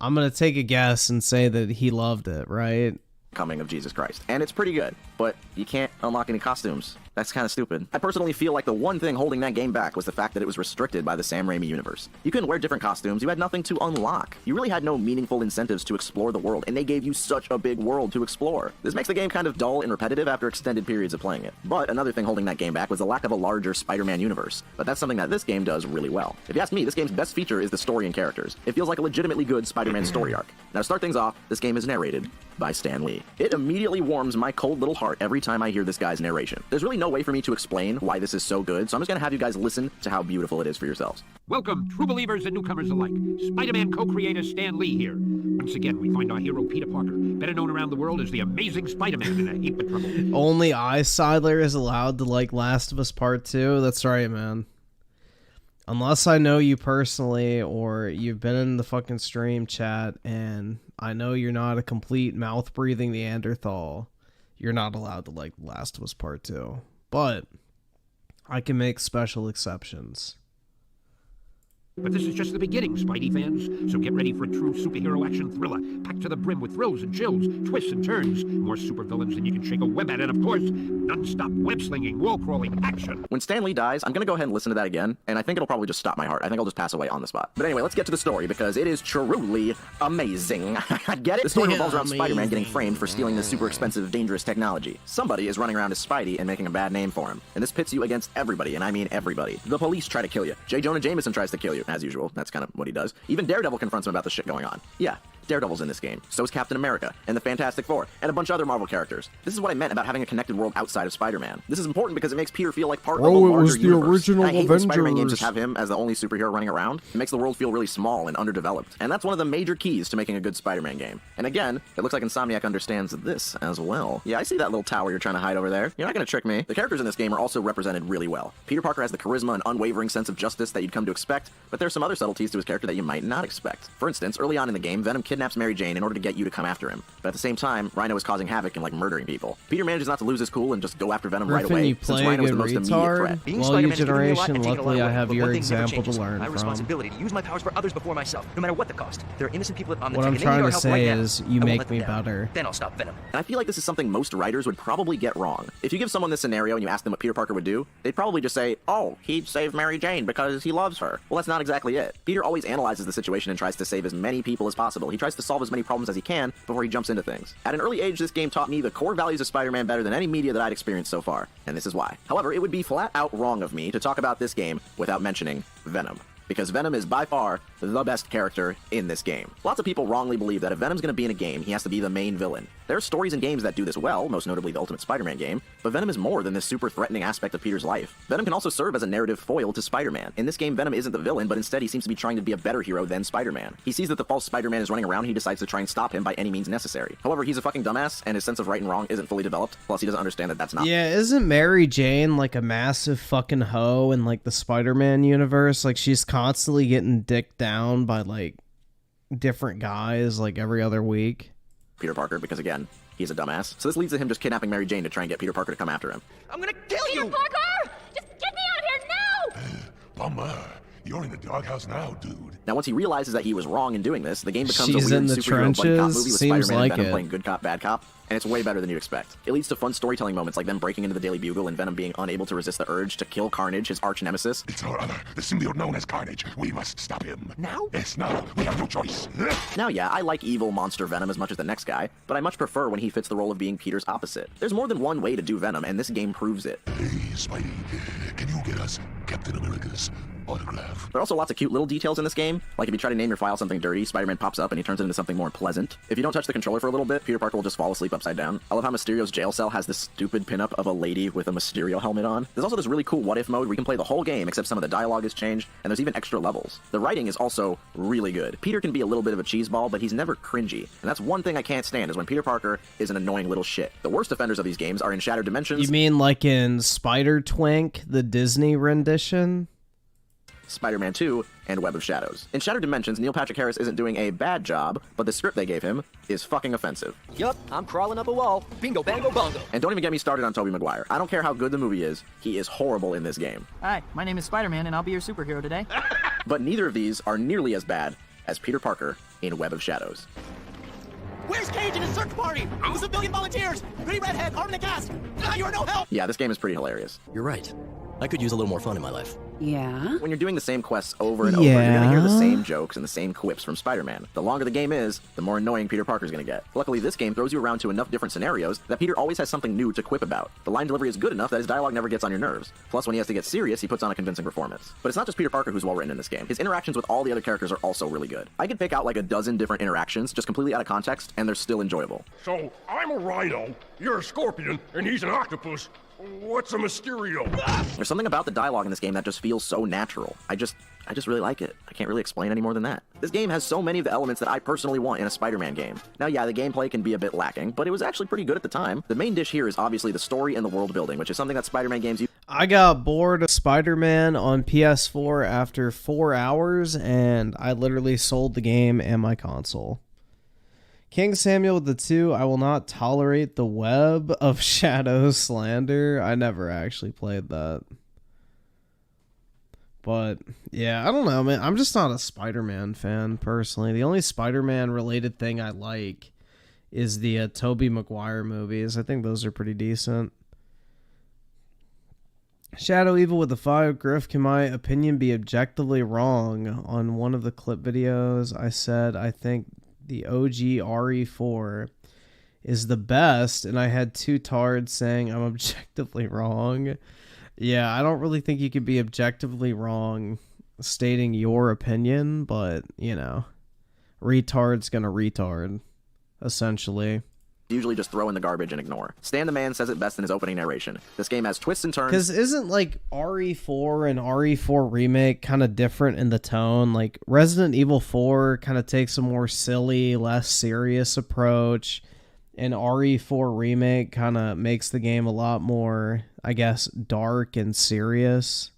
I'm gonna take a guess and say that he loved it, right? Coming of Jesus Christ. And it's pretty good, but you can't unlock any costumes. That's kind of stupid. I personally feel like the one thing holding that game back was the fact that it was restricted by the Sam Raimi universe. You couldn't wear different costumes, you had nothing to unlock. You really had no meaningful incentives to explore the world, and they gave you such a big world to explore. This makes the game kind of dull and repetitive after extended periods of playing it. But another thing holding that game back was the lack of a larger Spider-Man universe. But that's something that this game does really well. If you ask me, this game's best feature is the story and characters. It feels like a legitimately good Spider-Man story arc. Now to start things off, this game is narrated by Stan Lee. It immediately warms my cold little heart every time I hear this guy's narration. There's really no way for me to explain why this is so good, so I'm just gonna have you guys listen to how beautiful it is for yourselves. Welcome, true believers and newcomers alike. Spider-Man co-creator Stan Lee here. Once again, we find our hero Peter Parker, better known around the world as the Amazing Spider-Man, in a heap of trouble. Only Sidler is allowed to like Last of Us Part 2. That's right, man. Unless I know you personally or you've been in the fucking stream chat and I know you're not a complete mouth-breathing Neanderthal, you're not allowed to like Last of Us Part 2. But I can make special exceptions. But this is just the beginning, Spidey fans. So get ready for a true superhero action thriller, packed to the brim with thrills and chills, twists and turns, more supervillains than you can shake a web at, and of course, non-stop web-slinging, wall-crawling action. When Stan Lee dies, I'm gonna go ahead and listen to that again, and I think it'll probably just stop my heart. I think I'll just pass away on the spot. But anyway, let's get to the story, because it is truly amazing. Get it? The story revolves around Spider-Man getting framed for stealing this super expensive, dangerous technology. Somebody is running around as Spidey and making a bad name for him. And this pits you against everybody, and I mean everybody. The police try to kill you. J. Jonah Jameson tries to kill you, as usual. That's kind of what he does. Even Daredevil confronts him about the shit going on. Yeah, Daredevil's in this game. So is Captain America, and the Fantastic Four, and a bunch of other Marvel characters. This is what I meant about having a connected world outside of Spider-Man. This is important because it makes Peter feel like part of a larger universe. Original and I hate when Spider-Man Avengers. games just have him as the only superhero running around. It makes the world feel really small and underdeveloped. And that's one of the major keys to making a good Spider-Man game. And again, it looks like Insomniac understands this as well. Yeah, I see that little tower you're trying to hide over there. You're not gonna trick me. The characters in this game are also represented really well. Peter Parker has the charisma and unwavering sense of justice that you'd come to expect, but there's some other subtleties to his character that you might not expect. For instance, early on in the game, Venom kidnaps Mary Jane in order to get you to come after him. But at the same time, Rhino is causing havoc and murdering people. Peter manages not to lose his cool and just go after Venom right Griffin, away, you since play a Rhino is good the most immediate retard. threat. Being Well, you Spider-Man has given me a lot generation, and taken a lot luckily I away, have but your one thing never example to changes. learn My from. responsibility to use my powers for others before myself, no matter what the cost. There are innocent people on the What team, I'm and they trying need our to help say right now. is, you I won't make let me them down. better. Then I'll stop Venom. And I feel like this is something most writers would probably get wrong. If you give someone this scenario and you ask them what Peter Parker would do, they'd probably just say, oh, he'd save Mary Jane because he loves her. Well, that's not exactly it. Peter always analyzes the situation and tries to save as many people as possible. He tries to solve as many problems as he can before he jumps into things. At an early age, this game taught me the core values of Spider-Man better than any media that I'd experienced so far, and this is why. However, it would be flat out wrong of me to talk about this game without mentioning Venom, because Venom is by far the best character in this game. Lots of people wrongly believe that if Venom's gonna be in a game, he has to be the main villain. There are stories and games that do this well, most notably the Ultimate Spider-Man game, but Venom is more than this super threatening aspect of Peter's life. Venom can also serve as a narrative foil to Spider-Man. In this game, Venom isn't the villain, but instead he seems to be trying to be a better hero than Spider-Man. He sees that the false Spider-Man is running around, and he decides to try and stop him by any means necessary. However, he's a fucking dumbass, and his sense of right and wrong isn't fully developed, plus he doesn't understand that that's not— Yeah, isn't Mary Jane like a massive fucking hoe in like the Spider-Man universe? Like she's constantly getting dicked down by like different guys like every other week. Peter Parker, because again, he's a dumbass. So this leads to him just kidnapping Mary Jane to try and get Peter Parker to come after him. I'm gonna kill you! Peter Parker! Just get me out of here now! Bummer. You're in the doghouse now, dude. Now, once he realizes that he was wrong in doing this, the game becomes She's a weird in the superhero buddy cop trenches? movie with Seems Spider-Man like and Venom it. playing good cop, bad cop, and it's way better than you'd expect. It leads to fun storytelling moments like them breaking into the Daily Bugle and Venom being unable to resist the urge to kill Carnage, his arch nemesis. It's our other, the symbiote known as Carnage. We must stop him. Now? Yes, now. We have no choice. Now, yeah, I like evil monster Venom as much as the next guy, but I much prefer when he fits the role of being Peter's opposite. There's more than one way to do Venom, and this game proves it. Hey, Spidey, can you get us Captain America's autograph? There are also lots of cute little details in this game, like if you try to name your file something dirty, Spider-Man pops up and he turns it into something more pleasant. If you don't touch the controller for a little bit, Peter Parker will just fall asleep upside down. I love how Mysterio's jail cell has this stupid pinup of a lady with a Mysterio helmet on. There's also this really cool what-if mode where you can play the whole game except some of the dialogue is changed, and there's even extra levels. The writing is also really good. Peter can be a little bit of a cheeseball, but he's never cringy, and that's one thing I can't stand is when Peter Parker is an annoying little shit. The worst offenders of these games are in Shattered Dimensions— You mean like in Spider-Twink, the Disney rendition? Spider-Man 2, and Web of Shadows. In Shattered Dimensions, Neil Patrick Harris isn't doing a bad job, but the script they gave him is fucking offensive. Yup, I'm crawling up a wall. Bingo, bango, bongo. And don't even get me started on Tobey Maguire. I don't care how good the movie is, he is horrible in this game. Hi, my name is Spider-Man, and I'll be your superhero today. But neither of these are nearly as bad as Peter Parker in Web of Shadows. Where's Cage and his search party? The civilian volunteers! Pretty redhead, armed and a cast! You are no help! Yeah, this game is pretty hilarious. You're right. I could use a little more fun in my life. Yeah? When you're doing the same quests over and over, you're gonna hear the same jokes and the same quips from Spider-Man. The longer the game is, the more annoying Peter Parker's gonna get. Luckily, this game throws you around to enough different scenarios that Peter always has something new to quip about. The line delivery is good enough that his dialogue never gets on your nerves. Plus, when he has to get serious, he puts on a convincing performance. But it's not just Peter Parker who's well written in this game. His interactions with all the other characters are also really good. I could pick out like a dozen different interactions, just completely out of context, and they're still enjoyable. So, I'm a rhino, you're a scorpion, and he's an octopus. What's a Mysterio? There's something about the dialogue in this game that just feels so natural. I just really like it. I can't really explain any more than that. This game has so many of the elements that I personally want in a Spider-Man game. Now, yeah, the gameplay can be a bit lacking, but it was actually pretty good at the time. The main dish here is obviously the story and the world building, which is something that Spider-Man games use. I got bored of Spider-Man on PS4 after 4 hours, and I literally sold the game and my console. King Samuel II, I will not tolerate the Web of Shadows slander. I never actually played that. But yeah, I don't know, man. I'm just not a Spider-Man fan personally. The only Spider-Man related thing I like is the Tobey Maguire movies. I think those are pretty decent. Shadow Evil with the 5. Griff, can my opinion be objectively wrong? On one of the clip videos, I said I think the OG RE4 is the best, and I had 2 tards saying I'm objectively wrong. Yeah, I don't really think you could be objectively wrong stating your opinion, but, you know, retard's gonna retard, essentially. Usually just throw in the garbage and ignore. Stan the Man says it best in his opening narration. This game has twists and turns. Because isn't, like, RE4 and RE4 Remake kind of different in the tone? Like, Resident Evil 4 kind of takes a more silly, less serious approach, and RE4 Remake kind of makes the game a lot more, I guess, dark and serious.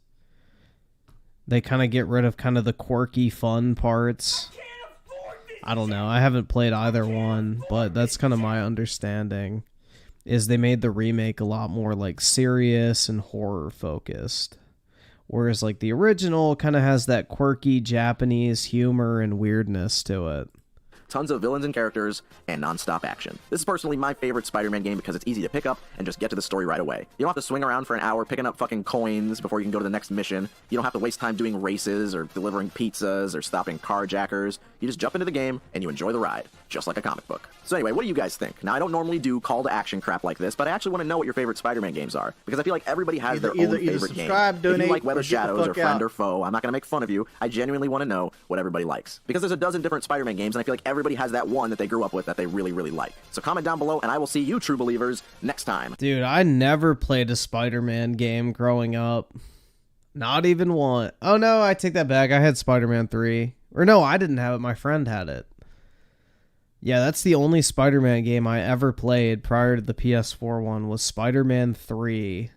They kind of get rid of kind of the quirky, fun parts. I don't know. I haven't played either one, but that's kind of my understanding, is they made the remake a lot more like serious and horror focused. Whereas like the original kind of has that quirky Japanese humor and weirdness to it. Tons of villains and characters, and non-stop action. This is personally my favorite Spider-Man game because it's easy to pick up and just get to the story right away. You don't have to swing around for an hour picking up fucking coins before you can go to the next mission. You don't have to waste time doing races or delivering pizzas or stopping carjackers. You just jump into the game and you enjoy the ride, just like a comic book. So anyway, what do you guys think? Now, I don't normally do call to action crap like this, but I actually want to know what your favorite Spider-Man games are, because I feel like everybody has their own favorite game. If you like Web of Shadows or Friend or Foe, I'm not going to make fun of you. I genuinely want to know what everybody likes, because there's a dozen different Spider-Man games, and I feel like everybody has that one that they grew up with that they really, really like. So comment down below, and I will see you, true believers, next time. Dude, I never played a Spider-Man game growing up. Not even one. Oh, no, I take that back. I had Spider-Man 3. Or no, I didn't have it. My friend had it. Yeah, that's the only Spider-Man game I ever played prior to the PS4 one was Spider-Man 3.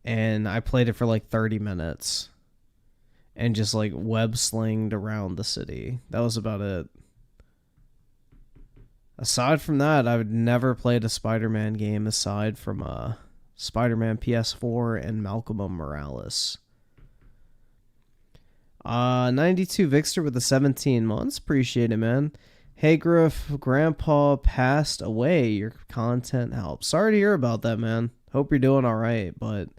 And I played it for like 30 minutes. And just like web-slinged around the city. That was about it. Aside from that, I've never played a Spider-Man game aside from Spider-Man PS4 and Malcolm Morales. 92 Vixter with the 17 months. Appreciate it, man. Hey, Griff, Grandpa passed away. Your content helps. Sorry to hear about that, man. Hope you're doing all right, but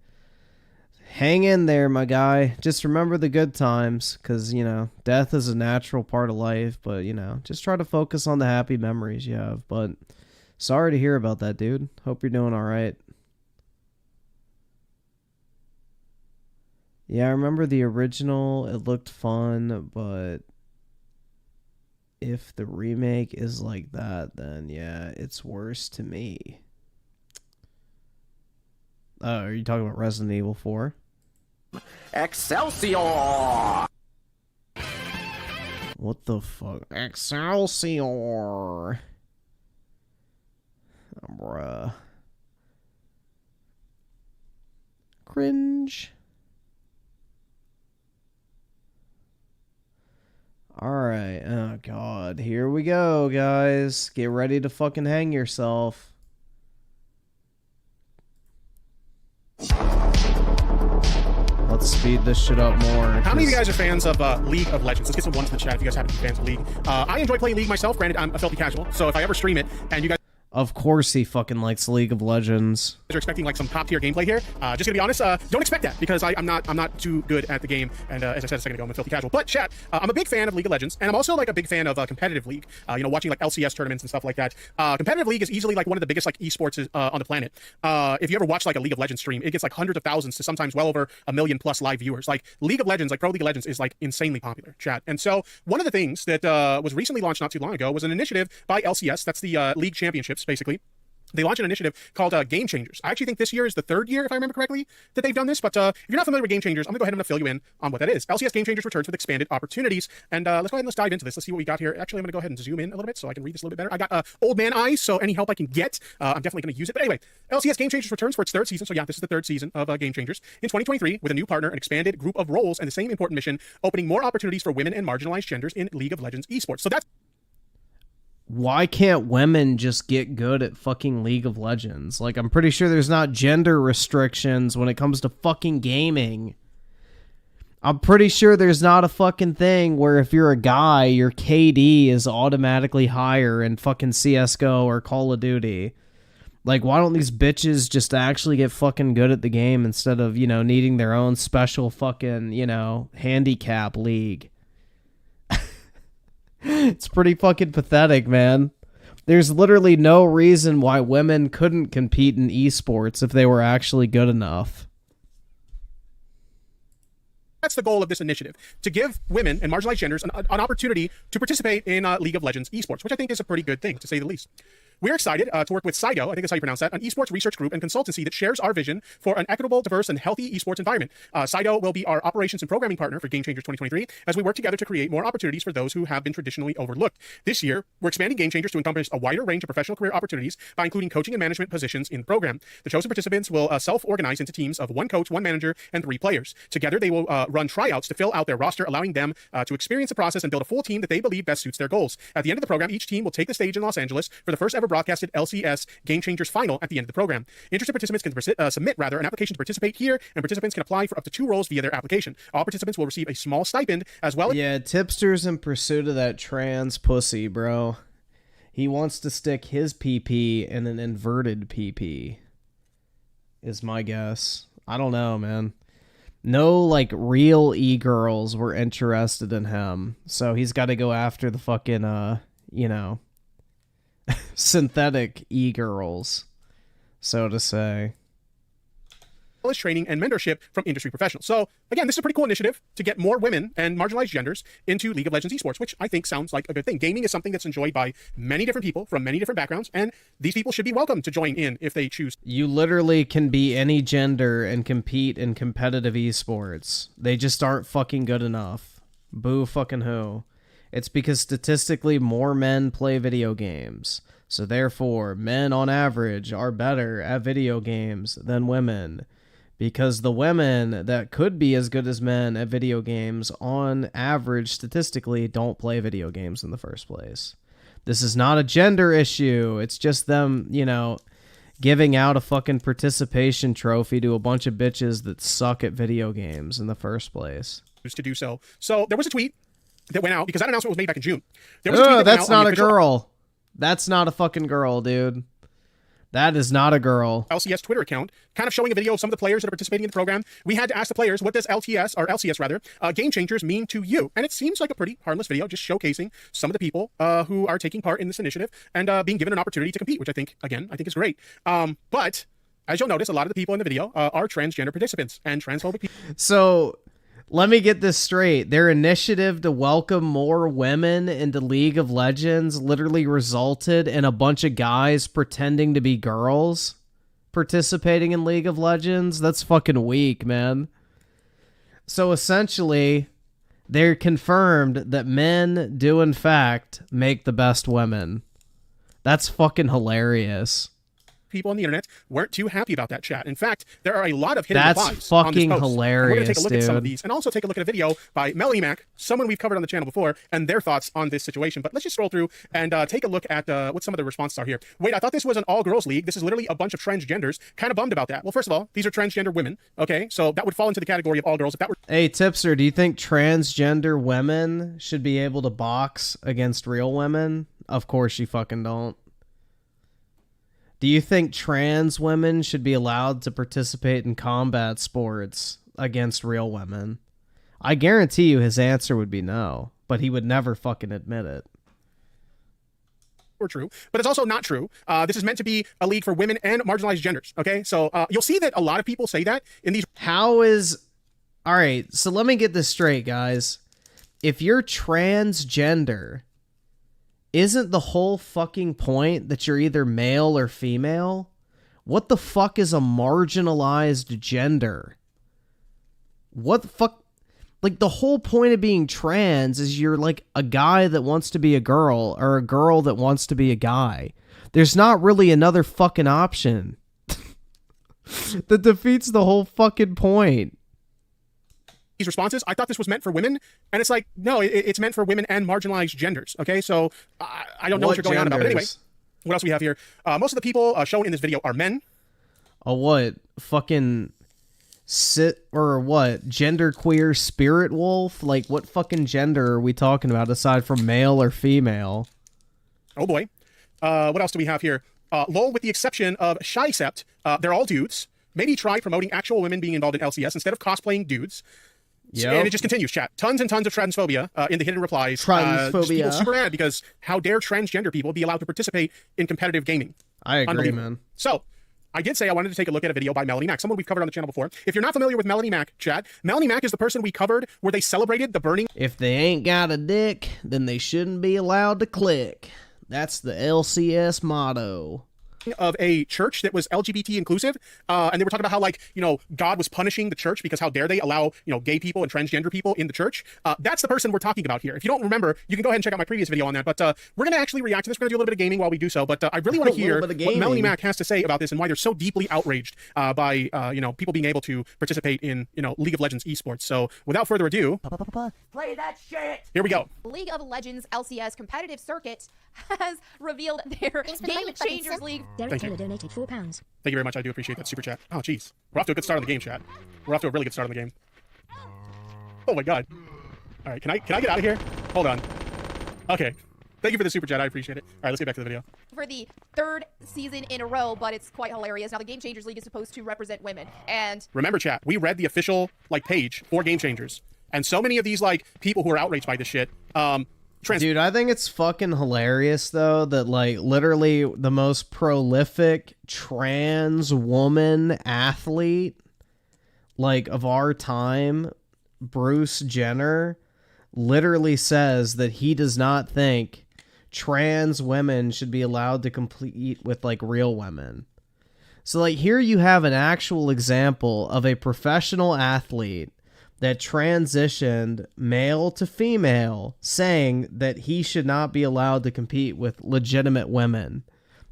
hang in there, my guy. Just remember the good times, because, you know, death is a natural part of life, but, you know, just try to focus on the happy memories you have. But sorry to hear about that, dude. Hope you're doing all right. Yeah, I remember the original. It looked fun, but if the remake is like that, then yeah, it's worse to me. Are you talking about Resident Evil 4? Excelsior! What the fuck? Excelsior! Oh, bruh. Cringe. Alright, oh god, here we go, guys. Get ready to fucking hang yourself. Let's speed this shit up more. How many of you guys are fans of League of Legends? Let's get some ones in the chat if you guys happen to be fans of League. I enjoy playing League myself. Granted, I'm a filthy casual, so if I ever stream it and you guys Of course he fucking likes League of Legends. You're expecting like some top tier gameplay here. Just gonna be honest, don't expect that, because I'm not too good at the game, and as I said a second ago, I'm a filthy casual. But chat, I'm a big fan of League of Legends, and I'm also like a big fan of competitive League. You know, watching like LCS tournaments and stuff like that. Competitive League is easily like one of the biggest like esports on the planet. If you ever watch like a League of Legends stream, it gets like hundreds of thousands to sometimes well over 1 million plus live viewers. Like League of Legends, like Pro League of Legends, is like insanely popular, chat. And so one of the things that was recently launched not too long ago was an initiative by LCS. That's the League Championships, basically. They launched an initiative called Game Changers. I actually think this year is the 3rd year, if I remember correctly, that they've done this. But if you're not familiar with Game Changers, I'm going to go ahead and fill you in on what that is. LCS Game Changers returns with expanded opportunities. And let's go ahead and let's dive into this. Let's see what we got here. Actually, I'm going to go ahead and zoom in a little bit so I can read this a little bit better. I got old man eyes, so any help I can get, I'm definitely going to use it. But anyway, LCS Game Changers returns for its 3rd season. So yeah, this is the 3rd season of Game Changers in 2023 with a new partner, an expanded group of roles, and the same important mission, opening more opportunities for women and marginalized genders in League of Legends esports. So that's... Why can't women just get good at fucking League of Legends? Like, I'm pretty sure there's not gender restrictions when it comes to fucking gaming. I'm pretty sure there's not a fucking thing where if you're a guy, your KD is automatically higher in fucking CSGO or Call of Duty. Like, why don't these bitches just actually get fucking good at the game instead of, you know, needing their own special fucking, you know, handicap league? It's pretty fucking pathetic, man. There's literally no reason why women couldn't compete in esports if they were actually good enough. That's the goal of this initiative, to give women and marginalized genders an opportunity to participate in League of Legends esports, which I think is a pretty good thing, to say the least. We're excited to work with SIDO, I think that's how you pronounce that, an esports research group and consultancy that shares our vision for an equitable, diverse, and healthy esports environment. SIDO will be our operations and programming partner for Game Changers 2023 as we work together to create more opportunities for those who have been traditionally overlooked. This year, we're expanding Game Changers to encompass a wider range of professional career opportunities by including coaching and management positions in the program. The chosen participants will self-organize into teams of 1 coach, 1 manager, and 3 players. Together, they will run tryouts to fill out their roster, allowing them to experience the process and build a full team that they believe best suits their goals. At the end of the program, each team will take the stage in Los Angeles for the first ever broadcasted LCS Game Changers final at the end of the program. Interested participants can submit an application to participate here, and participants can apply for up to 2 roles via their application. All participants will receive a small stipend as well. Yeah, Tipster's in pursuit of that trans pussy, bro. He wants to stick his PP in an inverted PP, is my guess. I don't know, man. No, like, real e-girls were interested in him, so he's got to go after the fucking, you know, synthetic e-girls, so to say. Training and mentorship from industry professionals. So again, this is a pretty cool initiative to get more women and marginalized genders into League of Legends esports, which I think sounds like a good thing. Gaming is something that's enjoyed by many different people from many different backgrounds, and these people should be welcome to join in if they choose. You literally can be any gender and compete in competitive esports. They just aren't fucking good enough. Boo fucking who. It's because statistically more men play video games. So therefore, men on average are better at video games than women. Because the women that could be as good as men at video games, on average, statistically, don't play video games in the first place. This is not a gender issue. It's just them, you know, giving out a fucking participation trophy to a bunch of bitches that suck at video games in the first place. To do so. So there was a tweet that went out because that announcement was made back in June. There was a tweet that that's went out not a girl. That's not a fucking girl, dude. That is not a girl. LCS Twitter account, kind of showing a video of some of the players that are participating in the program. We had to ask the players, what does LCS Game Changers mean to you? And it seems like a pretty harmless video, just showcasing some of the people who are taking part in this initiative and being given an opportunity to compete, which I think is great. But as you'll notice, a lot of the people in the video are transgender participants and transphobic people. So let me get this straight. Their initiative to welcome more women into League of Legends literally resulted in a bunch of guys pretending to be girls participating in League of Legends. That's fucking weak, man. So essentially, they're confirmed that men do in fact make the best women. That's fucking hilarious. People on the internet weren't too happy about that chat. In fact, there are a lot of hidden replies. That's fucking hilarious, we're going to take a look dude. at some of these and also take a look at a video by Melanie Mac, someone we've covered on the channel before, and their thoughts on this situation. But let's just scroll through and take a look at what some of the responses are here. Wait, I thought this was an all-girls league. This is literally a bunch of transgenders. Kind of bummed about that. Well, first of all, these are transgender women. Okay, so that would fall into the category of all girls if that were... Hey, Tipster, do you think transgender women should be able to box against real women? Of course you fucking don't. Do you think trans women should be allowed to participate in combat sports against real women? I guarantee you his answer would be no, but he would never fucking admit it. Or true, but it's also not true. This is meant to be a league for women and marginalized genders, okay? So you'll see that a lot of people say that in these... How is... All right, so let me get this straight, guys. If you're transgender... Isn't the whole fucking point that you're either male or female? What the fuck is a marginalized gender? What the fuck? Like, the whole point of being trans is you're like a guy that wants to be a girl or a girl that wants to be a guy. There's not really another fucking option. That defeats the whole fucking point. These responses, I thought this was meant for women, and it's like, no, it's meant for women and marginalized genders, okay? So I don't know what you're going on about, but anyway, what else we have here? Most of the people shown in this video are men. Oh, what? Fucking or what? Genderqueer spirit wolf? Like, what fucking gender are we talking about aside from male or female? Oh boy. What else do we have here? LOL, with the exception of Shycept, they're all dudes. Maybe try promoting actual women being involved in LCS instead of cosplaying dudes. Yep. And it just continues, chat. Tons and tons of transphobia in the hidden replies. Just people super mad because how dare transgender people be allowed to participate in competitive gaming? I agree, man. So, I did say I wanted to take a look at a video by Melanie Mac, someone we've covered on the channel before. If you're not familiar with Melanie Mac, chat, Melanie Mac is the person we covered where they celebrated the burning. If they ain't got a dick, then they shouldn't be allowed to click. That's the LCS motto. Of a church that was LGBT inclusive, and they were talking about how, like, you know, God was punishing the church because how dare they allow, you know, gay people and transgender people in the church. That's the person we're talking about here. If you don't remember, you can go ahead and check out my previous video on that, but we're going to actually react to this. We're going to do a little bit of gaming while we do so, but I really want to hear what Melanie Mac has to say about this and why they're so deeply outraged by, you know, people being able to participate in, you know, League of Legends esports. So without further ado, Play that shit! Here we go. League of Legends LCS competitive circuit has revealed their Game Changers League. Thank you. Donated £4. Thank you very much. I do appreciate that super chat. Oh, jeez. We're off to a good start on the game, chat. We're off to a really good start on the game. Oh my god. All right, can I get out of here? Hold on. Okay. Thank you for the super chat. I appreciate it. All right, let's get back to the video. For the third season in a row, but it's quite hilarious. Now the Game Changers League is supposed to represent women, and remember, chat, we read the official like page for Game Changers, and so many of these like people who are outraged by this shit. Dude, I think it's fucking hilarious though that like literally the most prolific trans woman athlete like of our time, Bruce Jenner, literally says that he does not think trans women should be allowed to compete with like real women. So like here you have an actual example of a professional athlete that transitioned male to female saying that he should not be allowed to compete with legitimate women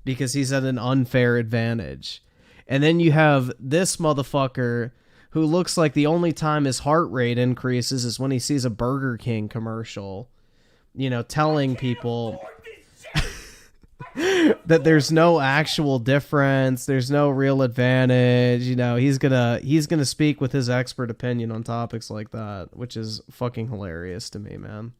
because he's at an unfair advantage. And then you have this motherfucker who looks like the only time his heart rate increases is when he sees a Burger King commercial, you know, telling people that there's no actual difference, there's no real advantage, you know, he's gonna speak with his expert opinion on topics like that, which is fucking hilarious to me, man.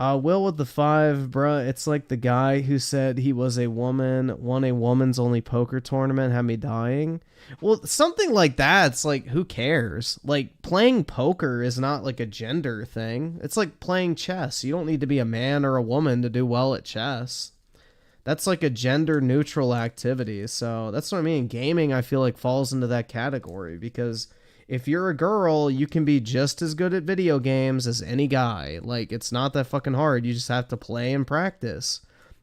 Will with the 5, bruh, it's like the guy who said he was a woman, won a woman's only poker tournament, had me dying. Well, something like that, it's like, who cares? Like, playing poker is not like a gender thing. It's like playing chess. You don't need to be a man or a woman to do well at chess. That's like a gender-neutral activity, so that's what I mean. Gaming, I feel like, falls into that category, because if you're a girl, you can be just as good at video games as any guy. Like, it's not that fucking hard. You just have to play and practice.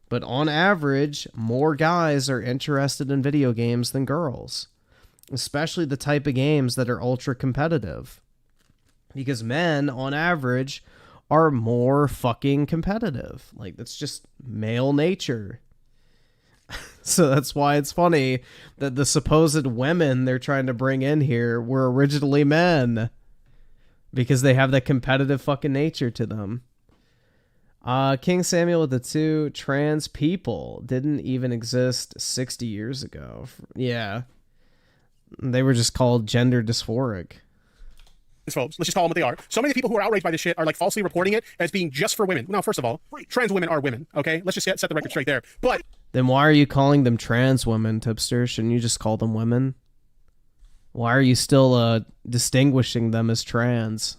But on average, more guys are interested in video games than girls. Especially the type of games that are ultra competitive. Because men, on average, are more fucking competitive. Like, that's just male nature. So that's why it's funny that the supposed women they're trying to bring in here were originally men. Because they have that competitive fucking nature to them. King Samuel with the 2, trans people didn't even exist 60 years ago. Yeah. They were just called gender dysphoric. Folks, let's just call them what they are. So many people who are outraged by this shit are like falsely reporting it as being just for women. Now, first of all, trans women are women, okay? Let's just set the record straight there. But then why are you calling them trans women, Tipster? Shouldn't you just call them women? Why are you still distinguishing them as trans?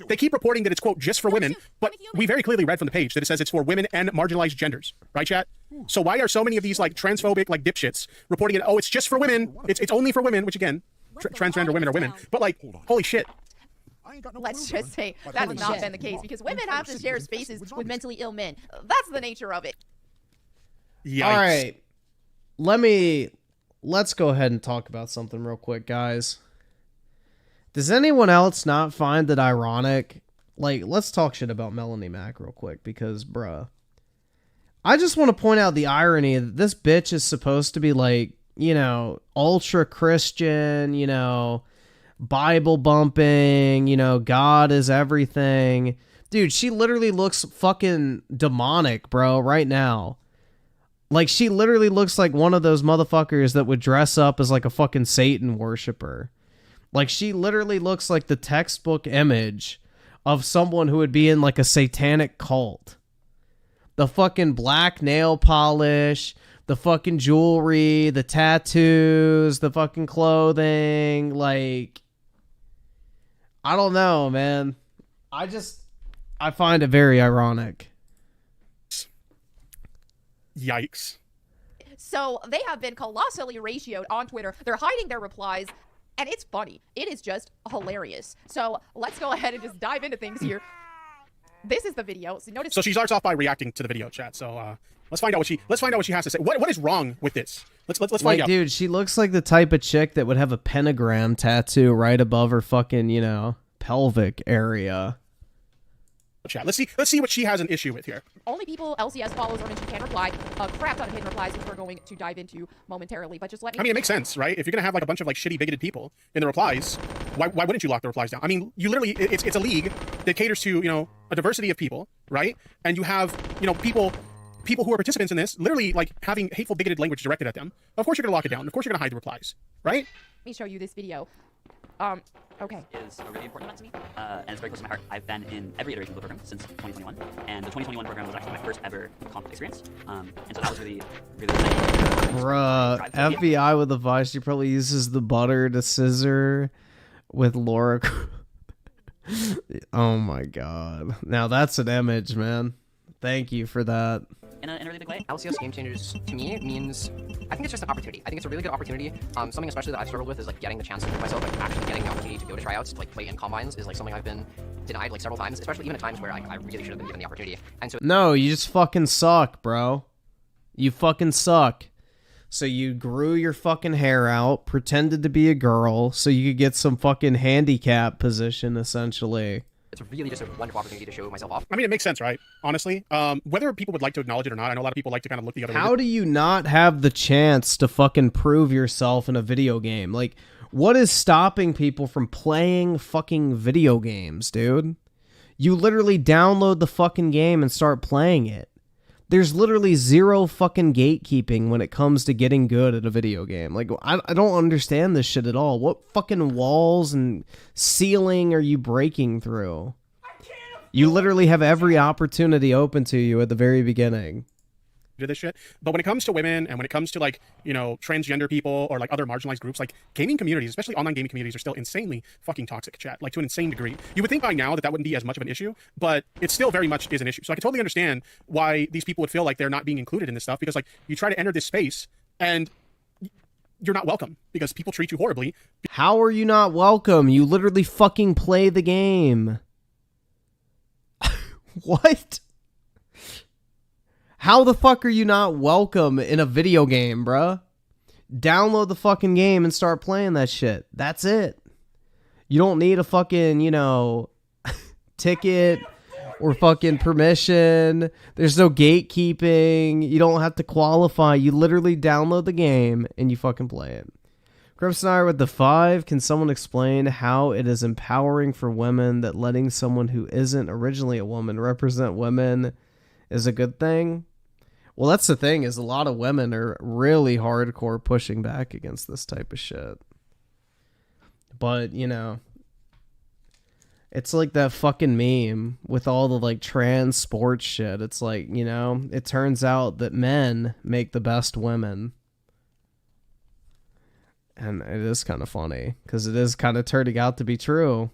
They keep reporting that it's, quote, just for women, but we very clearly read from the page that it says it's for women and marginalized genders, right, chat? So why are so many of these like transphobic like dipshits reporting it? Oh, it's just for women. It's only for women, which again, transgender women are women. But like, holy shit. let's just say that has not been the case, because women have to share spaces with mentally ill men. That's the nature of it. Yikes. All right. Let's go ahead and talk about something real quick, guys. Does anyone else not find it ironic? Like, let's talk shit about Melanie Mac real quick, because, bruh, I just want to point out the irony that this bitch is supposed to be, like, you know, ultra Christian, you know, Bible bumping, you know, God is everything. Dude, she literally looks fucking demonic, bro, right now. Like, she literally looks like one of those motherfuckers that would dress up as like a fucking Satan worshiper. Like, she literally looks like the textbook image of someone who would be in like a satanic cult. The fucking black nail polish, the fucking jewelry, the tattoos, the fucking clothing, like, I don't know, man. I find it very ironic. Yikes. So they have been colossally ratioed on Twitter. They're hiding their replies, and it's funny. It is just hilarious. So let's go ahead and just dive into things here. This is the video. So notice. So she starts off by reacting to the video chat. So let's find out what she has to say. What is wrong with this? Let's find out. Dude, she looks like the type of chick that would have a pentagram tattoo right above her fucking, you know, pelvic area. Chat. Let's see what she has an issue with here. Only people LCS follows or mention can reply. A crap ton of hidden replies, which we're going to dive into momentarily. But just let me. I mean, it makes sense, right? If you're gonna have like a bunch of like shitty bigoted people in the replies, why wouldn't you lock the replies down? I mean, you literally, it's a league that caters to, you know, a diversity of people, right? And you have, you know, people who are participants in this literally like having hateful bigoted language directed at them. Of course you're gonna lock it down. Of course you're gonna hide the replies, right? Let me show you this video. Okay. Is a really important event to me, and it's very close to my heart. I've been in every iteration of the program since 2021, and the 2021 program was actually my first ever conflict experience, and so that was really exciting. Bruh, FBI with advice, she probably uses the butter to scissor with Laura. Oh my god. Now that's an image, man. Thank you for that. In a really big way. LCS Game Changers, to me, means, I think it's just an opportunity. I think it's a really good opportunity. Something especially that I've struggled with is like getting the chance to prove myself, like actually getting the opportunity to go to tryouts, to like play in combines is like something I've been denied like several times, especially even at times where I really should have been given the opportunity. And so No, you just fucking suck, bro. You fucking suck. So you grew your fucking hair out, pretended to be a girl, so you could get some fucking handicap position, essentially. it's really just a wonderful opportunity to show myself off. I mean, it makes sense, right? Honestly, whether people would like to acknowledge it or not, I know a lot of people like to kind of look the other way. How do you not have the chance to fucking prove yourself in a video game? Like, what is stopping people from playing fucking video games, dude? You literally download the fucking game and start playing it. There's literally zero fucking gatekeeping when it comes to getting good at a video game. Like, I don't understand this shit at all. What fucking walls and ceiling are you breaking through? You literally have every opportunity open to you at the very beginning. Do this shit. But when it comes to women and when it comes to, like, you know, transgender people or like other marginalized groups, like gaming communities, especially online gaming communities, are still insanely fucking toxic, chat, like to an insane degree. You would think by now that that wouldn't be as much of an issue, but it still very much is an issue. So I can totally understand why these people would feel like they're not being included in this stuff, because like you try to enter this space and you're not welcome because people treat you horribly. How are you not welcome? You literally fucking play the game. What? How the fuck are you not welcome in a video game, bruh? Download the fucking game and start playing that shit. That's it. You don't need a fucking, you know, ticket or fucking permission. There's no gatekeeping. You don't have to qualify. You literally download the game and you fucking play it. Griffin with the 5. Can someone explain how it is empowering for women that letting someone who isn't originally a woman represent women is a good thing? Well, that's the thing, is a lot of women are really hardcore pushing back against this type of shit. But, you know, it's like that fucking meme with all the, like, trans sports shit. It's like, you know, it turns out that men make the best women. And it is kind of funny, because it is kind of turning out to be true.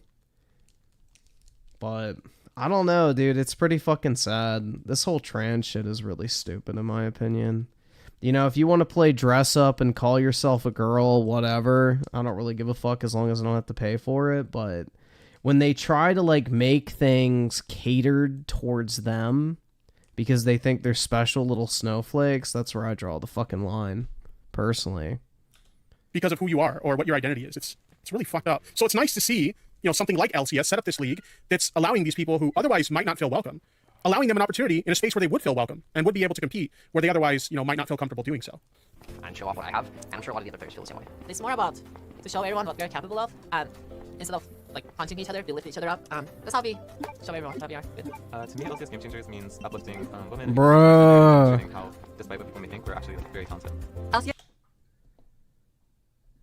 But I don't know, dude. It's pretty fucking sad. This whole trans shit is really stupid, in my opinion. You know, if you want to play dress up and call yourself a girl, whatever, I don't really give a fuck as long as I don't have to pay for it. But when they try to, like, make things catered towards them because they think they're special little snowflakes, that's where I draw the fucking line, personally. Because of who you are or what your identity is. It's really fucked up. So it's nice to see, you know, something like LCS set up this league that's allowing these people who otherwise might not feel welcome, allowing them an opportunity in a space where they would feel welcome and would be able to compete where they otherwise, you know, might not feel comfortable doing so. And show off what I have, and I'm sure a lot of the other players feel the same way. It's more about to show everyone what we're capable of, and instead of like punching each other, we lift each other up. That's how we show everyone that we are good. To me, LCS Game Changers means uplifting women. Bruh. How despite what people may think, we're actually like, very talented.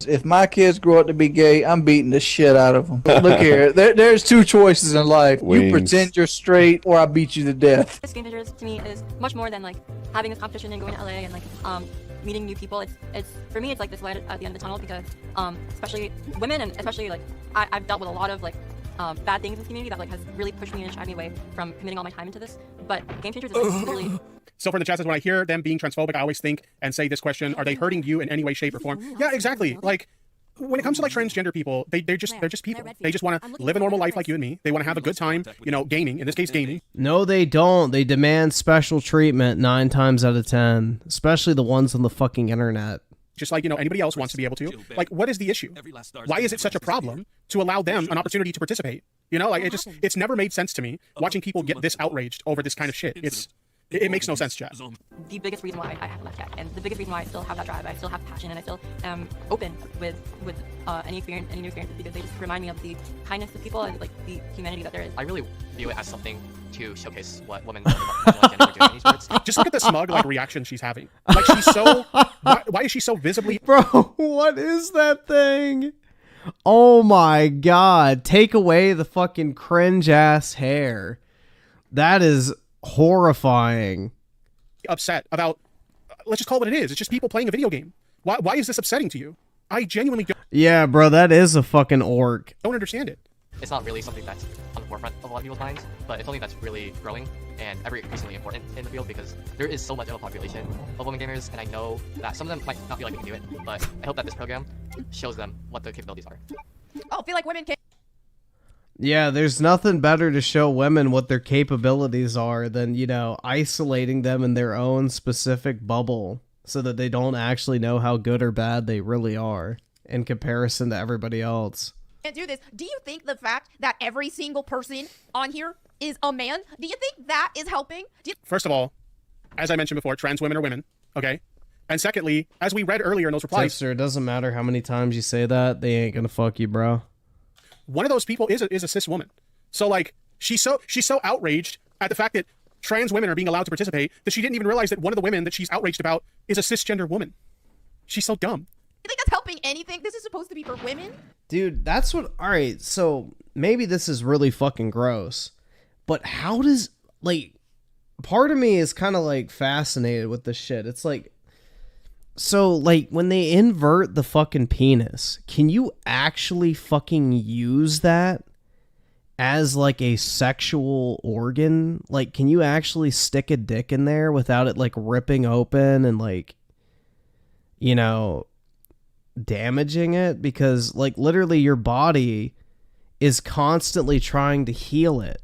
If my kids grow up to be gay, I'm beating the shit out of them. Look here, there's two choices in life. You pretend you're straight, or I beat you to death. Game Changers to me is much more than like having this competition and going to LA and like meeting new people. It's for me, it's like this light at the end of the tunnel because especially women and especially like I've dealt with a lot of like bad things in this community that like has really pushed me and shied me away from committing all my time into this. But Game Changers is like, really. So for the chat says, when I hear them being transphobic, I always think and say this question: are they hurting you in any way, shape, or form? Yeah, exactly. Like when it comes to like transgender people, they're just people. They just want to live a normal life like you and me. They want to have a good time, you know, gaming. In this case, gaming. No, they don't. They demand special treatment 9 times out of 10, especially the ones on the fucking internet. Just like, you know, anybody else wants to be able to. Like, what is the issue? Why is it such a problem to allow them an opportunity to participate? You know, like it's never made sense to me watching people get this outraged over this kind of shit. It makes no sense, chat. The biggest reason why I haven't left yet, and the biggest reason why I still have that drive, I still have passion, and I still am open with any new experiences because they just remind me of the kindness of people and like the humanity that there is. I really view it as something to showcase what women are doing in sports. Just look at the smug like reaction she's having. Like she's so. Why is she so visibly? Bro, what is that thing? Oh my god! Take away the fucking cringe ass hair. That is horrifying. Upset about, let's just call it what it is. It's just people playing a video game. Why is this upsetting to you? I genuinely don't. Yeah, bro, that is a fucking orc. Don't understand it. It's not really something that's on the forefront of a lot of people's minds, but it's something that's really growing and ever increasingly important in the field because there is so much of a population of women gamers, and I know that some of them might not feel like they can do it, but I hope that this program shows them what the capabilities are. Oh, feel like women can. Yeah, there's nothing better to show women what their capabilities are than, you know, isolating them in their own specific bubble so that they don't actually know how good or bad they really are in comparison to everybody else. Can't do this. Do you think the fact that every single person on here is a man, do you think that is helping? First of all, as I mentioned before, trans women are women, okay? And secondly, as we read earlier in those replies... Tipster, it doesn't matter how many times you say that, they ain't gonna fuck you, bro. One of those people is a cis woman. So like she's so outraged at the fact that trans women are being allowed to participate that she didn't even realize that one of the women that she's outraged about is a cisgender woman. She's so dumb. You think that's helping anything? This is supposed to be for women? Dude, that's what... Alright, so maybe this is really fucking gross, but how does... Like, part of me is kind of like fascinated with this shit. It's like... So, like, when they invert the fucking penis, can you actually fucking use that as, like, a sexual organ? Like, can you actually stick a dick in there without it, like, ripping open and, like, you know, damaging it? Because, like, literally your body is constantly trying to heal it.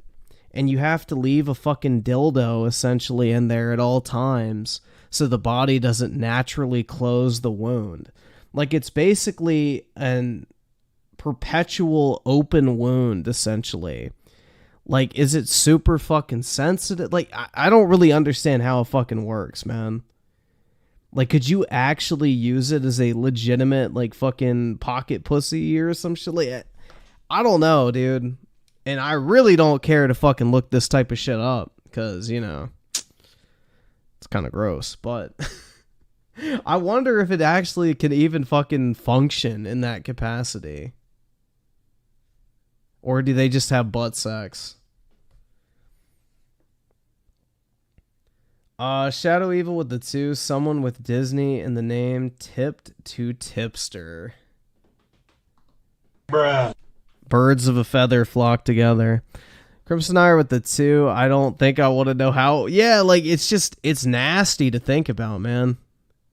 And you have to leave a fucking dildo, essentially, in there at all times so the body doesn't naturally close the wound. Like, it's basically an perpetual open wound, essentially. Like, is it super fucking sensitive? Like, I don't really understand how it fucking works, man. Like, could you actually use it as a legitimate, like, fucking pocket pussy or some shit? Like, I don't know, dude. And I really don't care to fucking look this type of shit up because, you know, it's kind of gross, but I wonder if it actually can even fucking function in that capacity. Or do they just have butt sex? Shadow Evil with the 2, someone with Disney in the name, tipped to Tipster. Bruh. Birds of a feather flock together. Crimson Ire with the 2. I don't think I want to know how. Yeah, like, it's nasty to think about, man.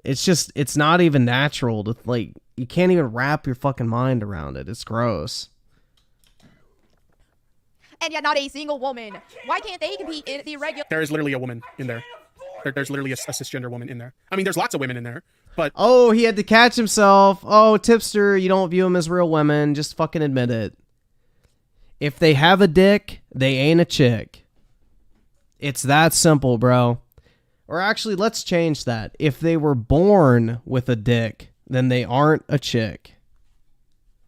It's not even natural to, like, you can't even wrap your fucking mind around it. It's gross. And yet not a single woman. Why can't they compete in the regular... There is literally a woman in there. There's literally a cisgender woman in there. I mean, there's lots of women in there, but... Oh, he had to catch himself. Oh, Tipster, you don't view them as real women. Just fucking admit it. If they have a dick, they ain't a chick. It's that simple, bro. Or actually, let's change that. If they were born with a dick, then they aren't a chick.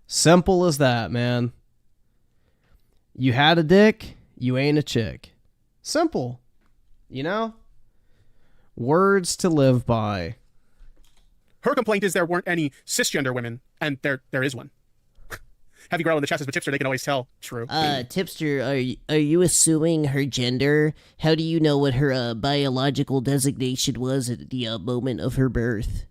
Simple as that, man. You had a dick, you ain't a chick. Simple. You know? Words to live by. Her complaint is there weren't any cisgender women, and there is one. Heavy Grow in the chat says, but Tipster, they can always tell. True. Tipster, are you assuming her gender? How do you know what her biological designation was at the moment of her birth?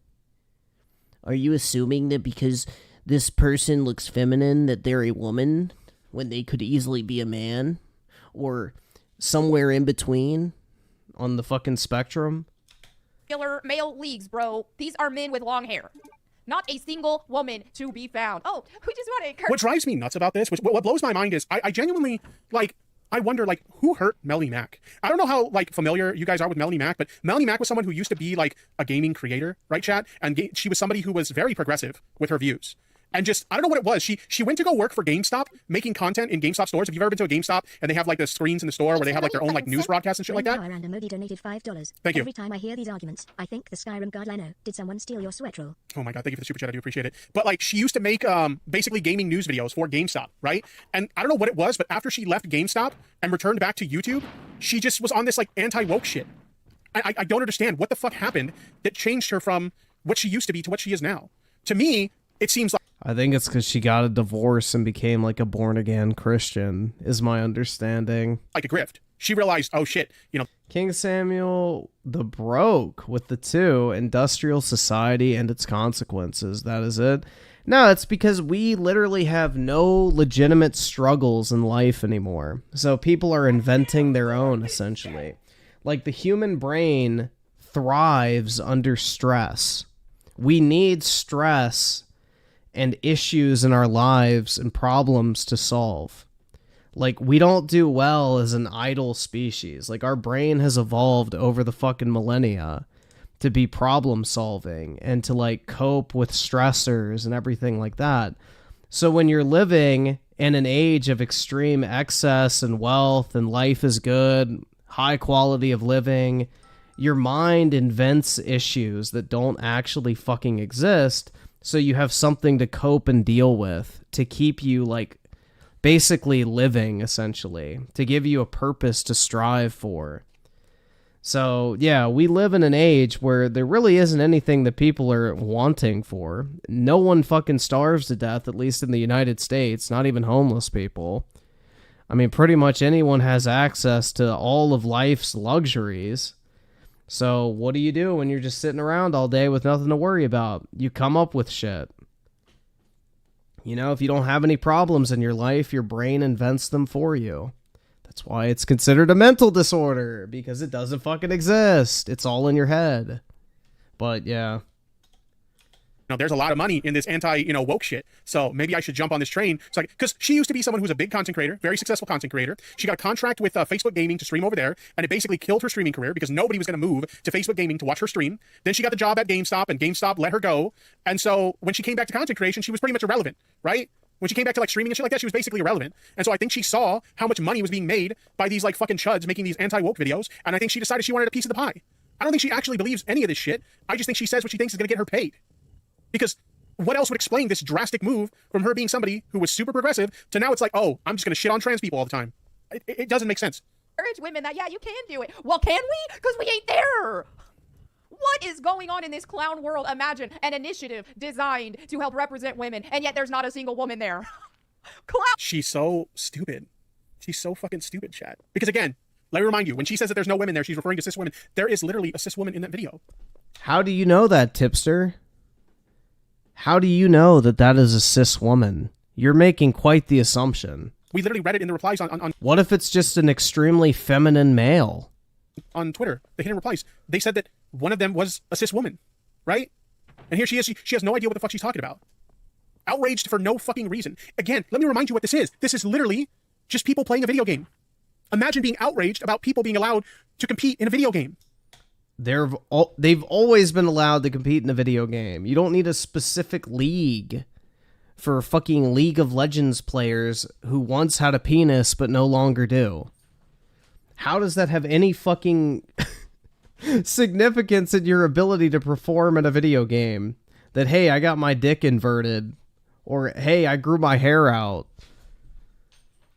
Are you assuming that because this person looks feminine that they're a woman when they could easily be a man? Or somewhere in between on the fucking spectrum? Male leagues, bro. These are men with long hair. Not a single woman to be found. Oh, we just want to encourage. What drives me nuts about this, what blows my mind is, I genuinely, like, I wonder, like, who hurt Melanie Mac? I don't know how, like, familiar you guys are with Melanie Mac, but Melanie Mac was someone who used to be, like, a gaming creator, right, chat? And she was somebody who was very progressive with her views. And just, I don't know what it was. She went to go work for GameStop, making content in GameStop stores. Have you ever been to a GameStop and they have like the screens in the store where they have like their own like news broadcasts and shit like that? Donated $5. Thank you. Every time I hear these arguments, I think the Skyrim god Leno. Did someone steal your sweat roll? Oh my god, thank you for the super chat. I do appreciate it. But like, she used to make basically gaming news videos for GameStop, right? And I don't know what it was, but after she left GameStop and returned back to YouTube, she just was on this like anti-woke shit. I don't understand what the fuck happened that changed her from what she used to be to what she is now. To me, it seems like I think it's because she got a divorce and became like a born-again Christian, is my understanding. Like a grift. She realized, oh shit, you know. King Samuel the Broke with the 2, Industrial Society and its Consequences. That is it. No, it's because we literally have no legitimate struggles in life anymore. So people are inventing their own, essentially. Like, the human brain thrives under stress. We need stress and issues in our lives and problems to solve. Like, we don't do well as an idle species. Like, our brain has evolved over the fucking millennia to be problem solving and to like cope with stressors and everything like that. So when you're living in an age of extreme excess and wealth and life is good, high quality of living, your mind invents issues that don't actually fucking exist. So you have something to cope and deal with to keep you like basically living, essentially, to give you a purpose to strive for. So yeah, we live in an age where there really isn't anything that people are wanting for. No one fucking starves to death, at least in the United States, not even homeless people. I mean, pretty much anyone has access to all of life's luxuries. So what do you do when you're just sitting around all day with nothing to worry about? You come up with shit. You know, if you don't have any problems in your life, your brain invents them for you. That's why it's considered a mental disorder, because it doesn't fucking exist. It's all in your head. But yeah. Now, there's a lot of money in this woke shit. So maybe I should jump on this train. So, because she used to be someone who's a big content creator, very successful content creator. She got a contract with Facebook Gaming to stream over there, and it basically killed her streaming career because nobody was going to move to Facebook Gaming to watch her stream. Then she got the job at GameStop, and GameStop let her go. And so when she came back to content creation, she was pretty much irrelevant, right? When she came back to like streaming and shit like that, she was basically irrelevant. And so I think she saw how much money was being made by these like fucking chuds making these anti-woke videos, and I think she decided she wanted a piece of the pie. I don't think she actually believes any of this shit. I just think she says what she thinks is going to get her paid. Because what else would explain this drastic move from her being somebody who was super progressive to now it's like, oh, I'm just going to shit on trans people all the time. It doesn't make sense. Encourage women that, yeah, you can do it. Well, can we? Because we ain't there. What is going on in this clown world? Imagine an initiative designed to help represent women, and yet there's not a single woman there. Clown. She's so stupid. She's so fucking stupid, chat. Because again, let me remind you, when she says that there's no women there, she's referring to cis women. There is literally a cis woman in that video. How do you know that, Tipster? How do you know that that is a cis woman? You're making quite the assumption. We literally read it in the replies on What if it's just an extremely feminine male? On Twitter, the hidden replies, they said that one of them was a cis woman, right? And here she is, she has no idea what the fuck she's talking about. Outraged for no fucking reason. Again, let me remind you what this is. This is literally just people playing a video game. Imagine being outraged about people being allowed to compete in a video game. They've always been allowed to compete in a video game. You don't need a specific league for fucking League of Legends players who once had a penis but no longer do. How does that have any fucking significance in your ability to perform in a video game? That, hey, I got my dick inverted. Or, hey, I grew my hair out.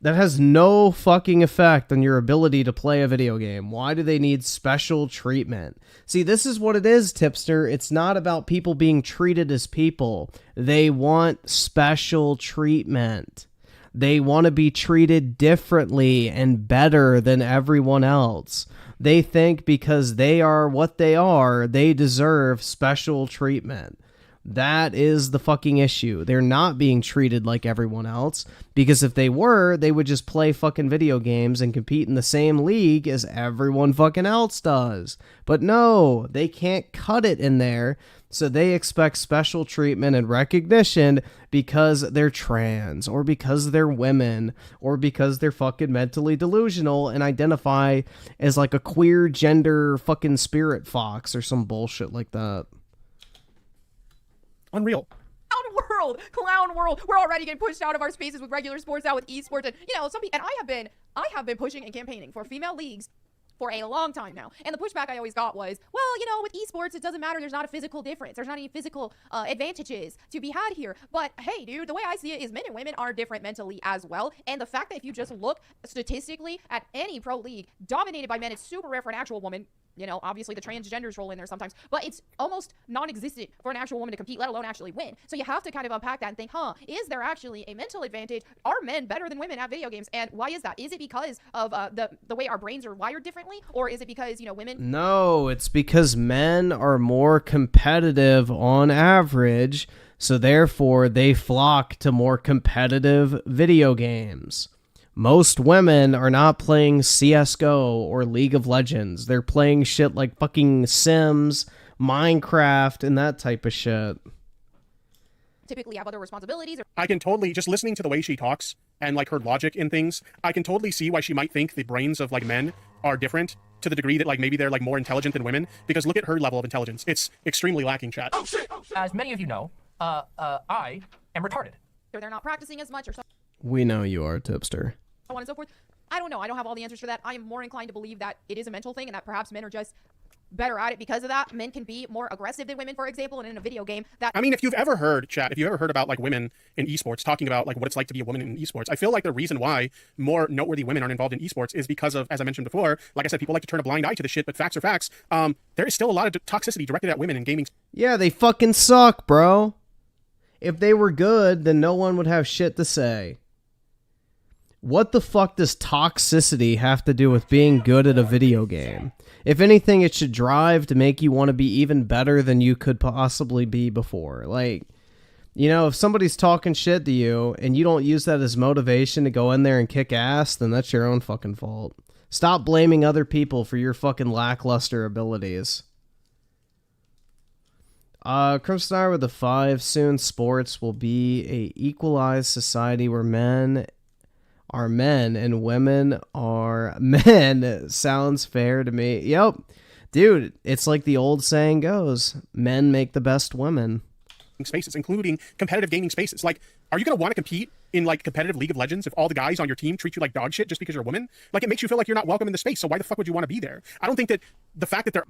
That has no fucking effect on your ability to play a video game. Why do they need special treatment? See, this is what it is, Tipster. It's not about people being treated as people. They want special treatment. They want to be treated differently and better than everyone else. They think because they are what they are, they deserve special treatment. That is the fucking issue. They're not being treated like everyone else, because if they were, they would just play fucking video games and compete in the same league as everyone fucking else does. But no, they can't cut it in there, so they expect special treatment and recognition because they're trans, or because they're women, or because they're fucking mentally delusional and identify as like a queer gender fucking spirit fox or some bullshit like that. Unreal. Clown world. We're already getting pushed out of our spaces with regular sports now with esports, and I have been pushing and campaigning for female leagues for a long time now. And the pushback I always got was, well, with esports, it doesn't matter. There's not a physical difference. There's not any physical advantages to be had here. But hey, dude, the way I see it is men and women are different mentally as well. And the fact that if you just look statistically at any pro league dominated by men, it's super rare for an actual woman. Obviously the transgenders roll in there sometimes, but it's almost non-existent for an actual woman to compete, let alone actually win. So you have to kind of unpack that and think, is there actually a mental advantage? Are men better than women at video games? And why is that? Is it because of the way our brains are wired differently? Or is it because, women? No, it's because men are more competitive on average, so therefore they flock to more competitive video games. Most women are not playing CSGO or League of Legends. They're playing shit like fucking Sims, Minecraft, and that type of shit. Typically have other responsibilities. I can totally, just listening to the way she talks and like her logic in things, I can totally see why she might think the brains of like men are different to the degree that like maybe they're like more intelligent than women, because look at her level of intelligence. It's extremely lacking, chat. As many of you know, I am retarded. Or they're not practicing as much or something. We know you are, Tipster. So on and so forth. I don't know. I don't have all the answers for that. I am more inclined to believe that it is a mental thing and that perhaps men are just better at it because of that. Men can be more aggressive than women, for example, and in a video game that... I mean, if you've ever heard, chat, if you've ever heard about like women in esports talking about like what it's like to be a woman in esports, I feel like the reason why more noteworthy women aren't involved in esports is because of, as I mentioned before, like I said, people like to turn a blind eye to the shit, but facts are facts. There is still a lot of toxicity directed at women in gaming. Yeah, they fucking suck, bro. If they were good, then no one would have shit to say. What the fuck does toxicity have to do with being good at a video game? If anything, it should drive to make you want to be even better than you could possibly be before. Like, if somebody's talking shit to you and you don't use that as motivation to go in there and kick ass, then that's your own fucking fault. Stop blaming other people for your fucking lackluster abilities. Crimstar with the 5. Soon sports will be a equalized society where men are men and women are men. Sounds fair to me. Yep. Dude, it's like the old saying goes, men make the best women. Spaces, including competitive gaming spaces. Like, are you going to want to compete in like competitive League of Legends if all the guys on your team treat you like dog shit just because you're a woman? Like, it makes you feel like you're not welcome in the space. So why the fuck would you want to be there? I don't think that the fact that there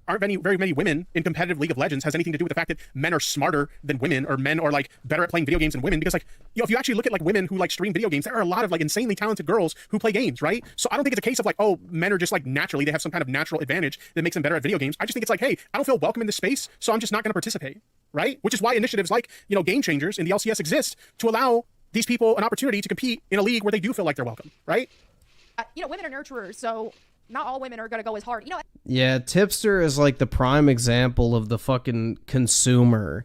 aren't very many women in competitive League of Legends has anything to do with the fact that men are smarter than women, or men are like better at playing video games than women. Because like, if you actually look at like women who like stream video games, there are a lot of like insanely talented girls who play games, right? So I don't think it's a case of like, oh, men are just like naturally, they have some kind of natural advantage that makes them better at video games. I just think it's like, hey, I don't feel welcome in this space, so I'm just not going to participate, right? Which is why initiatives like, Game Changers in the LCS exist to allow these people an opportunity to compete in a league where they do feel like they're welcome, right? Women are nurturers, so not all women are going to go as hard. Yeah, Tipster is like the prime example of the fucking consumer.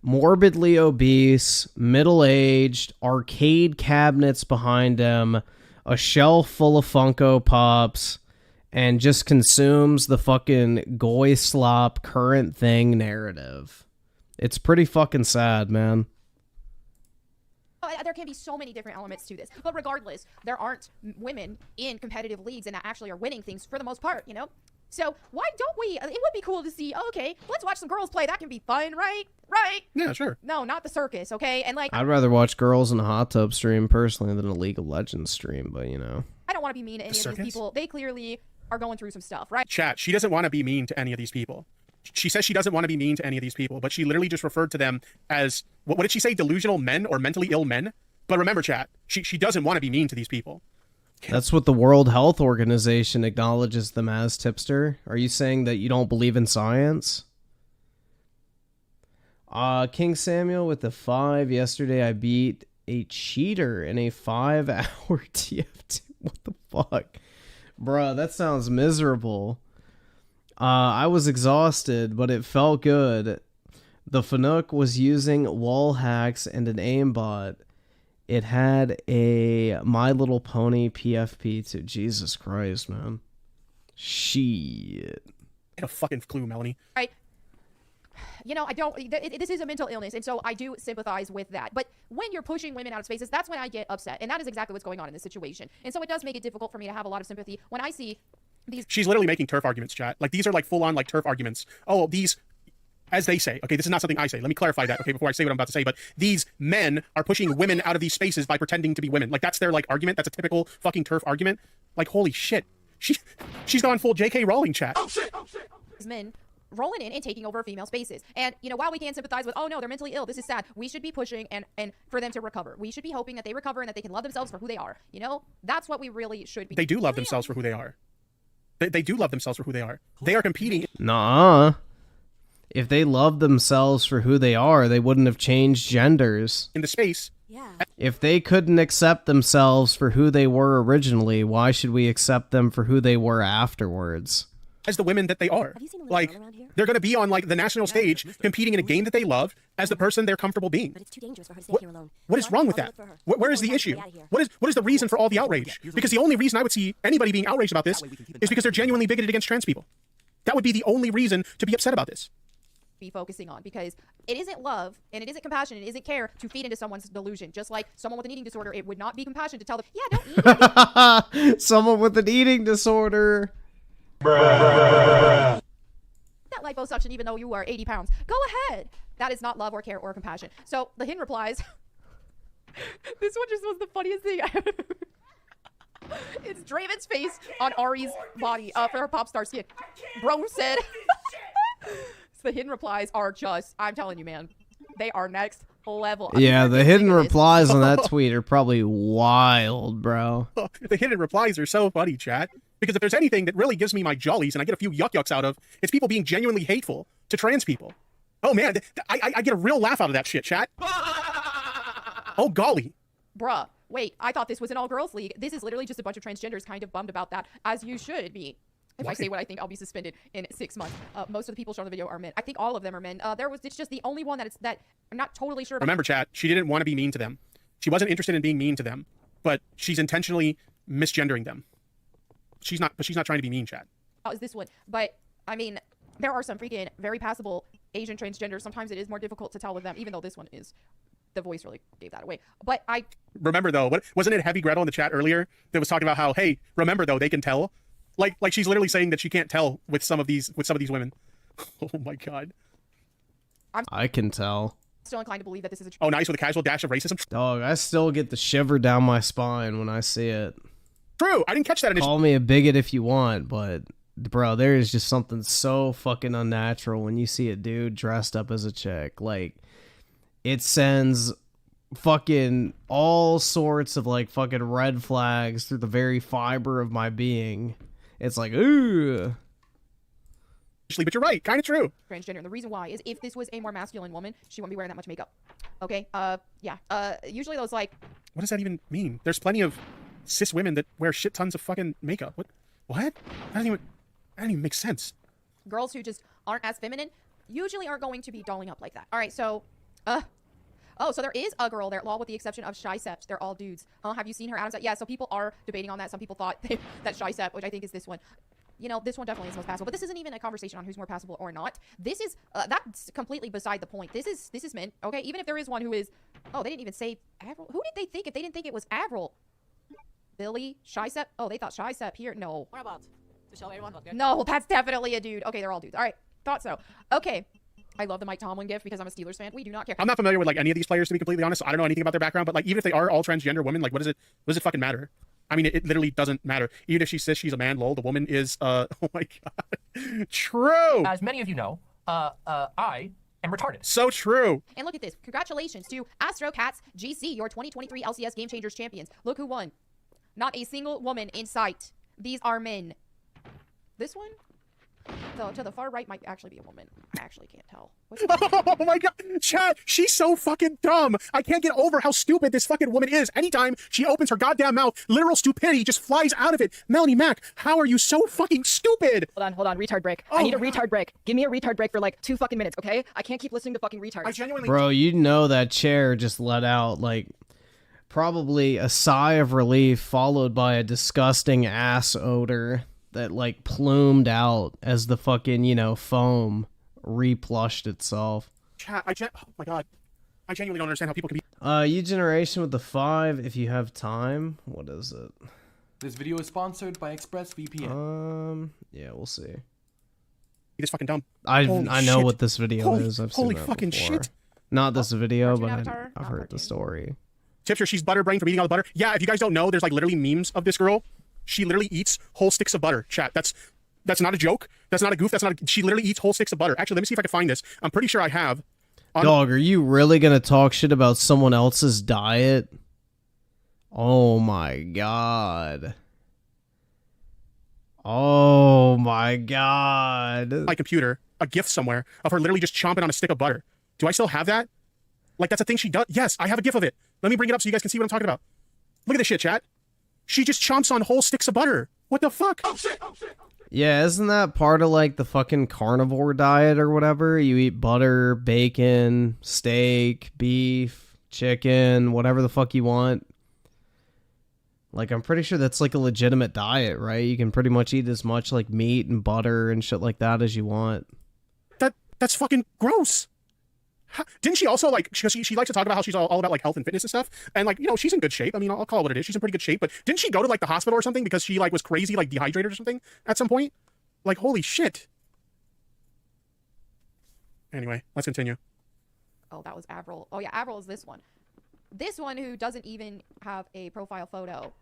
Morbidly obese, middle-aged, arcade cabinets behind him, a shelf full of Funko Pops, and just consumes the fucking goy slop current thing narrative. It's pretty fucking sad, man. There can be so many different elements to this, but regardless, there aren't women in competitive leagues and that actually are winning things for the most part, So why don't we? It would be cool to see. Oh, okay, let's watch some girls play. That can be fun, right? Right? Yeah, sure. No, not the circus, okay? And like, I'd rather watch girls in a hot tub stream personally than a League of Legends stream, but I don't want to be mean to any of these people. They clearly are going through some stuff, right? Chat, she doesn't want to be mean to any of these people. She says she doesn't want to be mean to any of these people, but she literally just referred to them as, what did she say, delusional men or mentally ill men? But remember, chat, she doesn't want to be mean to these people. That's what the World Health Organization acknowledges them as, Tipster. Are you saying that you don't believe in science? King Samuel with the 5. Yesterday I beat a cheater in a 5-hour TF2. What the fuck? Bruh, that sounds miserable. I was exhausted, but it felt good. The Fanuc was using wall hacks and an aimbot. It had a My Little Pony PFP too. Jesus Christ, man. Shit. I had a fucking clue, Melanie. Right. You know, I don't, this is a mental illness, and so I do sympathize with that. But when you're pushing women out of spaces, that's when I get upset. And that is exactly what's going on in this situation. And so it does make it difficult for me to have a lot of sympathy when I see these. She's literally making turf arguments, chat. Like, these are like full-on like turf arguments. Oh, these, as they say, okay, this is not something I say. Let me clarify that, okay, before I say what I'm about to say. But these men are pushing women out of these spaces by pretending to be women. Like, that's their like argument. That's a typical fucking turf argument. Like, holy shit. She's gone full J.K. Rowling, chat. Oh shit. These men rolling in and taking over female spaces. And, you know, while we can sympathize with, oh no, they're mentally ill, this is sad, we should be pushing and for them to recover. We should be hoping that they recover and that they can love themselves for who they are. You know, that's what we really should be. They do love themselves for who they are. They do love themselves for who they are. They are competing. Nah. If they loved themselves for who they are, they wouldn't have changed genders. In the space. Yeah. If they couldn't accept themselves for who they were originally, why should we accept them for who they were afterwards? As the women that they are. Like, they're going to be on like the national stage competing in a game that they love as the person they're comfortable being. But it's too dangerous for her to stay here alone. What is wrong with that? Where is the issue? What is the reason for all the outrage? Because the only reason I would see anybody being outraged about this is because they're genuinely bigoted against trans people. That would be the only reason to be upset about this. Be focusing on, because it isn't love and it isn't compassion, it isn't care to feed into someone's delusion. Just like someone with an eating disorder, it would not be compassion to tell them, yeah, don't eat. Someone with an eating disorder. That liposuction, even though you are 80 pounds. Go ahead. That is not love or care or compassion. So the hidden replies. This one just was the funniest thing. It's Draven's face on Ari's body for her pop star skin. Bro said. The hidden replies are just, I'm telling you, man, they are next level. Yeah, the hidden replies on that tweet are probably wild, bro. The hidden replies are so funny, chat. Because if there's anything that really gives me my jollies and I get a few yuck-yucks out of, it's people being genuinely hateful to trans people. Oh, man, I get a real laugh out of that shit, chat. Oh, golly. Bruh, wait, I thought this was an all-girls league. This is literally just a bunch of transgenders kind of bummed about that, as you should be. If I say what I think, I'll be suspended in 6 months. Most of the people shown in the video are men. I think all of them are men. It's just the only one that I'm not totally sure about. Remember, chat, she didn't want to be mean to them. She wasn't interested in being mean to them, but she's intentionally misgendering them. She's not trying to be mean, chat. Is this one? But I mean, there are some freaking very passable Asian transgenders. Sometimes it is more difficult to tell with them, even though this one is. The voice really gave that away. But I remember though. Wasn't it Heavy Gretel in the chat earlier that was talking about how, hey, remember though, they can tell. Like she's literally saying that she can't tell with some of these women. Oh my god. I can tell. Still inclined to believe that this is a. Oh, nice, with a casual dash of racism. Dog, I still get the shiver down my spine when I see it. True, I didn't catch that initially. Call me a bigot if you want, but bro, there is just something so fucking unnatural when you see a dude dressed up as a chick. Like, it sends fucking all sorts of like fucking red flags through the very fiber of my being. It's like, ooh. But you're right, kind of true. Transgender, and the reason why is if this was a more masculine woman, she wouldn't be wearing that much makeup. Okay, yeah. Usually those like. What does that even mean? There's plenty of cis women that wear shit tons of fucking makeup. What? That doesn't even make sense. Girls who just aren't as feminine usually aren't going to be dolling up like that. All right, so, oh, so there is a girl there at law with the exception of Shy Sept. They're all dudes. Have you seen her Adam's? Yeah, so people are debating on that. Some people thought that Shy Sept, which I think is this one. You know, this one definitely is most passable, but this isn't even a conversation on who's more passable or not. This is, that's completely beside the point. This is men, okay? Even if there is one who is, oh, they didn't even say Avril. Who did they think if they didn't think it was Avril? Billy? Shy Sept? Oh, they thought Shy Sept here. No. What about to show everyone what good? No, that's definitely a dude. Okay, they're all dudes. All right, thought so. Okay. I love the Mike Tomlin gift because I'm a Steelers fan. We do not care. I'm not familiar with like any of these players, to be completely honest. So I don't know anything about their background, but like even if they are all transgender women, like what does it fucking matter? I mean, it literally doesn't matter. Even if she says she's a man, lol, the woman is, oh my god. True! As many of you know, I and retarded. So true. And look at this. Congratulations to Astro Cats GC, your 2023 LCS Game Changers champions. Look who won. Not a single woman in sight. These are men. This one? To the far right might actually be a woman. I actually can't tell. Oh my god, chat, she's so fucking dumb. I can't get over how stupid this fucking woman is. Anytime she opens her goddamn mouth, literal stupidity just flies out of it. Melanie Mac, how are you so fucking stupid? Hold on, retard break. I need a retard break. Give me a retard break for like 2 fucking minutes, okay? I can't keep listening to fucking retards. I genuinely... Bro, you know that chair just let out, like, probably a sigh of relief followed by a disgusting ass odor that, like, plumed out as the fucking, you know, foam replushed itself. Chat, oh my god. I genuinely don't understand how people can be... You generation with the 5, if you have time. What is it? This video is sponsored by ExpressVPN. Yeah, we'll see. You're just fucking dumb. I know what this video is. I've seen holy that fucking before. shit. Not this video, but Avatar? I've heard the story. Tipster, she's butterbrain from eating all the butter. Yeah, if you guys don't know, there's like literally memes of this girl. She literally eats whole sticks of butter. Chat, that's not a joke. That's not a goof. She literally eats whole sticks of butter. Actually, let me see if I can find this. I'm pretty sure I have. Dog, are you really gonna talk shit about someone else's diet? Oh my god. Oh my god. My computer, a GIF somewhere of her literally just chomping on a stick of butter. Do I still have that? Like, that's a thing she does? Yes, I have a GIF of it. Let me bring it up so you guys can see what I'm talking about. Look at this shit, chat. She just chomps on whole sticks of butter. What the fuck? Oh shit, oh shit. Yeah, isn't that part of like the fucking carnivore diet or whatever? You eat butter, bacon, steak, beef, chicken, whatever the fuck you want. Like, I'm pretty sure that's like a legitimate diet, right? You can pretty much eat as much like meat and butter and shit like that as you want. That's fucking gross. Didn't she also, like, she likes to talk about how she's all about, like, health and fitness and stuff, and, like, you know, she's in good shape. I mean, I'll call it what it is. She's in pretty good shape, but didn't she go to, like, the hospital or something because she, like, was crazy, like, dehydrated or something at some point? Like, holy shit. Anyway, let's continue. Oh, that was Avril. Oh, yeah, Avril is this one. This one who doesn't even have a profile photo.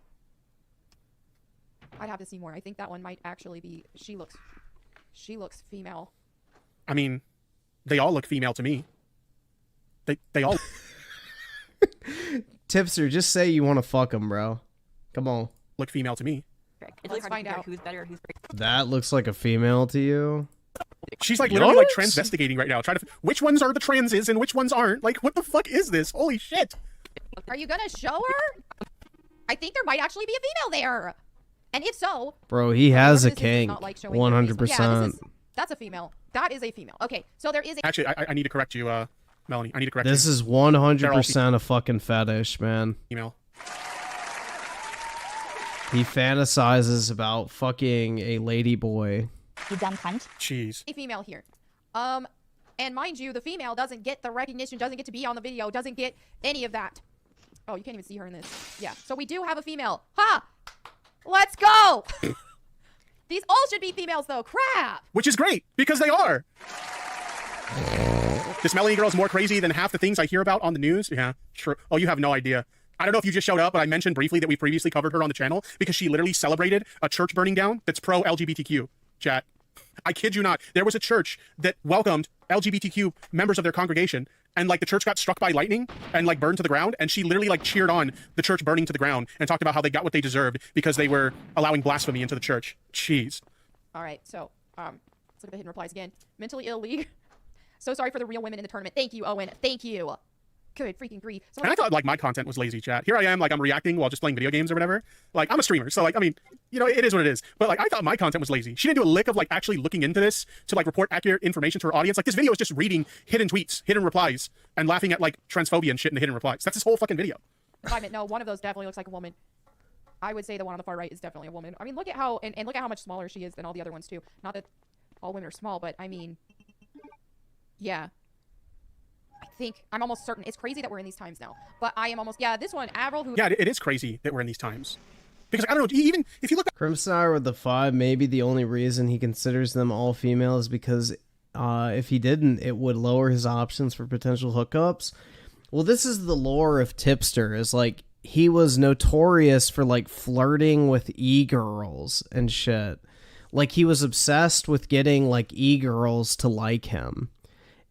I'd have to see more. I think that one might actually be... She looks female. I mean, they all look female to me. They all... Tipster, just say you want to fuck him, bro. Come on. Look female to me. Let's find out. Who's better, who's That looks like a female to you? She's like literally like transvestigating right now, trying to... Which ones are the transes and which ones aren't? Like, what the fuck is this? Holy shit. Are you gonna show her? I think there might actually be a female there. And if so... Bro, he has a kink. Like 100%. Yeah, that's a female. That is a female. Okay, so there is a... Actually, I need to correct you, Melanie. I need to correct This you. is 100% a fucking fetish, man. Female. He fantasizes about fucking a lady boy. You dumb cunt. Jeez. A female here. And mind you, the female doesn't get the recognition, doesn't get to be on the video, doesn't get any of that. Oh, you can't even see her in this. Yeah, so we do have a female. Ha! Let's go! These all should be females, though. Crap! Which is great, because they are. This Melanie girl is more crazy than half the things I hear about on the news. Yeah, true. Oh, you have no idea. I don't know if you just showed up, but I mentioned briefly that we previously covered her on the channel because she literally celebrated a church burning down that's pro-LGBTQ. Chat. I kid you not. There was a church that welcomed LGBTQ members of their congregation, and like the church got struck by lightning and like burned to the ground, and she literally like cheered on the church burning to the ground and talked about how they got what they deserved because they were allowing blasphemy into the church. Jeez. All right, so let's look at the hidden replies again. Mentally ill league. So sorry for the real women in the tournament. Thank you, Owen. Thank you. Good freaking grief. So and I thought like my content was lazy, chat. Here I am, like I'm reacting while just playing video games or whatever. Like I'm a streamer, so like I mean, you know, it is what it is. But like I thought my content was lazy. She didn't do a lick of like actually looking into this to like report accurate information to her audience. Like this video is just reading hidden tweets, hidden replies, and laughing at like transphobia and shit in the hidden replies. That's this whole fucking video. No, one of those definitely looks like a woman. I would say the one on the far right is definitely a woman. I mean, look at how and look at how much smaller she is than all the other ones too. Not that all women are small, but I mean, yeah. I think I'm almost certain it's crazy that we're in these times now, but I am almost this one Avril who it is crazy that we're in these times because I don't know, even if you look at Crimson with the 5, maybe the only reason he considers them all female is because if he didn't, it would lower his options for potential hookups. Well, this is the lore of Tipster, is like he was notorious for like flirting with e-girls and shit. Like he was obsessed with getting like e-girls to like him.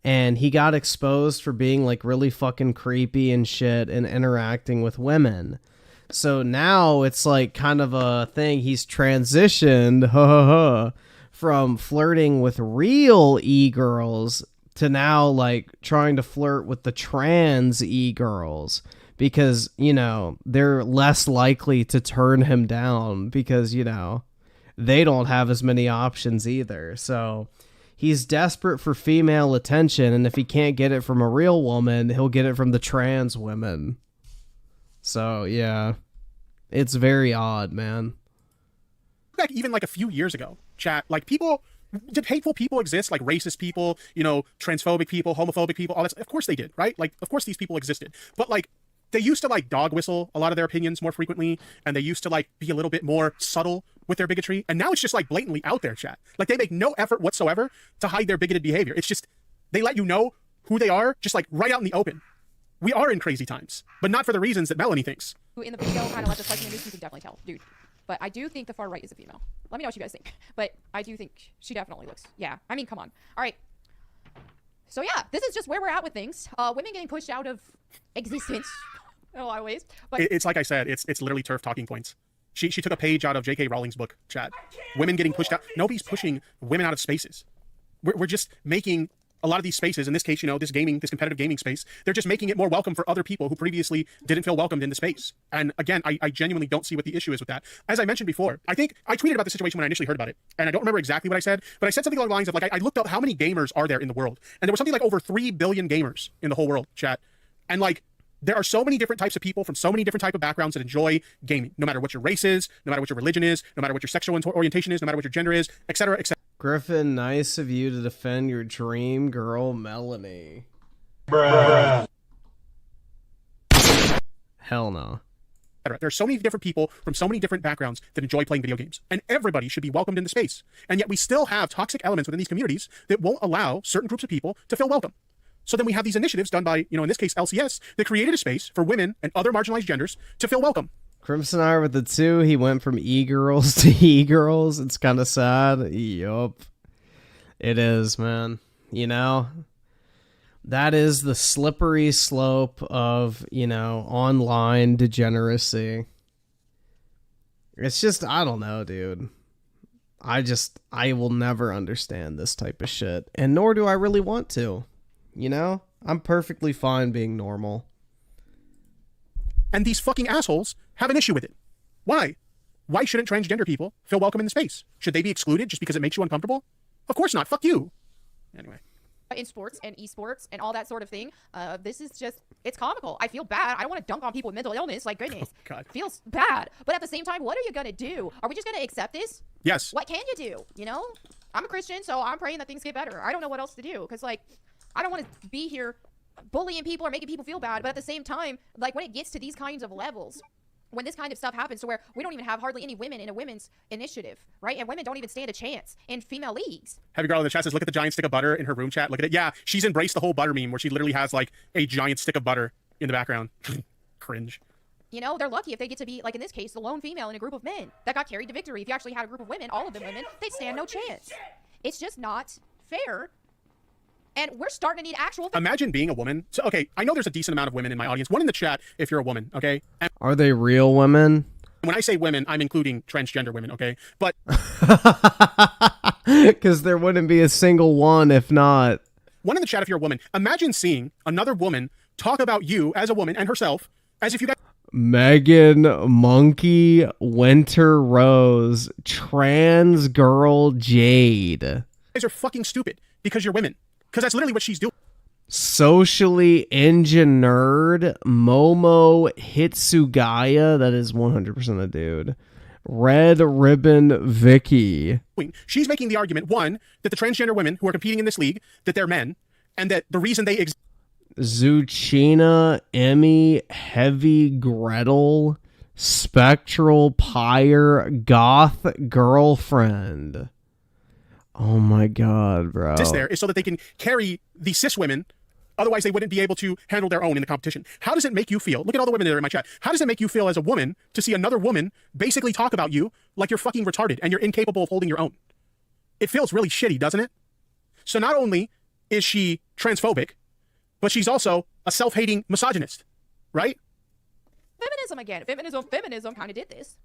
and he got exposed for being like really fucking creepy and shit and interacting with women. So now it's like kind of a thing. He's transitioned from flirting with real e-girls to now like trying to flirt with the trans e-girls, because, you know, they're less likely to turn him down because, you know, they don't have as many options either. So he's desperate for female attention, and if he can't get it from a real woman, he'll get it from the trans women. So, yeah. It's very odd, man. Back even like a few years ago, chat, like people, did hateful people exist? Like racist people, you know, transphobic people, homophobic people, all that stuff? Of course they did, right? Like, of course these people existed. But like, they used to like dog whistle a lot of their opinions more frequently, and they used to like be a little bit more subtle with their bigotry. And now it's just like blatantly out there, chat. Like they make no effort whatsoever to hide their bigoted behavior. It's just, they let you know who they are, just like right out in the open. We are in crazy times, but not for the reasons that Melanie thinks. Who in the video kind of let the slice in the news, you can definitely tell, dude. But I do think the far right is a female. Let me know what you guys think. But I do think she definitely looks, yeah. I mean, come on. All right. So yeah, this is just where we're at with things. Women getting pushed out of existence in a lot of ways. But It's like I said, it's literally turf talking points. She took a page out of J.K. Rowling's book, chat. Women getting pushed out. Nobody's pushing women out of spaces. We're just making a lot of these spaces, in this case, you know, this competitive gaming space, they're just making it more welcome for other people who previously didn't feel welcomed in the space. And again, I genuinely don't see what the issue is with that. As I mentioned before, I think I tweeted about the situation when I initially heard about it, and I don't remember exactly what I said, but I said something along the lines of like, I looked up how many gamers are there in the world, and there was something like over 3 billion gamers in the whole world, chat. And like, there are so many different types of people from so many different type of backgrounds that enjoy gaming, no matter what your race is, no matter what your religion is, no matter what your sexual orientation is, no matter what your gender is, etc., etc. Griffin, nice of you to defend your dream girl, Melanie. Bruh. Hell no. There's so many different people from so many different backgrounds that enjoy playing video games, and everybody should be welcomed in the space. And yet we still have toxic elements within these communities that won't allow certain groups of people to feel welcome. So then we have these initiatives done by, you know, in this case, LCS, that created a space for women and other marginalized genders to feel welcome. Crimson R with the 2, he went from e-girls to e-girls. It's kind of sad. Yup. It is, man. You know, that is the slippery slope of, you know, online degeneracy. It's just, I don't know, dude. I will never understand this type of shit. And nor do I really want to. You know? I'm perfectly fine being normal. And these fucking assholes have an issue with it. Why? Why shouldn't transgender people feel welcome in the space? Should they be excluded just because it makes you uncomfortable? Of course not. Fuck you. Anyway. in sports and esports and all that sort of thing, this is just, it's comical. I feel bad. I don't want to dunk on people with mental illness. Like, goodness. Oh, God. Feels bad. But at the same time, what are you going to do? Are we just going to accept this? Yes. What can you do? You know? I'm a Christian, so I'm praying that things get better. I don't know what else to do. Because, like, I don't want to be here bullying people or making people feel bad. But at the same time, like, when it gets to these kinds of levels, when this kind of stuff happens to where we don't even have hardly any women in a women's initiative, right? And women don't even stand a chance in female leagues. Heavy Girl in the chat says, look at the giant stick of butter in her room chat. Look at it. Yeah, she's embraced the whole butter meme where she literally has like a giant stick of butter in the background. Cringe. You know, they're lucky if they get to be, like in this case, the lone female in a group of men that got carried to victory. If you actually had a group of women, all of them women, they'd stand no chance. It's just not fair. And we're starting to need actual... Imagine being a woman. So, okay, I know there's a decent amount of women in my audience. One in the chat if you're a woman, okay? And are they real women? when I say women, I'm including transgender women, okay? But... Because there wouldn't be a single one if not. One in the chat if you're a woman. Imagine seeing another woman talk about you as a woman and herself as if you guys... Megan Monkey Winter Rose Trans Girl Jade. You guys are fucking stupid because you're women. Because that's literally what she's doing. Socially engineered Momo Hitsugaya. That is 100% a dude. Red Ribbon Vicky. She's making the argument, one, that the transgender women who are competing in this league, that they're men, and that the reason they exist... Zuchina, Emmy, Heavy Gretel, Spectral Pyre, Goth Girlfriend. Oh my god, bro. There is so that they can carry the cis women, otherwise they wouldn't be able to handle their own in the competition. How does it make you feel? Look at all the women that are in my chat. How does it make you feel as a woman to see another woman basically talk about you like you're fucking retarded and you're incapable of holding your own? It feels really shitty, doesn't it? So not only is she transphobic, but she's also a self-hating misogynist, right? Feminism again. Feminism kind of did this.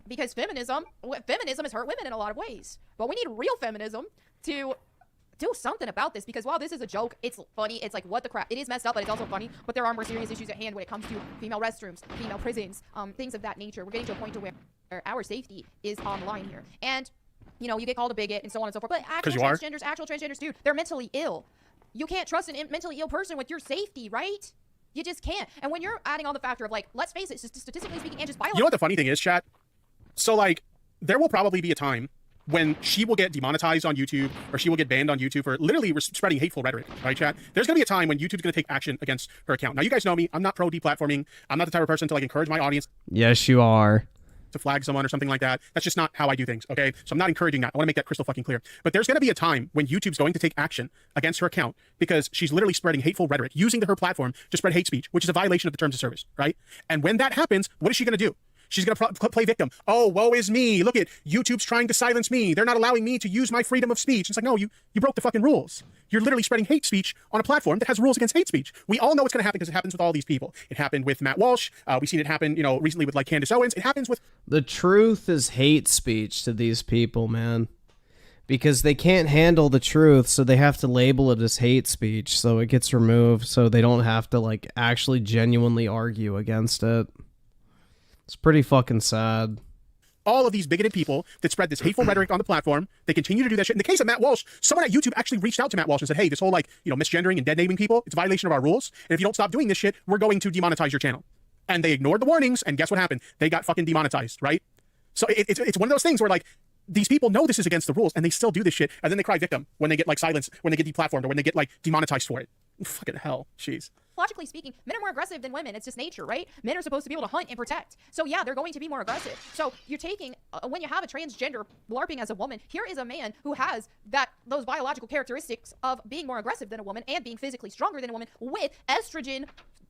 Because feminism has hurt women in a lot of ways. But we need real feminism to do something about this, because while this is a joke, it's funny. It's like, what the crap? It is messed up, but it's also funny. But there are more serious issues at hand when it comes to female restrooms, female prisons, things of that nature. We're getting to a point to where our safety is on the line here. And, you know, you get called a bigot and so on and so forth. But actual transgenders, dude, they're mentally ill. You can't trust a mentally ill person with your safety, right? You just can't. And when you're adding on the factor of, like, let's face it, statistically speaking, and just biologically. You know what the funny thing is, chat? So, like, there will probably be a time when she will get demonetized on YouTube, or she will get banned on YouTube for literally spreading hateful rhetoric, right, chat? There's going to be a time when YouTube's going to take action against her account. Now, you guys know me. I'm not pro deplatforming. I'm not the type of person to, like, encourage my audience Yes, you are. to flag someone or something like that. That's just not how I do things, okay? So I'm not encouraging that. I want to make that crystal fucking clear. But there's going to be a time when YouTube's going to take action against her account because she's literally spreading hateful rhetoric, using her platform to spread hate speech, which is a violation of the terms of service, right? And when that happens, what is she going to do? She's going to play victim. Oh, woe is me. Look at YouTube's trying to silence me. They're not allowing me to use my freedom of speech. It's like, no, you broke the fucking rules. You're literally spreading hate speech on a platform that has rules against hate speech. We all know what's going to happen because it happens with all these people. It happened with Matt Walsh. We've seen it happen, you know, recently with like Candace Owens. It happens with... The truth is hate speech to these people, man. Because they can't handle the truth, so they have to label it as hate speech, so it gets removed, so they don't have to, like, actually genuinely argue against it. It's pretty fucking sad. All of these bigoted people that spread this hateful rhetoric on the platform, they continue to do that shit. In the case of Matt Walsh, someone at YouTube actually reached out to Matt Walsh and said, hey, this whole, like, you know, misgendering and dead naming people, it's a violation of our rules. And if you don't stop doing this shit, we're going to demonetize your channel. And they ignored the warnings, and guess what happened? They got fucking demonetized, right? So it's one of those things where, like, these people know this is against the rules, and they still do this shit, and then they cry victim when they get, like, silenced, when they get deplatformed, or when they get, like, demonetized for it. Fucking hell. Jeez. Logically speaking, men are more aggressive than women. It's just nature, right? Men are supposed to be able to hunt and protect. So yeah, they're going to be more aggressive. So you're taking, when you have a transgender LARPing as a woman, here is a man who has those biological characteristics of being more aggressive than a woman and being physically stronger than a woman with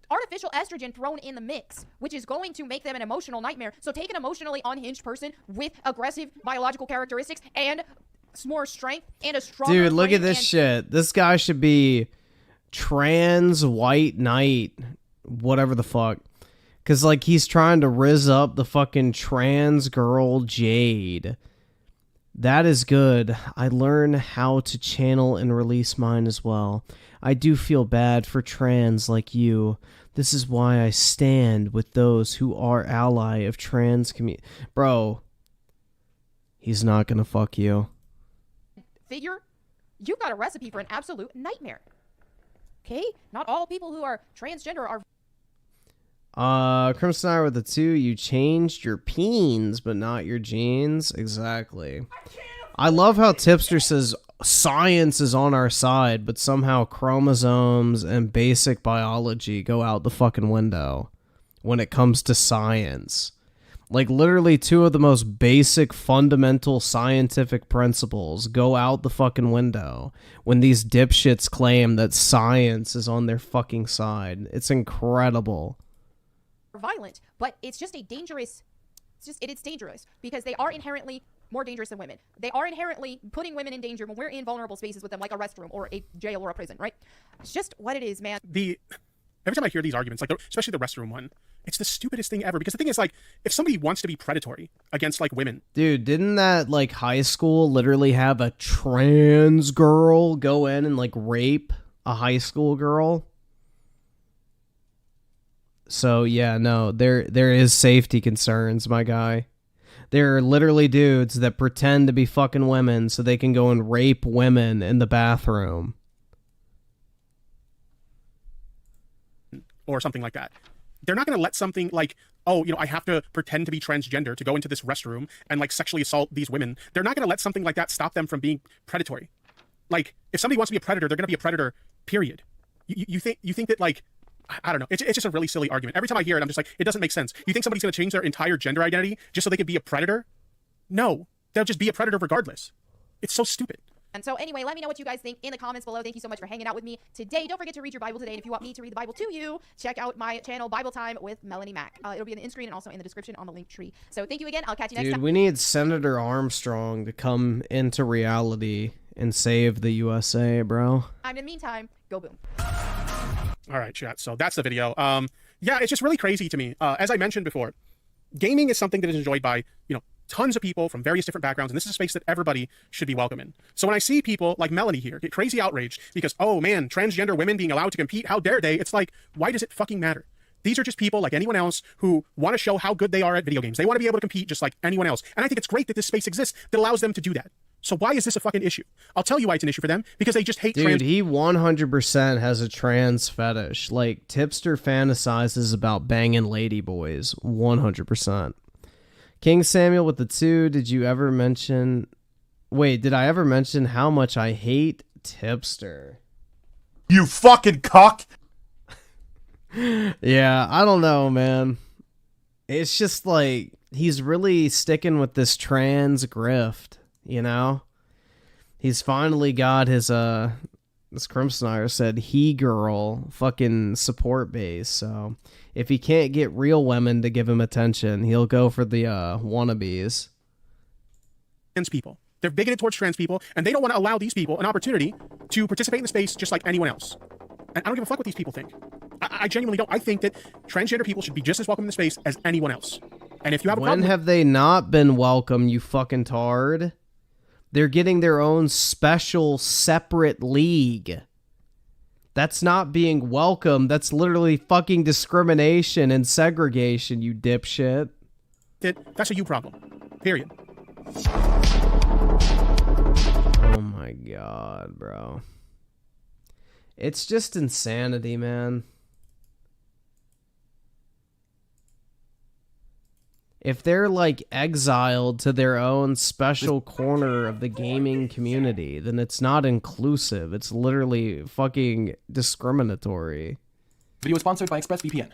artificial estrogen thrown in the mix, which is going to make them an emotional nightmare. So take an emotionally unhinged person with aggressive biological characteristics and more strength and a stronger Dude, look at this shit. This guy should be trans white knight, whatever the fuck. Because, like, he's trying to rizz up the fucking trans girl Jade. That is good. I learn how to channel and release mine as well. I do feel bad for trans like you. This is why I stand with those who are ally of trans community. Bro, he's not gonna fuck you. Figure, you've got a recipe for an absolute nightmare. Okay? Not all people who are transgender are... Crimson with the 2, you changed your peens, but not your genes. Exactly. I love how Tipster says science is on our side, but somehow chromosomes and basic biology go out the fucking window when it comes to science. Like, literally 2 of the most basic, fundamental scientific principles go out the fucking window when these dipshits claim that science is on their fucking side. It's incredible. Violent, but it's just a dangerous... It's dangerous because they are inherently more dangerous than women. They are inherently putting women in danger when we're in vulnerable spaces with them, like a restroom or a jail or a prison, right? It's just what it is, man. Every time I hear these arguments, like especially the restroom one, it's the stupidest thing ever. Because the thing is, like, if somebody wants to be predatory against, like, women... Dude, didn't that, like, high school literally have a trans girl go in and, like, rape a high school girl? So, yeah, no, there is safety concerns, my guy. There are literally dudes that pretend to be fucking women so they can go and rape women in the bathroom. Or something like that. They're not going to let something like, oh, you know, I have to pretend to be transgender to go into this restroom and, like, sexually assault these women. They're not going to let something like that stop them from being predatory. Like, if somebody wants to be a predator, they're going to be a predator, period. You think that, like, I don't know. It's just a really silly argument. Every time I hear it, I'm just like, it doesn't make sense. You think somebody's going to change their entire gender identity just so they can be a predator? No. They'll just be a predator regardless. It's so stupid. And so anyway, let me know what you guys think in the comments below. Thank you so much for hanging out with me today. Don't forget to read your Bible today. And if you want me to read the Bible to you, check out my channel, Bible Time with Melanie Mack. It'll be in the end screen and also in the description on the link tree. So thank you again. I'll catch you next time. Dude, we need Senator Armstrong to come into reality and save the USA, bro. And in the meantime, go boom. All right, chat. So that's the video. Yeah, it's just really crazy to me. As I mentioned before, gaming is something that is enjoyed by, tons of people from various different backgrounds, and this is a space that everybody should be welcome in. So when I see people like Melanie here get crazy outraged because, oh man, transgender women being allowed to compete, how dare they? It's like, why does it fucking matter? These are just people like anyone else who want to show how good they are at video games. They want to be able to compete just like anyone else. And I think it's great that this space exists that allows them to do that. So why is this a fucking issue? I'll tell you why it's an issue for them, because they just hate Dude, he 100% has a trans fetish. Like, Tipster fantasizes about banging ladyboys. 100%. King Samuel with the 2, did you ever mention... Wait, did I ever mention how much I hate Tipster? You fucking cock! Yeah, I don't know, man. It's just like, he's really sticking with this trans grift, you know? He's finally got his, as Crimsonaire said, he-girl fucking support base, so... If he can't get real women to give him attention, he'll go for the wannabes. Trans people. They're bigoted towards trans people, and they don't want to allow these people an opportunity to participate in the space just like anyone else. And I don't give a fuck what these people think. I genuinely don't. I think that transgender people should be just as welcome in the space as anyone else. And if you have a problem... When have they not been welcome, you fucking tard? They're getting their own special, separate league. That's not being welcome. That's literally fucking discrimination and segregation, you dipshit. That's a you problem. Period. Oh my god, bro. It's just insanity, man. If they're, like, exiled to their own special corner of the gaming community, then it's not inclusive. It's literally fucking discriminatory. Video is sponsored by ExpressVPN.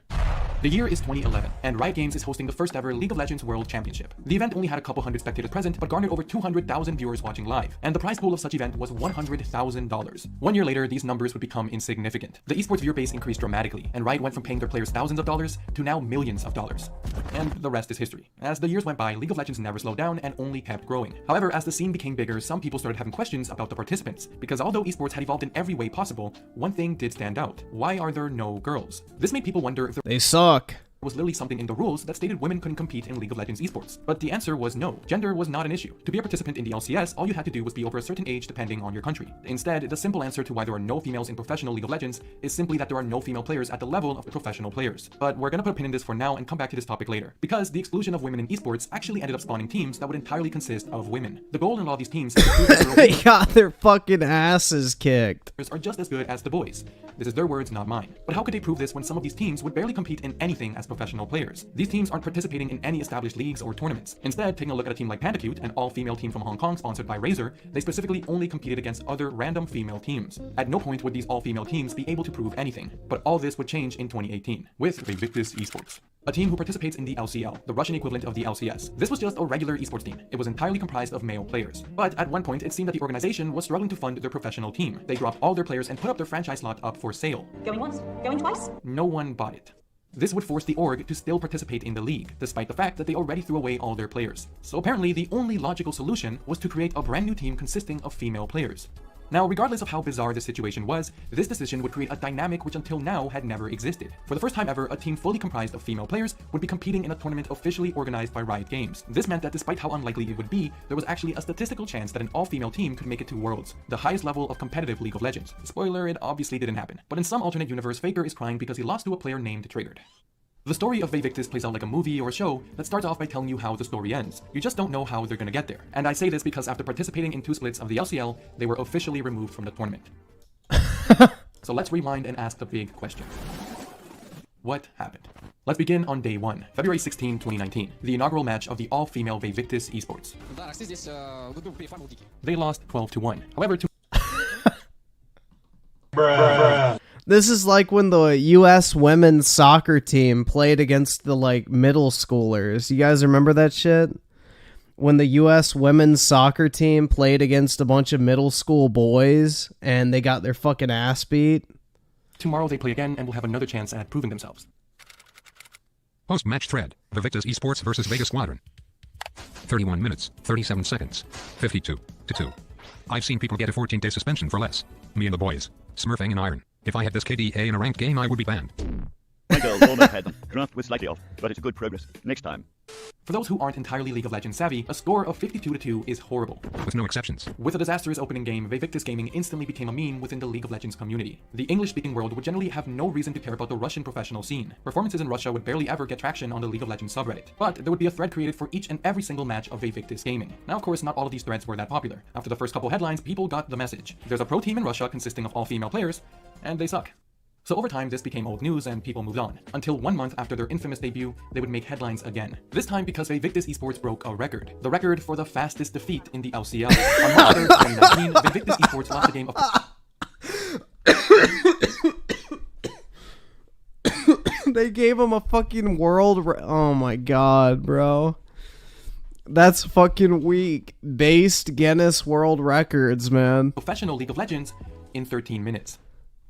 The year is 2011, and Riot Games is hosting the first ever League of Legends World Championship. The event only had a couple hundred spectators present, but garnered over 200,000 viewers watching live, and the prize pool of such event was $100,000. 1 year later, these numbers would become insignificant. The esports viewer base increased dramatically, and Riot went from paying their players thousands of dollars to now millions of dollars. And the rest is history. As the years went by, League of Legends never slowed down and only kept growing. However, as the scene became bigger, some people started having questions about the participants, because although esports had evolved in every way possible, one thing did stand out. Why are there no girls? This made people wonder if they suck. Was literally something in the rules that stated women couldn't compete in League of Legends esports. But the answer was no. Gender was not an issue. To be a participant in the LCS, all you had to do was be over a certain age depending on your country. Instead, the simple answer to why there are no females in professional League of Legends is simply that there are no female players at the level of professional players. But we're gonna put a pin in this for now and come back to this topic later, because the exclusion of women in esports actually ended up spawning teams that would entirely consist of women. The goal in a lot of these teams is to prove that they got their fucking asses kicked. Are just as good as the boys. This is their words, not mine. But how could they prove this when some of these teams would barely compete in anything as professional players? These teams aren't participating in any established leagues or tournaments. Instead, taking a look at a team like PandaCute, an all-female team from Hong Kong sponsored by Razer, they specifically only competed against other random female teams. At no point would these all-female teams be able to prove anything. But all this would change in 2018, with Invictus Esports, a team who participates in the LCL, the Russian equivalent of the LCS. This was just a regular esports team. It was entirely comprised of male players. But at one point, it seemed that the organization was struggling to fund their professional team. They dropped all their players and put up their franchise slot up for sale. Going once, going twice. No one bought it. This would force the org to still participate in the league, despite the fact that they already threw away all their players. So apparently, the only logical solution was to create a brand new team consisting of female players. Now, regardless of how bizarre this situation was, this decision would create a dynamic which until now had never existed. For the first time ever, a team fully comprised of female players would be competing in a tournament officially organized by Riot Games. This meant that despite how unlikely it would be, there was actually a statistical chance that an all-female team could make it to Worlds, the highest level of competitive League of Legends. Spoiler, it obviously didn't happen. But in some alternate universe, Faker is crying because he lost to a player named Triggered. The story of Invictus plays out like a movie or a show that starts off by telling you how the story ends. You just don't know how they're gonna get there. And I say this because after participating in 2 splits of the LCL, they were officially removed from the tournament. So let's rewind and ask the big question. What happened? Let's begin on day 1, February 16, 2019, the inaugural match of the all-female Invictus Esports. They lost 12-1. However, This is like when the U.S. women's soccer team played against the, like, middle schoolers. You guys remember that shit? When the U.S. women's soccer team played against a bunch of middle school boys and they got their fucking ass beat. Tomorrow they play again and will have another chance at proving themselves. Post-match thread, Invictus Esports versus Vegas Squadron. 31 minutes, 37 seconds, 52-2. I've seen people get a 14-day suspension for less. Me and the boys. Smurfing and iron. If I had this KDA in a ranked game, I would be banned. My girls almost had them. Draft was slightly off, but it's good progress. Next time. For those who aren't entirely League of Legends savvy, a score of 52-2 is horrible. With no exceptions. With a disastrous opening game, Vivictus Gaming instantly became a meme within the League of Legends community. The English-speaking world would generally have no reason to care about the Russian professional scene. Performances in Russia would barely ever get traction on the League of Legends subreddit. But there would be a thread created for each and every single match of Vivictus Gaming. Now, of course, not all of these threads were that popular. After the first couple headlines, people got the message. There's a pro team in Russia consisting of all female players, and they suck. So over time, this became old news and people moved on. Until 1 month after their infamous debut, they would make headlines again. This time because Vivictus Esports broke a record. The record for the fastest defeat in the LCL. On March 3rd, 2019, Vivictus Esports lost the game of... They gave him a fucking oh my god, bro. That's fucking weak. Based Guinness World Records, man. Professional League of Legends in 13 minutes.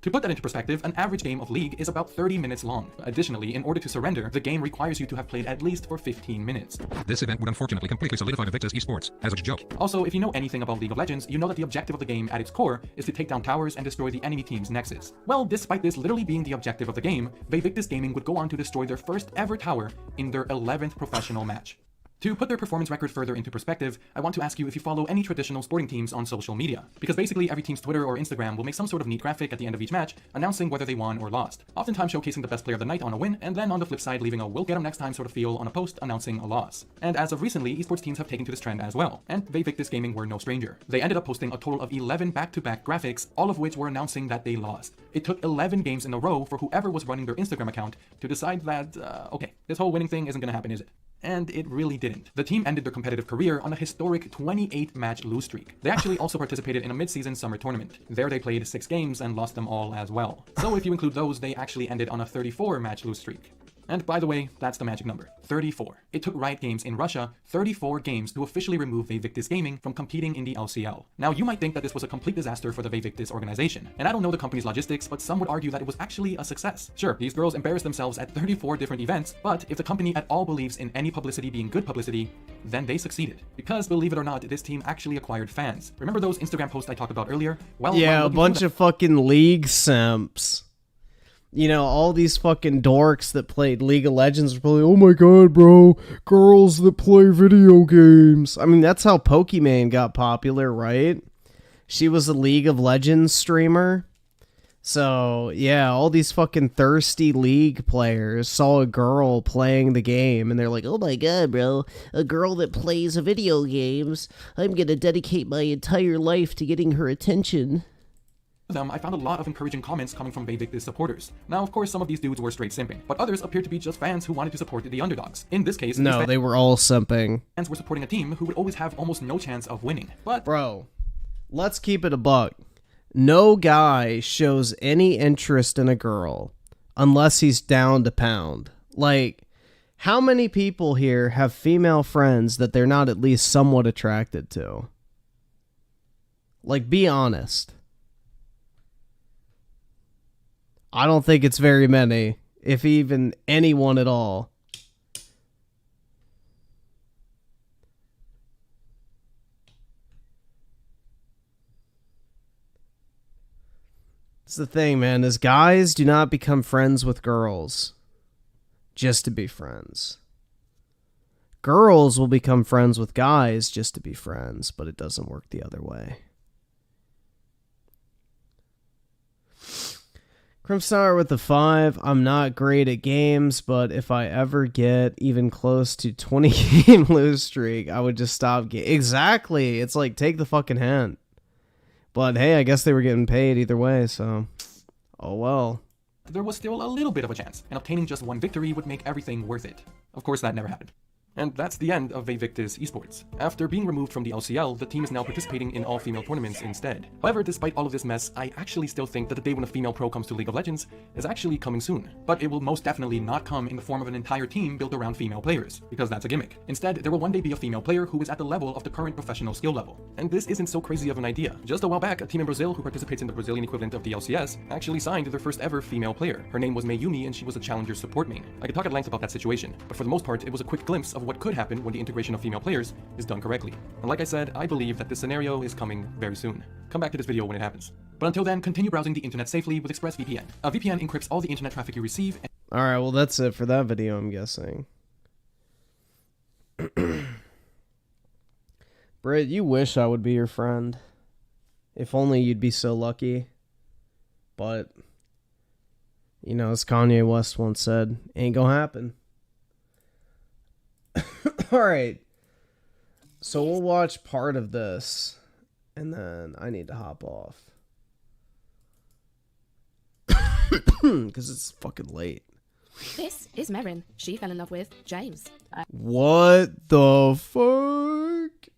To put that into perspective, an average game of League is about 30 minutes long. Additionally, in order to surrender, the game requires you to have played at least for 15 minutes. This event would unfortunately completely solidify Vivictus Esports as a joke. Also, if you know anything about League of Legends, you know that the objective of the game at its core is to take down towers and destroy the enemy team's nexus. Well, despite this literally being the objective of the game, Vivictus Gaming would go on to destroy their first ever tower in their 11th professional match. To put their performance record further into perspective, I want to ask you if you follow any traditional sporting teams on social media. Because basically every team's Twitter or Instagram will make some sort of neat graphic at the end of each match, announcing whether they won or lost. Oftentimes showcasing the best player of the night on a win, and then on the flip side leaving a we'll get them next time sort of feel on a post announcing a loss. And as of recently, esports teams have taken to this trend as well. And Vivictus Gaming were no stranger. They ended up posting a total of 11 back-to-back graphics, all of which were announcing that they lost. It took 11 games in a row for whoever was running their Instagram account to decide that, okay, this whole winning thing isn't gonna happen, is it? And it really didn't. The team ended their competitive career on a historic 28-match lose streak. They actually also participated in a mid-season summer tournament. There they played 6 games and lost them all as well. So if you include those, they actually ended on a 34-match lose streak. And by the way, that's the magic number, 34. It took Riot Games in Russia 34 games to officially remove Vivictus Gaming from competing in the LCL. Now, you might think that this was a complete disaster for the Vivictus organization, and I don't know the company's logistics, but some would argue that it was actually a success. Sure, these girls embarrassed themselves at 34 different events, but if the company at all believes in any publicity being good publicity, then they succeeded. Because, believe it or not, this team actually acquired fans. Remember those Instagram posts I talked about earlier? Well, yeah, a bunch of fucking League simps. You know, all these fucking dorks that played League of Legends are probably, oh my god, bro, girls that play video games. I mean, that's how Pokimane got popular, right? She was a League of Legends streamer. So, yeah, all these fucking thirsty League players saw a girl playing the game, and they're like, oh my god, bro, a girl that plays video games. I'm gonna dedicate my entire life to getting her attention. I found a lot of encouraging comments coming from Vivictus supporters. Now, of course, some of these dudes were straight simping, but others appeared to be just fans who wanted to support the underdogs. In this case, no, they were all simping. Fans were supporting a team who would always have almost no chance of winning. But bro, let's keep it a buck. No guy shows any interest in a girl unless he's down to pound. Like, how many people here have female friends that they're not at least somewhat attracted to? Like, be honest. I don't think it's very many, if even anyone at all. It's the thing, man, is guys do not become friends with girls just to be friends. Girls will become friends with guys just to be friends, but it doesn't work the other way. Crimstar with the 5. I'm not great at games, but if I ever get even close to 20 game lose streak, I would just stop. Exactly. It's like, take the fucking hint. But hey, I guess they were getting paid either way, so oh well. There was still a little bit of a chance, and obtaining just 1 victory would make everything worth it. Of course, that never happened. And that's the end of Vivictus Esports. After being removed from the LCL, the team is now participating in all-female tournaments instead. However, despite all of this mess, I actually still think that the day when a female pro comes to League of Legends is actually coming soon. But it will most definitely not come in the form of an entire team built around female players, because that's a gimmick. Instead, there will one day be a female player who is at the level of the current professional skill level. And this isn't so crazy of an idea. Just a while back, a team in Brazil who participates in the Brazilian equivalent of the LCS actually signed their first ever female player. Her name was Mayumi, and she was a challenger support main. I could talk at length about that situation, but for the most part, it was a quick glimpse of of what could happen when the integration of female players is done correctly. And like I said, I believe that this scenario is coming very soon. Come back to this video when it happens. But until then, continue browsing the internet safely with ExpressVPN. A VPN encrypts all the internet traffic you receive. Alright, well that's it for that video, I'm guessing. Britt, you wish I would be your friend. If only you'd be so lucky. But, you know, as Kanye West once said, ain't gonna happen. Alright. So we'll watch part of this. And then I need to hop off. Because it's fucking late. This is Merrin. She fell in love with James. What the fuck?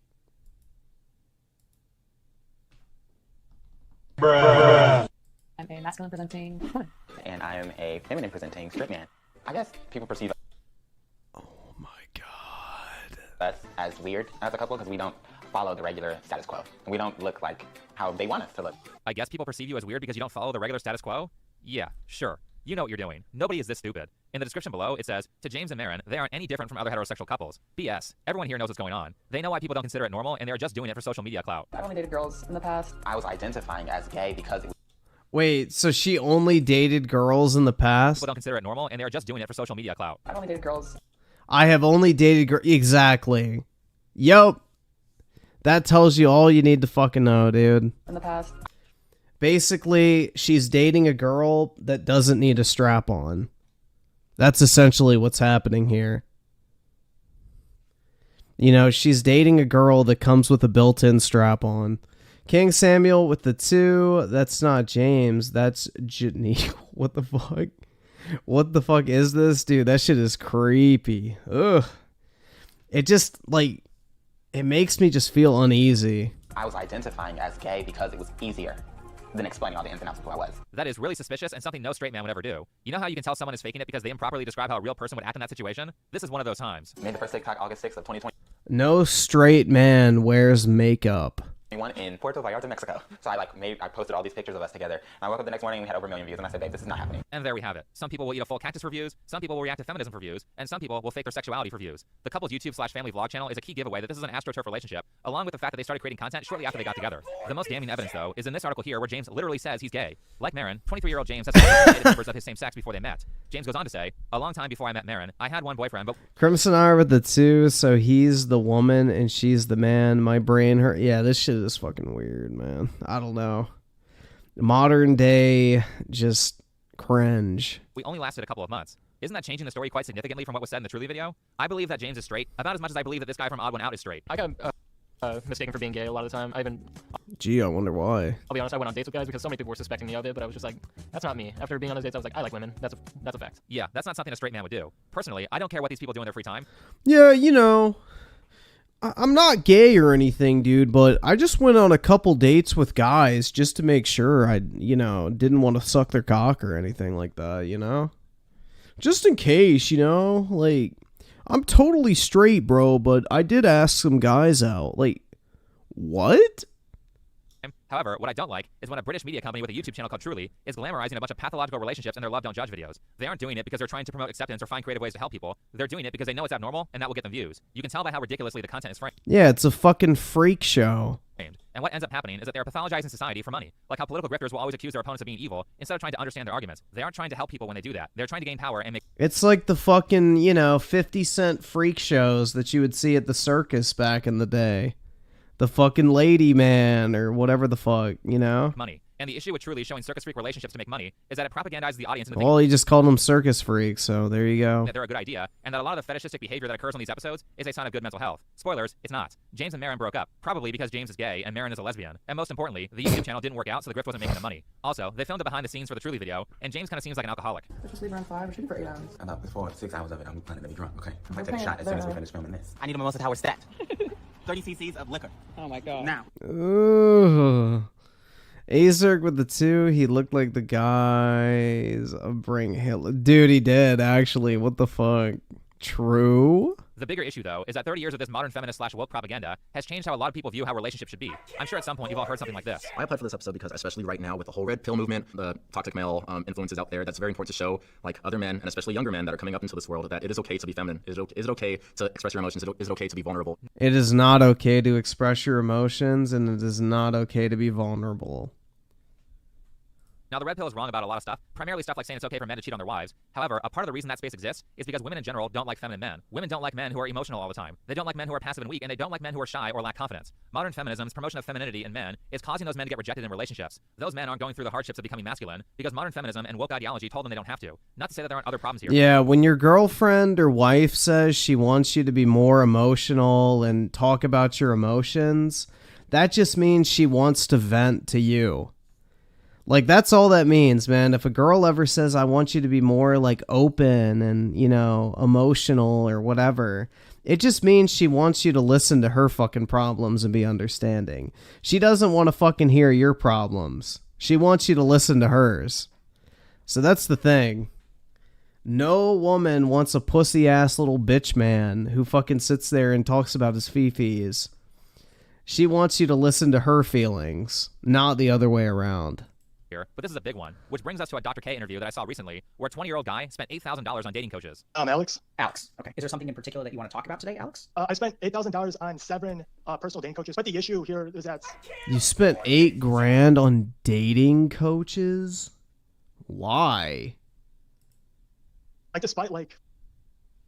Bruh. I'm a masculine presenting woman. And I am a feminine presenting straight man. I guess people perceive us as weird as a couple because we don't follow the regular status quo. And we don't look like how they want us to look. I guess people perceive you as weird because you don't follow the regular status quo? Yeah, sure. You know what you're doing. Nobody is this stupid. In the description below, it says, to James and Marin, they aren't any different from other heterosexual couples. BS. Everyone here knows what's going on. They know why people don't consider it normal, and they're just doing it for social media clout. I've only dated girls in the past. I was identifying as gay because it was Wait, so she only dated girls in the past? People don't consider it normal, and they're just doing it for social media clout. I've only dated girls. I have only dated girls. Exactly. Yup. That tells you all you need to fucking know, dude. In the past. Basically, she's dating a girl that doesn't need a strap on. That's essentially what's happening here. You know, she's dating a girl that comes with a built-in strap on. King Samuel with the 2. That's not James. That's Janine. What the fuck? What the fuck is this? Dude, that shit is creepy. Ugh. It just, like, it makes me just feel uneasy. I was identifying as gay because it was easier than explaining all the ins and outs of who I was. That is really suspicious and something no straight man would ever do. You know how you can tell someone is faking it because they improperly describe how a real person would act in that situation? This is one of those times. Made the first TikTok August 6th of 2020. No straight man wears makeup. In Puerto Vallarta, Mexico. So I posted all these pictures of us together. And I woke up the next morning and we had over 1 million views. And I said, babe, this is not happening. And there we have it. Some people will eat a full cactus for views. Some people will react to feminism for views. And some people will fake their sexuality for views. The couple's YouTube/family vlog channel is a key giveaway that this is an astroturf relationship, along with the fact that they started creating content shortly after they got together. The most damning evidence, though, is in this article here where James literally says he's gay. Like Marin, 23-year-old James has dated members of his same sex before they met. James goes on to say, a long time before I met Marin, I had one boyfriend, but... Crimson R with the 2, so he's the woman and she's the man. My brain hurt. Yeah, this shit is fucking weird, man. I don't know. Modern day, just cringe. We only lasted a couple of months. Isn't that changing the story quite significantly from what was said in the Truly video? I believe that James is straight, about as much as I believe that this guy from Odd One Out is straight. I got mistaken for being gay a lot of the time. Gee, I wonder why. I'll be honest, I went on dates with guys because so many people were suspecting me of it, but I was just like, that's not me. After being on those dates, I was like, I like women. That's a fact. Yeah, that's not something a straight man would do. Personally, I don't care what these people do in their free time. Yeah, you know, I'm not gay or anything, dude, but I just went on a couple dates with guys just to make sure I, you know, didn't want to suck their cock or anything like that, you know? Just in case, you know? Like, I'm totally straight, bro, but I did ask some guys out. Like, what? However, what I don't like is when a British media company with a YouTube channel called Truly is glamorizing a bunch of pathological relationships in their Love Don't Judge videos. They aren't doing it because they're trying to promote acceptance or find creative ways to help people. They're doing it because they know it's abnormal and that will get them views. You can tell by how ridiculously the content is framed. Yeah, it's a fucking freak show. And what ends up happening is that they're pathologizing society for money. Like how political grifters will always accuse their opponents of being evil instead of trying to understand their arguments. They aren't trying to help people when they do that. They're trying to gain power and make... It's like the fucking, you know, 50-cent freak shows that you would see at the circus back in the day. The fucking Lady Man or whatever the fuck, you know? Money. And the issue with Truly showing circus freak relationships to make money is that it propagandizes the audience into Well, he just called them circus freaks, so there you go. that they're a good idea, and that a lot of the fetishistic behavior that occurs on these episodes is a sign of good mental health. Spoilers, it's not. James and Marin broke up, probably because James is gay and Marin is a lesbian. And most importantly, the YouTube channel didn't work out, so the grift wasn't making the money. Also, they filmed it behind the scenes for the Truly video, and James kind of seems like an alcoholic. Let's just leave around 5. We're shooting for 8 hours. About before 6 hours of it, I'm planning to be drunk, okay? I might take a shot as soon as we finish filming this. I need a mimosa tower stat. 30 cc's of liquor. Oh my god. Now. Ooh. Azerg with the 2, he looked like the guys of Bring Hitler. Dude, he did, actually. What the fuck? True? The bigger issue, though, is that 30 years of this modern feminist / woke propaganda has changed how a lot of people view how relationships should be. I'm sure at some point you've all heard something like this. I applied for this episode because, especially right now with the whole red pill movement, the toxic male influences out there, that's very important to show, like, other men, and especially younger men that are coming up into this world, that it is okay to be feminine. Is it okay to express your emotions? Is it okay to be vulnerable? It is not okay to express your emotions, and it is not okay to be vulnerable. Now, the red pill is wrong about a lot of stuff, primarily stuff like saying it's okay for men to cheat on their wives. However, a part of the reason that space exists is because women in general don't like feminine men. Women don't like men who are emotional all the time. They don't like men who are passive and weak, and they don't like men who are shy or lack confidence. Modern feminism's promotion of femininity in men is causing those men to get rejected in relationships. Those men aren't going through the hardships of becoming masculine because modern feminism and woke ideology told them they don't have to. Not to say that there aren't other problems here. Yeah, when your girlfriend or wife says she wants you to be more emotional and talk about your emotions, that just means she wants to vent to you. Like, that's all that means, man. If a girl ever says, I want you to be more, like, open and, you know, emotional or whatever, it just means she wants you to listen to her fucking problems and be understanding. She doesn't want to fucking hear your problems. She wants you to listen to hers. So that's the thing. No woman wants a pussy-ass little bitch man who fucking sits there and talks about his fifis. She wants you to listen to her feelings, not the other way around. Here, but this is a big one, which brings us to a Dr. K interview that I saw recently, where a 20-year-old guy spent $8,000 on dating coaches. Alex. Alex, okay. Is there something in particular that you want to talk about today, Alex? I spent $8,000 on 7 personal dating coaches, but the issue here is that... You spent $8,000 on dating coaches? Why? Like, despite, like,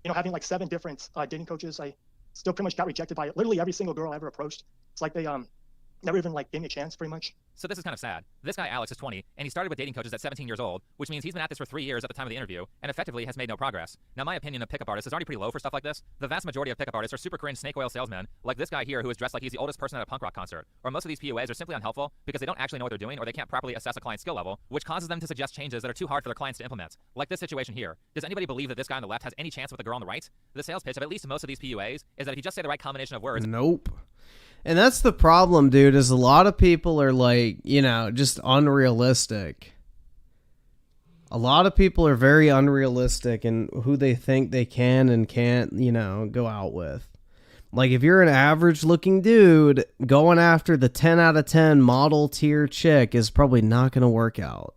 you know, having, like, 7 different dating coaches, I still pretty much got rejected by literally every single girl I ever approached. It's like they, never even, like, gave me a chance, pretty much. So this is kind of sad. This guy, Alex, is 20, and he started with dating coaches at 17 years old, which means he's been at this for 3 years at the time of the interview, and effectively has made no progress. Now, my opinion of pickup artists is already pretty low for stuff like this. The vast majority of pickup artists are super cringe snake oil salesmen, like this guy here who is dressed like he's the oldest person at a punk rock concert. Or most of these PUAs are simply unhelpful because they don't actually know what they're doing, or they can't properly assess a client's skill level, which causes them to suggest changes that are too hard for their clients to implement. Like this situation here. Does anybody believe that this guy on the left has any chance with the girl on the right? The sales pitch of at least most of these PUAs is that if you just say the right combination of words... Nope. And that's the problem, dude, is a lot of people are like, you know, just unrealistic. A lot of people are very unrealistic in who they think they can and can't, you know, go out with. Like, if you're an average looking dude, going after the 10 out of 10 model tier chick is probably not going to work out.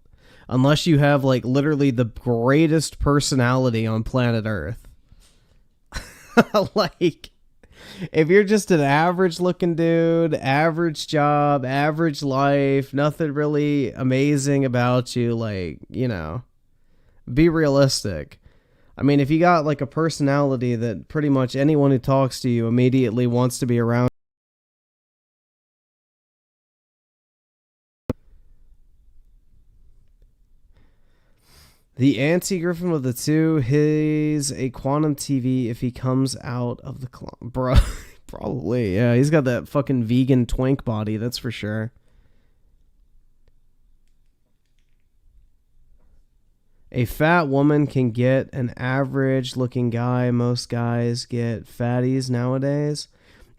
Unless you have, like, literally the greatest personality on planet Earth. Like... If you're just an average looking dude, average job, average life, nothing really amazing about you, like, you know, be realistic. I mean, if you got like a personality that pretty much anyone who talks to you immediately wants to be around. The anti-Griffin with the 2, he's a quantum TV if he comes out of the bro, probably, yeah, he's got that fucking vegan twink body, that's for sure. A fat woman can get an average looking guy. Most guys get fatties nowadays.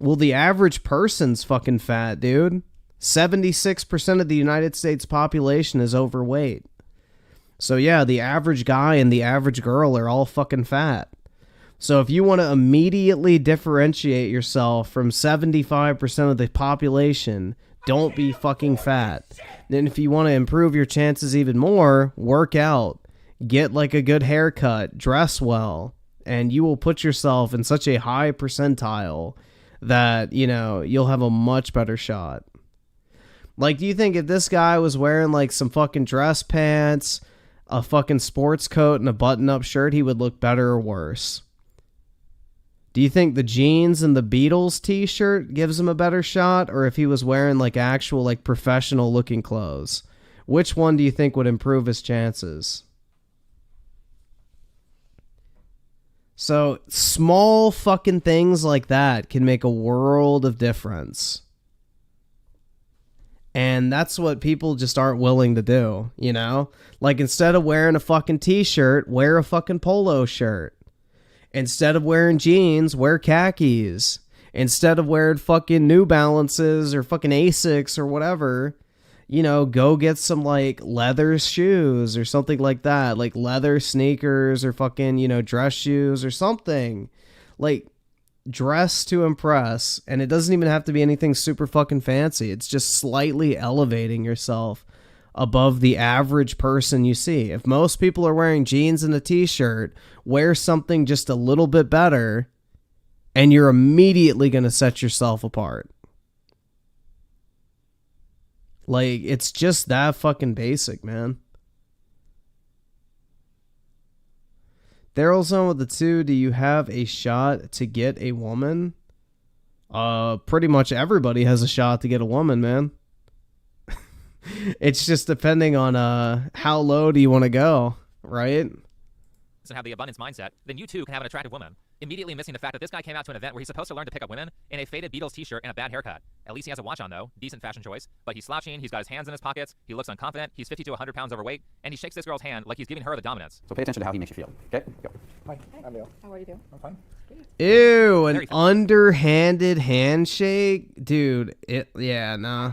Well, the average person's fucking fat, dude. 76% of the United States population is overweight. So yeah, the average guy and the average girl are all fucking fat. So if you want to immediately differentiate yourself from 75% of the population, don't be fucking fat. Then if you want to improve your chances even more, work out. Get like a good haircut, dress well, and you will put yourself in such a high percentile that, you know, you'll have a much better shot. Like, do you think if this guy was wearing like some fucking dress pants, a fucking sports coat, and a button-up shirt, he would look better or worse? Do you think the jeans and the Beatles t-shirt gives him a better shot, or if he was wearing like actual like professional looking clothes? Which one do you think would improve his chances? So small fucking things like that can make a world of difference. And that's what people just aren't willing to do, you know? Like, instead of wearing a fucking t-shirt, wear a fucking polo shirt. Instead of wearing jeans, wear khakis. Instead of wearing fucking New Balances or fucking Asics or whatever, you know, go get some, like, leather shoes or something like that. Like, leather sneakers or fucking, you know, dress shoes or something. Like, dress to impress, and it doesn't even have to be anything super fucking fancy. It's just slightly elevating yourself above the average person you see. If most people are wearing jeans and a t-shirt, wear something just a little bit better, and you're immediately going to set yourself apart. Like, it's just that fucking basic, man. Daryl's on with the 2. Do you have a shot to get a woman? Pretty much everybody has a shot to get a woman, man. It's just depending on how low do you want to go, right? And have the abundance mindset, then you too can have an attractive woman. Immediately missing the fact that this guy came out to an event where he's supposed to learn to pick up women in a faded Beatles t-shirt and a bad haircut. At least he has a watch on though, decent fashion choice, but he's slouching, he's got his hands in his pockets, he looks unconfident, he's 50 to 100 pounds overweight, and he shakes this girl's hand like he's giving her the dominance. So pay attention to how he makes you feel. Okay, go. Hi, I'm Leo. How are you doing? I'm fine. Ew, an underhanded handshake? Dude, nah.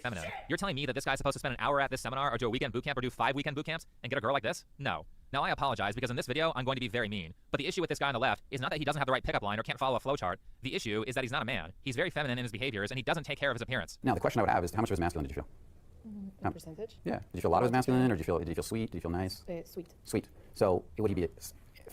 Feminine. You're telling me that this guy's supposed to spend an hour at this seminar or do a weekend boot camp or do 5 weekend boot camps and get a girl like this? No. Now I apologize because in this video I'm going to be very mean. But the issue with this guy on the left is not that he doesn't have the right pickup line or can't follow a flowchart. The issue is that he's not a man. He's very feminine in his behaviors and he doesn't take care of his appearance. Now the question I would have is, how much of his masculine did you feel? Percentage? Yeah. Did you feel a lot of his masculine, or did you feel sweet? Did you feel nice? Sweet. Sweet. So would he be,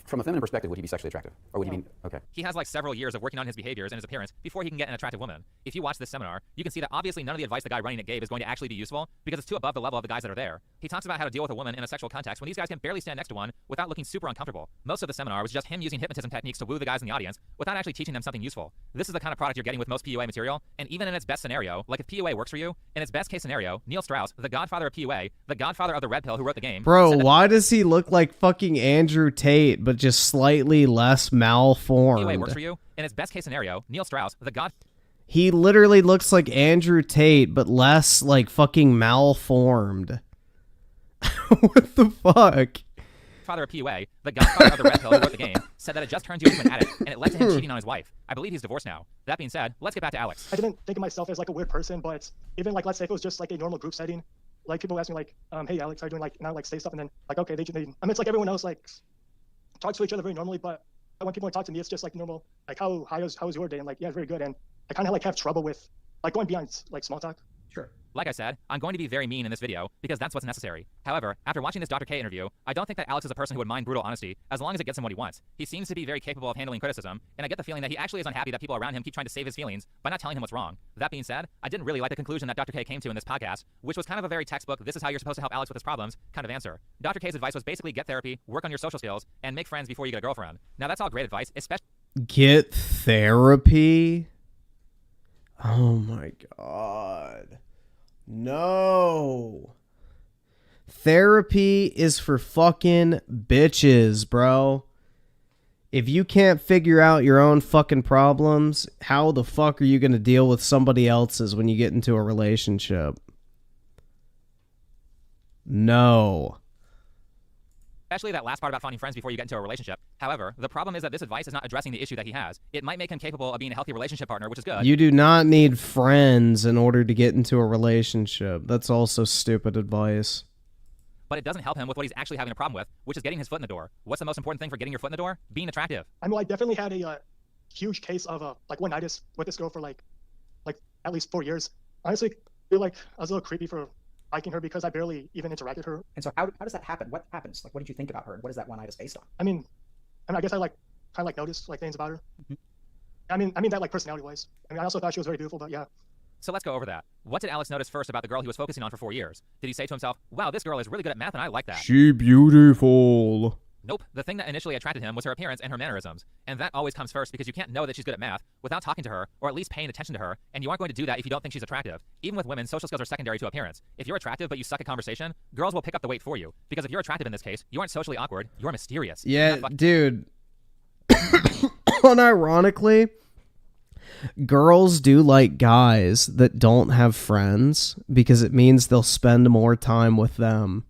from a feminine perspective, would he be sexually attractive, or would he be okay? He has like several years of working on his behaviors and his appearance before he can get an attractive woman. If you watch this seminar, you can see that obviously none of the advice the guy running it gave is going to actually be useful because it's too above the level of the guys that are there. He talks about how to deal with a woman in a sexual context when these guys can barely stand next to one without looking super uncomfortable. Most of the seminar was just him using hypnotism techniques to woo the guys in the audience without actually teaching them something useful. This is the kind of product you're getting with most PUA material, and even in its best scenario, like if PUA works for you, in its best case scenario, Neil Strauss, the godfather of PUA, the godfather of the red pill who wrote the game. Bro, why does he look like fucking Andrew Tate, but just slightly less malformed? PUA works for you, in its best case scenario, Neil Strauss, the god. He literally looks like Andrew Tate, but less like fucking malformed. What the fuck? Father of PUA, the godfather of the red pill who wrote the game, said that it just turns you into an addict, and it led to him cheating on his wife. I believe he's divorced now. That being said, let's get back to Alex. I didn't think of myself as like a weird person, but even like, let's say if it was just like a normal group setting, like people ask me like, hey Alex, how you doing? Like, and I like say stuff, and then like, okay, I mean, it's like everyone else like talks to each other very normally, but when people talk to me, it's just like normal, like how was your day? And like, yeah, very good. And I kind of like have trouble with like going beyond like small talk. Sure. Like I said, I'm going to be very mean in this video because that's what's necessary. However, after watching this Dr. K interview, I don't think that Alex is a person who would mind brutal honesty as long as it gets him what he wants. He seems to be very capable of handling criticism, and I get the feeling that he actually is unhappy that people around him keep trying to save his feelings by not telling him what's wrong. That being said, I didn't really like the conclusion that Dr. K came to in this podcast, which was kind of a very textbook, this is how you're supposed to help Alex with his problems kind of answer. Dr. K's advice was basically get therapy, work on your social skills, and make friends before you get a girlfriend. Now that's all great advice, especially Get therapy? Oh my god. No. Therapy is for fucking bitches, bro. If you can't figure out your own fucking problems, how the fuck are you going to deal with somebody else's when you get into a relationship? No. Especially that last part about finding friends before you get into a relationship. However, the problem is that this advice is not addressing the issue that he has. It might make him capable of being a healthy relationship partner, which is good. You do not need friends in order to get into a relationship. That's also stupid advice. But it doesn't help him with what he's actually having a problem with, which is getting his foot in the door. What's the most important thing for getting your foot in the door? Being attractive. I mean, I definitely had a huge case of like one-nights with this girl for like at least 4 years. Honestly, I feel like I was a little creepy for liking her because I barely even interacted with her. And so how does that happen? What happens? Like, what did you think about her? And what is that one night based on? I mean, I guess I like kind of like noticed like things about her. I mean that like personality wise. I mean, I also thought she was very beautiful, but yeah. So let's go over that. What did Alex notice first about the girl he was focusing on for 4 years? Did he say to himself, wow, this girl is really good at math and I like that? She beautiful. Nope. The thing that initially attracted him was her appearance and her mannerisms. And that always comes first because you can't know that she's good at math without talking to her or at least paying attention to her. And you aren't going to do that if you don't think she's attractive. Even with women, social skills are secondary to appearance. If you're attractive but you suck at conversation, girls will pick up the weight for you. Because if you're attractive in this case, you aren't socially awkward, you're mysterious. Yeah, dude. Unironically, girls do like guys that don't have friends because it means they'll spend more time with them.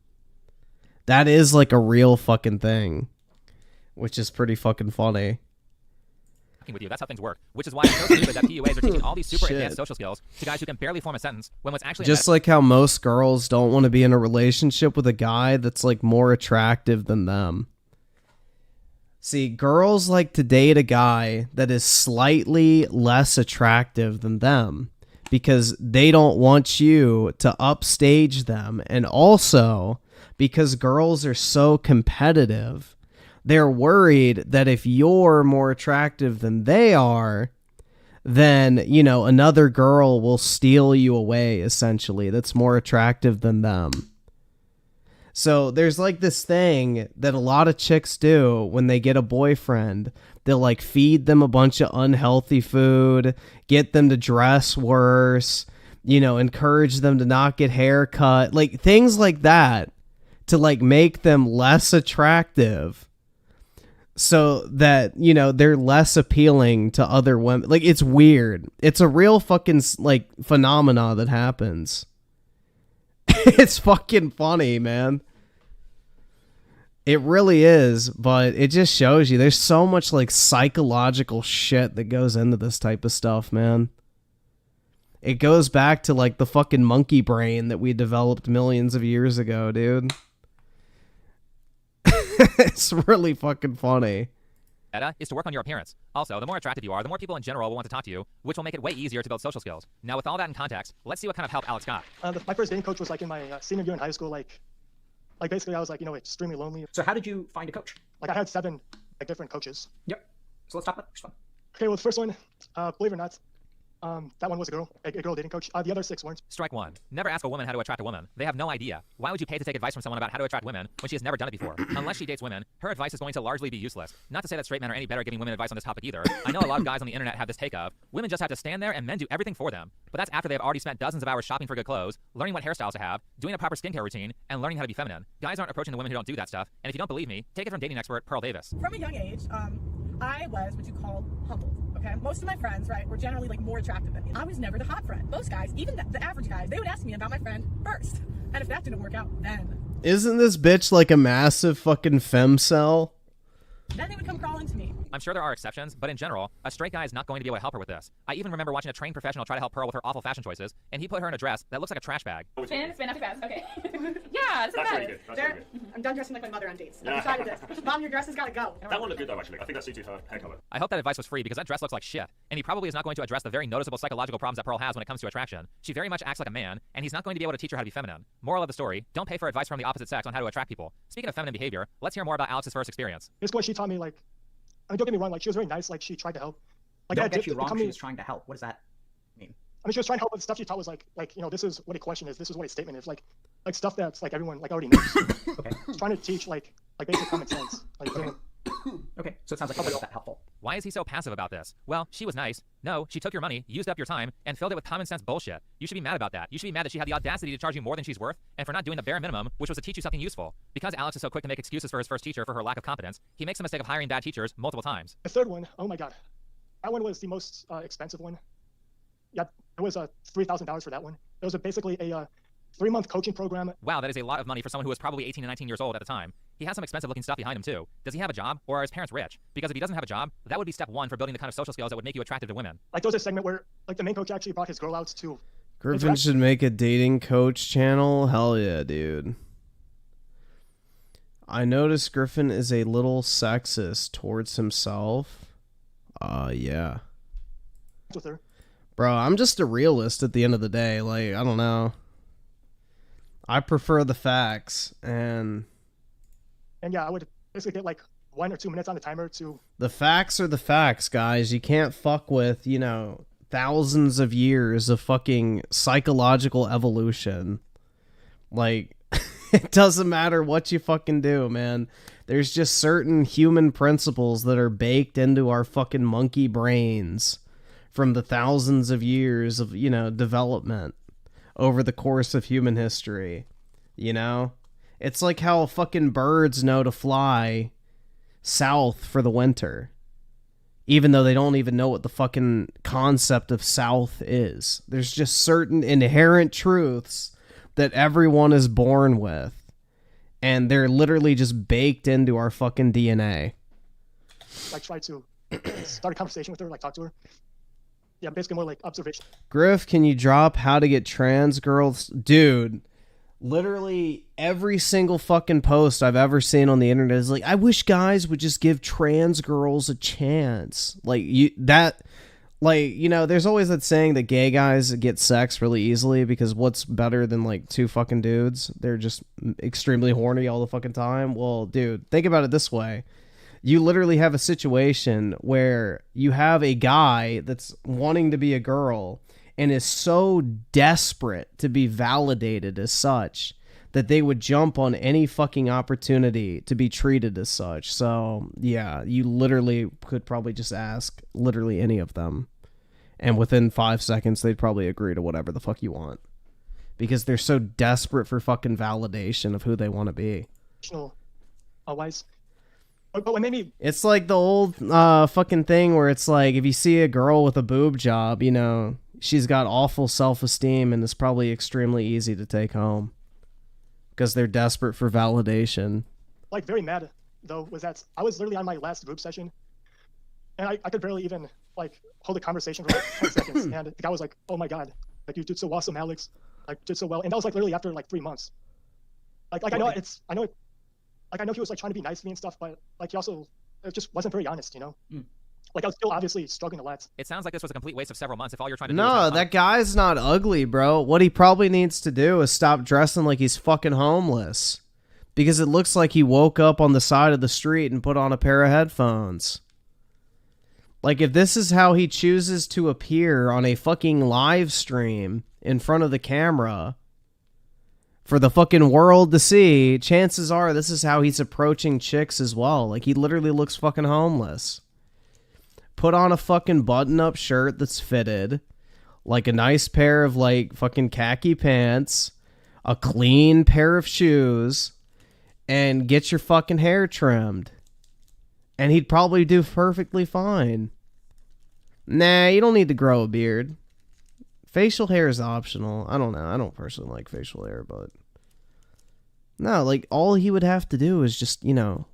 That is like a real fucking thing, which is pretty fucking funny. With you. That's how things work. Which is why it's so stupid that PUAs are teaching all these super advanced social skills to guys who can barely form a sentence when what's actually just like how most girls don't want to be in a relationship with a guy that's like more attractive than them. See, girls like to date a guy that is slightly less attractive than them because they don't want you to upstage them. And also because girls are so competitive, they're worried that if you're more attractive than they are, then, you know, another girl will steal you away, essentially, that's more attractive than them. So there's like this thing that a lot of chicks do when they get a boyfriend. They'll like feed them a bunch of unhealthy food, get them to dress worse, you know, encourage them to not get hair cut, like things like that to like make them less attractive so that, you know, they're less appealing to other women. Like, it's weird. It's a real fucking like phenomena that happens. It's fucking funny, man. It really is, but it just shows you there's so much like psychological shit that goes into this type of stuff, man. It goes back to like the fucking monkey brain that we developed millions of years ago, dude. It's really fucking funny. Meta is to work on your appearance. Also, the more attractive you are, the more people in general will want to talk to you, which will make it way easier to build social skills. Now, with all that in context, let's see what kind of help Alex got. My first dating coach was like in my senior year in high school. Like basically I was like, you know, extremely lonely. So how did you find a coach? Like I had 7 like different coaches. Yep. So let's talk about the first one. Okay, well the first one, believe it or not, that one was a girl dating coach. The other 6 weren't. Strike 1. Never ask a woman how to attract a woman. They have no idea. Why would you pay to take advice from someone about how to attract women when she has never done it before? Unless she dates women, her advice is going to largely be useless. Not to say that straight men are any better at giving women advice on this topic either. I know a lot of guys on the internet have this take of, women just have to stand there and men do everything for them. But that's after they've already spent dozens of hours shopping for good clothes, learning what hairstyles to have, doing a proper skincare routine, and learning how to be feminine. Guys aren't approaching the women who don't do that stuff, and if you don't believe me, take it from dating expert Pearl Davis. From a young age, I was what you call humbled. Okay, most of my friends, right, were generally like more attractive than me. I was never the hot friend. Most guys, even the average guys, they would ask me about my friend first. And if that didn't work out, then Isn't this bitch like a massive fucking femcel? they would come crawling to me. I'm sure there are exceptions, but in general, a straight guy is not going to be able to help her with this. I even remember watching a trained professional try to help Pearl with her awful fashion choices, and he put her in a dress that looks like a trash bag. Spin, not too fast. Okay. Yeah, this is better. I'm done dressing like my mother on dates. I decided this. Mom, your dress has got to go. That one looked good though, actually. I think that suited her hair color. I hope that advice was free because that dress looks like shit, and he probably is not going to address the very noticeable psychological problems that Pearl has when it comes to attraction. She very much acts like a man, and he's not going to be able to teach her how to be feminine. Moral of the story, don't pay for advice from the opposite sex on how to attract people. Speaking of feminine behavior, let's hear more about Alex's first experience. Basically, she taught me like, I mean, don't get me wrong, like she was very nice, like she tried to help. Like Don't get you wrong, she was trying to help. What does that mean? I mean, she was trying to help, but the stuff she taught was like, you know, this is what a question is, this is what a statement is, like stuff that's like everyone like already knows. Okay. She's trying to teach like basic common sense. Like, Okay, so it sounds like it wasn't that helpful. Why is he so passive about this? Well, she was nice. No, she took your money, used up your time, and filled it with common sense bullshit. You should be mad about that. You should be mad that she had the audacity to charge you more than she's worth, and for not doing the bare minimum, which was to teach you something useful. Because Alex is so quick to make excuses for his first teacher for her lack of competence, he makes the mistake of hiring bad teachers multiple times. the third one, oh my god, that one was the most expensive one. Yeah, it was $3,000 for that one. It was basically a 3-month coaching program. Wow, that is a lot of money for someone who was probably 18 and 19 years old at the time. He has some expensive looking stuff behind him too. Does he have a job, or are his parents rich? Because if he doesn't have a job, that would be step 1 for building the kind of social skills that would make you attractive to women. Like there was a segment where like the main coach actually brought his girl out to Griffin should make a dating coach channel. Hell yeah, dude. I noticed Griffin is a little sexist towards himself. Yeah. with her. Bro, I'm just a realist at the end of the day. Like, I don't know. I prefer the facts, and yeah, I would basically get like 1 or 2 minutes on the timer to. the facts are the facts, guys. You can't fuck with, you know, thousands of years of fucking psychological evolution. Like, it doesn't matter what you fucking do, man. There's just certain human principles that are baked into our fucking monkey brains from the thousands of years of, you know, development over the course of human history. You know? It's like how fucking birds know to fly south for the winter, even though they don't even know what the fucking concept of south is. There's just certain inherent truths that everyone is born with, and they're literally just baked into our fucking DNA. Like try to start a conversation with her, like talk to her. Yeah, basically more like observation. Griff, can you drop how to get trans girls? Dude, Literally every single fucking post I've ever seen on the internet is like, I wish guys would just give trans girls a chance. Like, there's always that saying that gay guys get sex really easily because what's better than like two fucking dudes? They're just extremely horny all the fucking time. Well, dude, think about it this way. You literally have a situation where you have a guy that's wanting to be a girl and is so desperate to be validated as such that they would jump on any fucking opportunity to be treated as such. So, yeah, you literally could probably just ask literally any of them. And within 5 seconds, they'd probably agree to whatever the fuck you want. Because they're so desperate for fucking validation of who they want to be. Wise. But what made me... It's like the old fucking thing where it's like, if you see a girl with a boob job, you know, she's got awful self-esteem and it's probably extremely easy to take home. Because they're desperate for validation. Like, very mad, though, was that I was literally on my last group session. And I could barely even, like, hold a conversation for, like, 10 seconds. And the guy was like, oh, my God. Like, you did so awesome, Alex. Like, did so well. And that was, like, literally after, like, 3 months. Like I know he was, like, trying to be nice to me and stuff, but, like, he also it just wasn't very honest, you know? Like, I was still obviously struggling a lot. It sounds like this was a complete waste of several months if all you're trying to do is have No, that guy's not ugly, bro. What he probably needs to do is stop dressing like he's fucking homeless. Because it looks like he woke up on the side of the street and put on a pair of headphones. Like, if this is how he chooses to appear on a fucking live stream in front of the camera for the fucking world to see, chances are this is how he's approaching chicks as well. Like, he literally looks fucking homeless. Put on a fucking button-up shirt that's fitted, like a nice pair of, like, fucking khaki pants, a clean pair of shoes, and get your fucking hair trimmed. And he'd probably do perfectly fine. Nah, you don't need to grow a beard. Facial hair is optional. I don't know. I don't personally like facial hair, but... No, like, all he would have to do is just, you know...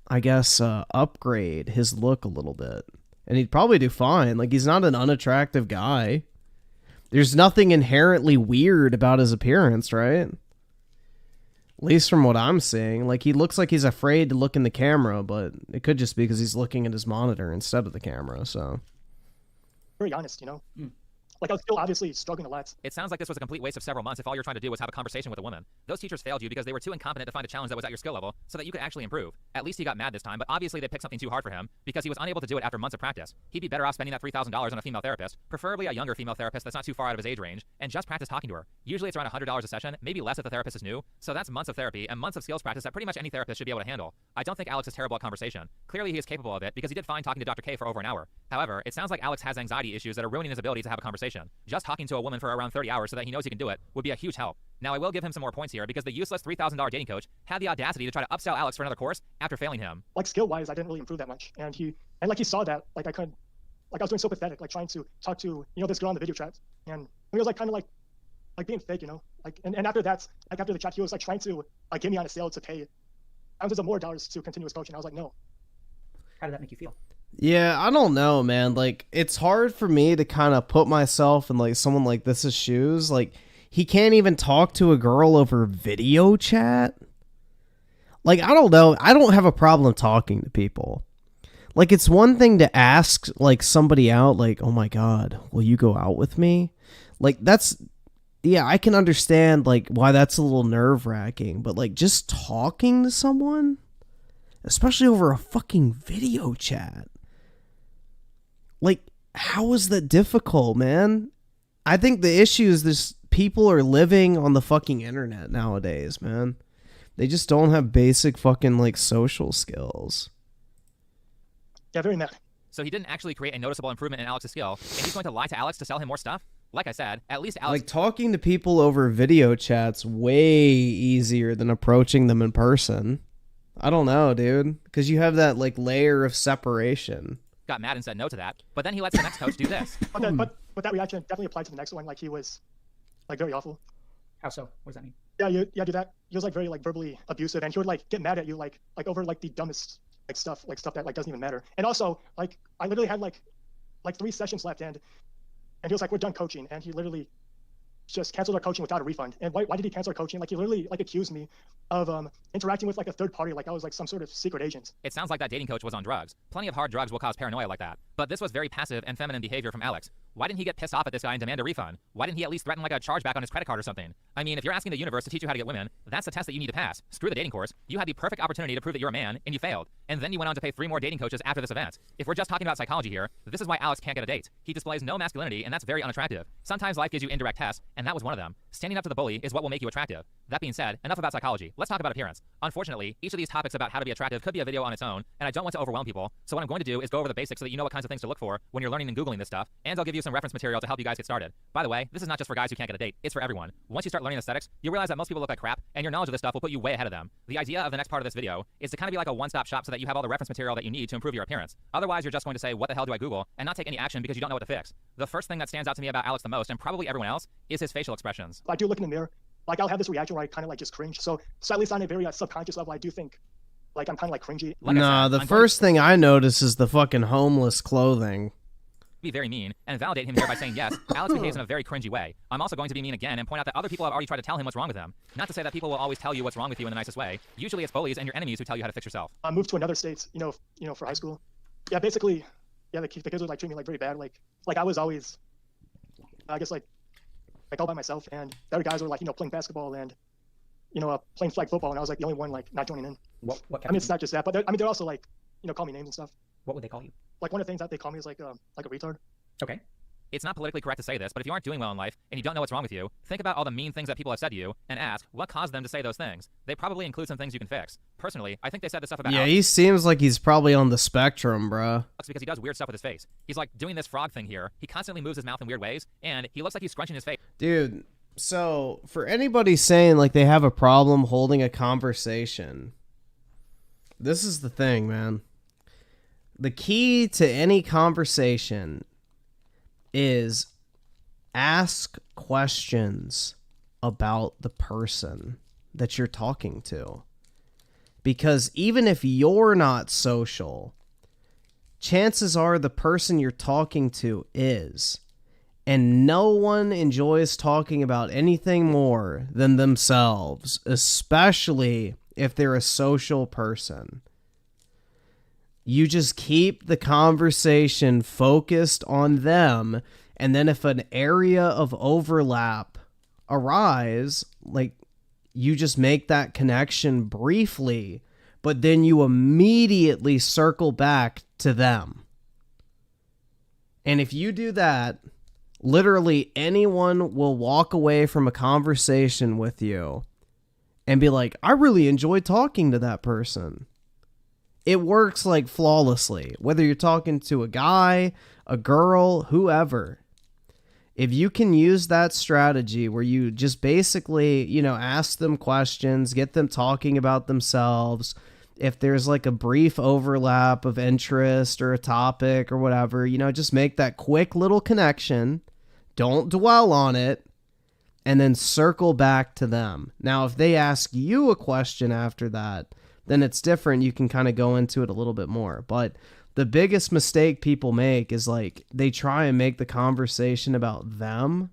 I guess, upgrade his look a little bit. And he'd probably do fine. Like, he's not an unattractive guy. There's nothing inherently weird about his appearance, right? At least from what I'm seeing. Like, he looks like he's afraid to look in the camera, but it could just be because he's looking at his monitor instead of the camera, so... Very honest, you know? Like, I was still obviously struggling a lot. It sounds like this was a complete waste of several months if all you're trying to do was have a conversation with a woman. Those teachers failed you because they were too incompetent to find a challenge that was at your skill level so that you could actually improve. At least he got mad this time, but obviously they picked something too hard for him because he was unable to do it after months of practice. He'd be better off spending that $3,000 on a female therapist, preferably a younger female therapist that's not too far out of his age range, and just practice talking to her. Usually it's around $100 a session, maybe less if the therapist is new, so that's months of therapy and months of skills practice that pretty much any therapist should be able to handle. I don't think Alex is terrible at conversation. Clearly he is capable of it because he did fine talking to Dr. K for over an hour. However, it sounds like Alex has anxiety issues that are ruining his ability to have a conversation. Just talking to a woman for around 30 hours so that he knows he can do it would be a huge help. Now I will give him some more points here because the useless $3,000 dating coach had the audacity to try to upsell Alex for another course after failing him. Like, skill-wise, I didn't really improve that much. And he saw that, like, I was doing so pathetic, like, trying to talk to, you know, this girl on the video chat. And he was, like, kind of like being fake, you know? Like, and after that, like, after the chat, he was, like, trying to, like, get me on a sale to pay thousands of more dollars to continue his coaching. I was like, no. How did that make you feel? Yeah, I don't know, man. Like, it's hard for me to kind of put myself in, like, someone like this's shoes. Like, he can't even talk to a girl over video chat. Like, I don't know. I don't have a problem talking to people. Like, it's one thing to ask, like, somebody out, like, oh my God, will you go out with me? Like, that's, yeah, I can understand, like, why that's a little nerve-wracking. But, like, just talking to someone, especially over a fucking video chat. Like, how is that difficult, man? I think the issue is this: people are living on the fucking internet nowadays, man. They just don't have basic fucking, like, social skills. Yeah, very mad. So he didn't actually create a noticeable improvement in Alex's skill, and he's going to lie to Alex to sell him more stuff? Like I said, at least Alex... Like, talking to people over video chat's way easier than approaching them in person. I don't know, dude. Because you have that, like, layer of separation. Got mad and said no to that, but then he lets the next coach do this. But that reaction definitely applied to the next one. Like, he was, like, very awful. How so? What does that mean? Yeah, do that. He was, like, very, like, verbally abusive, and he would, like, get mad at you, like over, like, the dumbest, like, stuff that, like, doesn't even matter. And also, like, I literally had, like 3 sessions left, and he was like, we're done coaching, and he literally, just canceled our coaching without a refund. And why did he cancel our coaching? Like, he literally like accused me of interacting with like a third party, like I was like some sort of secret agent. It sounds like that dating coach was on drugs. Plenty of hard drugs will cause paranoia like that. But this was very passive and feminine behavior from Alex. Why didn't he get pissed off at this guy and demand a refund? Why didn't he at least threaten like a chargeback on his credit card or something? I mean, if you're asking the universe to teach you how to get women, that's the test that you need to pass. Screw the dating course. You had the perfect opportunity to prove that you're a man, and you failed. And then you went on to pay 3 more dating coaches after this event. If we're just talking about psychology here, this is why Alex can't get a date. He displays no masculinity, and that's very unattractive. Sometimes life gives you indirect tests, and that was one of them. Standing up to the bully is what will make you attractive. That being said, enough about psychology. Let's talk about appearance. Unfortunately, each of these topics about how to be attractive could be a video on its own, and I don't want to overwhelm people. So what I'm going to do is go over the basics so that you know what kinds of things to look for when you're learning and Googling this stuff, and I'll give you some reference material to help you guys get started. By the way, this is not just for guys who can't get a date, it's for everyone. Once you start learning aesthetics, you realize that most people look like crap, and your knowledge of this stuff will put you way ahead of them. The idea of the next part of this video is to kind of be like a one-stop shop so that you have all the reference material that you need to improve your appearance. Otherwise, you're just going to say, what the hell do I Google, and not take any action because you don't know what to fix. The first thing that stands out to me about Alex the most, and probably everyone else, is his facial expressions. I do look in the mirror, like I'll have this reaction where I kind of like just cringe. So at least on a very subconscious level, I do think like I'm kind of like cringy. Like Nah, the first thing I notice is the fucking homeless clothing. Be very mean and validate him here by saying yes, Alex behaves in a very cringy way. I'm also going to be mean again and point out that other people have already tried to tell him what's wrong with him. Not to say that people will always tell you what's wrong with you in the nicest way. Usually it's bullies and your enemies who tell you how to fix yourself. I moved to another state, you know, for high school. Yeah, basically, yeah, the kids would like treat me like very bad. Like I was always, I guess like all by myself, and the other guys were like, you know, playing basketball and, you know, playing flag football, and I was like the only one like not joining in. What I mean, it's not just that, but they're also like, you know, call me names and stuff. What would they call you? Like one of the things that they call me is like a retard. Okay. It's not politically correct to say this, but if you aren't doing well in life and you don't know what's wrong with you, think about all the mean things that people have said to you and ask what caused them to say those things. They probably include some things you can fix. Personally, I think they said this stuff about Yeah, Alex he seems like he's probably on the spectrum, bruh. because he does weird stuff with his face. He's like doing this frog thing here. He constantly moves his mouth in weird ways, and he looks like he's scrunching his face. Dude, so for anybody saying like they have a problem holding a conversation, this is the thing, man. The key to any conversation is ask questions about the person that you're talking to. Because even if you're not social, chances are the person you're talking to is. And no one enjoys talking about anything more than themselves, especially if they're a social person. You just keep the conversation focused on them, and then if an area of overlap arise, like, you just make that connection briefly, but then you immediately circle back to them. And if you do that, literally anyone will walk away from a conversation with you and be like, I really enjoyed talking to that person. It works like flawlessly, whether you're talking to a guy, a girl, whoever. If you can use that strategy where you just basically, you know, ask them questions, get them talking about themselves. If there's like a brief overlap of interest or a topic or whatever, you know, just make that quick little connection. Don't dwell on it. And then circle back to them. Now, if they ask you a question after that, then it's different. You can kind of go into it a little bit more. But the biggest mistake people make is like they try and make the conversation about them.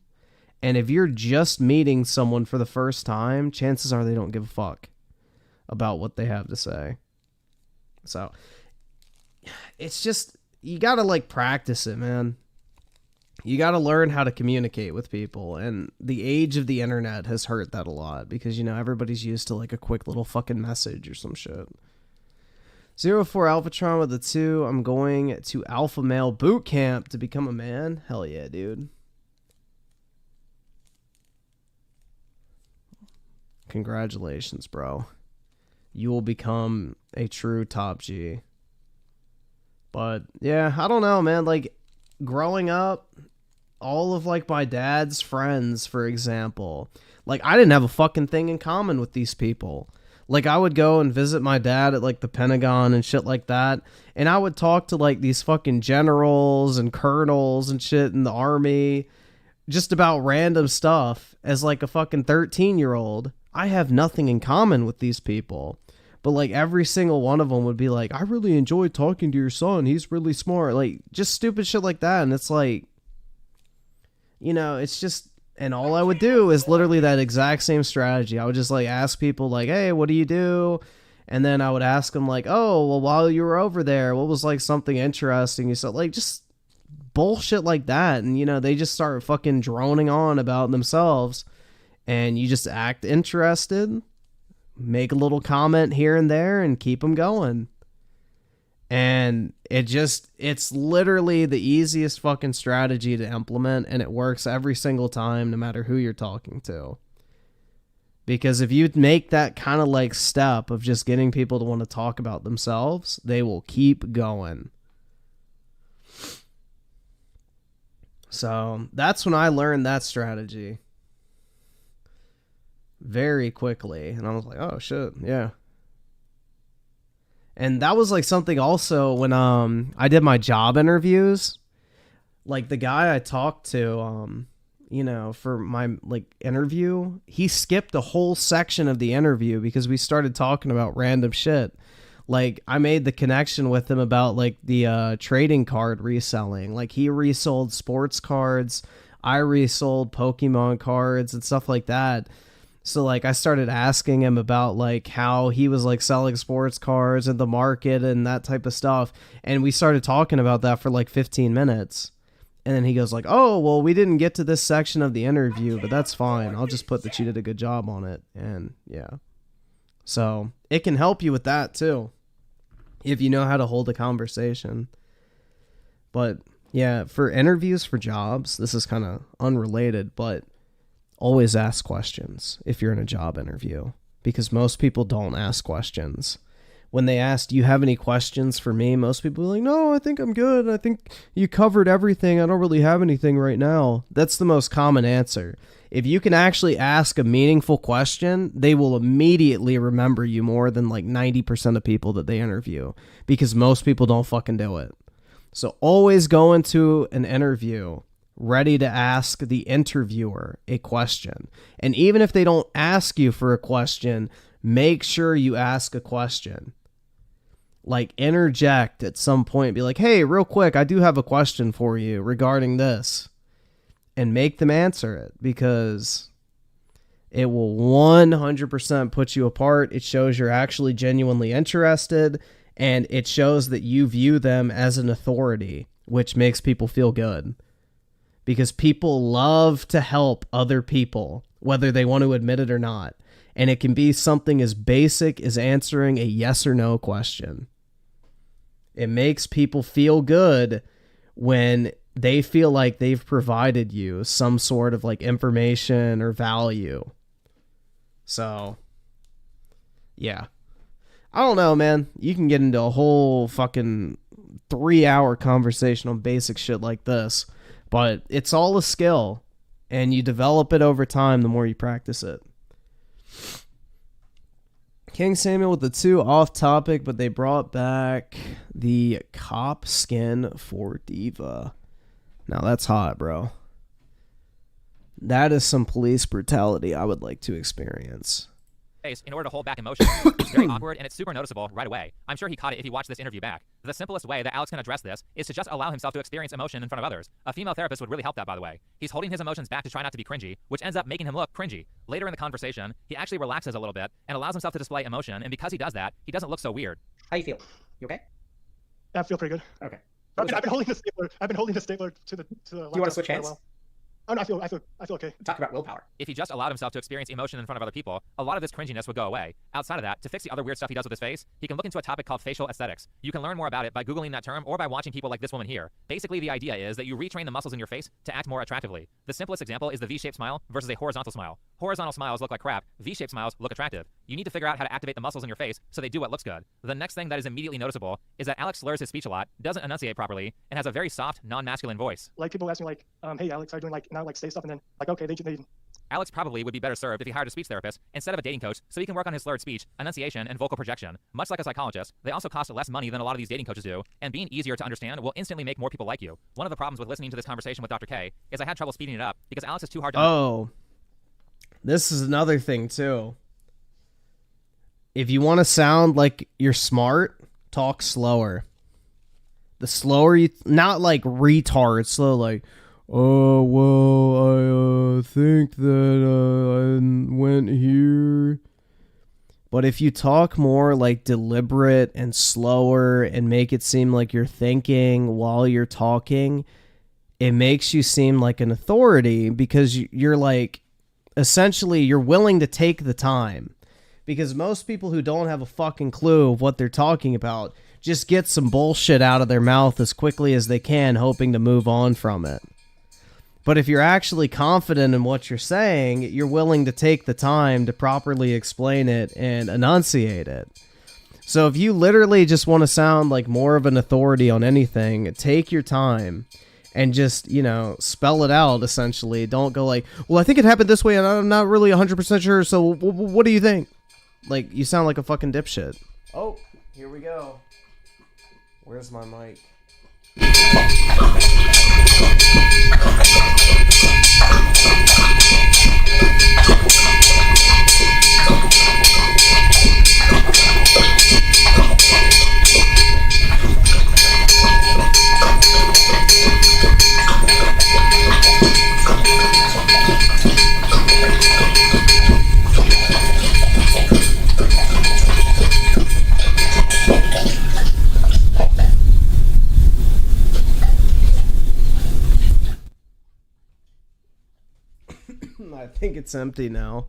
And if you're just meeting someone for the first time, chances are they don't give a fuck about what they have to say. So it's just, you got to like practice it, man. You got to learn how to communicate with people, and the age of the internet has hurt that a lot because, you know, everybody's used to like a quick little fucking message or some shit. 04 Alphatron with a 2. I'm going to Alpha Male Boot Camp to become a man. Hell yeah, dude. Congratulations, bro. You will become a true top G. But yeah, I don't know, man. Like, growing up, all of like my dad's friends, for example, like I didn't have a fucking thing in common with these people. Like I would go and visit my dad at like the Pentagon and shit like that, and I would talk to like these fucking generals and colonels and shit in the army just about random stuff as like a fucking 13-year-old. I have nothing in common with these people. But like every single one of them would be like, I really enjoyed talking to your son. He's really smart. Like just stupid shit like that. And it's like, you know, it's just, And all I would do is literally that exact same strategy. I would just like ask people like, hey, what do you do? And then I would ask them like, oh, well, while you were over there, what was like something interesting you said? Like just bullshit like that. And, you know, they just start fucking droning on about themselves. And you just act interested, make a little comment here and there, and keep them going. And it's literally the easiest fucking strategy to implement, and it works every single time, no matter who you're talking to. Because if you make that kind of like step of just getting people to want to talk about themselves, they will keep going. So that's when I learned that strategy very quickly. And I was like, oh shit, yeah. And that was like something also when I did my job interviews. Like the guy I talked to, you know, for my like interview, he skipped a whole section of the interview because we started talking about random shit. Like I made the connection with him about like the trading card reselling. Like he resold sports cards, I resold Pokemon cards and stuff like that. So like I started asking him about like how he was like selling sports cards in the market and that type of stuff. And we started talking about that for like 15 minutes. And then he goes like, oh, well, we didn't get to this section of the interview, but that's fine. I'll just put that you did a good job on it. And yeah. So it can help you with that too, if you know how to hold a conversation. But yeah, for interviews for jobs, this is kind of unrelated, but always ask questions if you're in a job interview, because most people don't ask questions. When they ask, do you have any questions for me? Most people are like, no, I think I'm good. I think you covered everything. I don't really have anything right now. That's the most common answer. If you can actually ask a meaningful question, they will immediately remember you more than like 90% of people that they interview, because most people don't fucking do it. So always go into an interview ready to ask the interviewer a question. And even if they don't ask you for a question, make sure you ask a question. Like interject at some point, be like, hey, real quick, I do have a question for you regarding this. And make them answer it, because it will 100% put you apart. It shows you're actually genuinely interested, and it shows that you view them as an authority, which makes people feel good. Because people love to help other people, whether they want to admit it or not. And it can be something as basic as answering a yes or no question. It makes people feel good when they feel like they've provided you some sort of like information or value. So, yeah. I don't know, man. You can get into a whole fucking 3-hour conversation on basic shit like this. But it's all a skill, and you develop it over time the more you practice it. King Samuel with the 2 off topic, but they brought back the cop skin for Diva. Now that's hot, bro. That is some police brutality I would like to experience. Face in order to hold back emotion. It's very awkward, and it's super noticeable right away. I'm sure he caught it if he watched this interview back. The simplest way that Alex can address this is to just allow himself to experience emotion in front of others. A female therapist would really help that, by the way. He's holding his emotions back to try not to be cringy, which ends up making him look cringy. Later in the conversation, he actually relaxes a little bit and allows himself to display emotion, and because he does that, he doesn't look so weird. How you feel? You okay? Yeah, I feel pretty good. Okay. I've been holding the stapler. I've been holding the stapler to the. Do you want to switch hands? Oh, no, I feel okay. Talk about willpower. If he just allowed himself to experience emotion in front of other people, a lot of this cringiness would go away. Outside of that, to fix the other weird stuff he does with his face, he can look into a topic called facial aesthetics. You can learn more about it by Googling that term or by watching people like this woman here. Basically, the idea is that you retrain the muscles in your face to act more attractively. The simplest example is the V-shaped smile versus a horizontal smile. Horizontal smiles look like crap. V-shaped smiles look attractive. You need to figure out how to activate the muscles in your face so they do what looks good. The next thing that is immediately noticeable is that Alex slurs his speech a lot, doesn't enunciate properly, and has a very soft, non-masculine voice. Like people ask me like, hey Alex, how are you doing? Like now, like say stuff, and then like okay, they Alex probably would be better served if he hired a speech therapist instead of a dating coach so he can work on his slurred speech, enunciation, and vocal projection. Much like a psychologist, they also cost less money than a lot of these dating coaches do, and being easier to understand will instantly make more people like you. One of the problems with listening to this conversation with Dr. K is I had trouble speeding it up because Alex is too hard to... Oh, this is another thing too. If you want to sound like you're smart, talk slower. The slower you... Not like retard slow, like... oh, well, I think that I went here. But if you talk more like deliberate and slower and make it seem like you're thinking while you're talking, it makes you seem like an authority because you're like, essentially, you're willing to take the time. Because most people who don't have a fucking clue of what they're talking about just get some bullshit out of their mouth as quickly as they can, hoping to move on from it. But if you're actually confident in what you're saying, you're willing to take the time to properly explain it and enunciate it. So if you literally just want to sound like more of an authority on anything, take your time and just, you know, spell it out, essentially. Don't go like, well, I think it happened this way and I'm not really 100% sure, so what do you think? Like, you sound like a fucking dipshit. Oh, here we go. Where's my mic? I think it's empty now.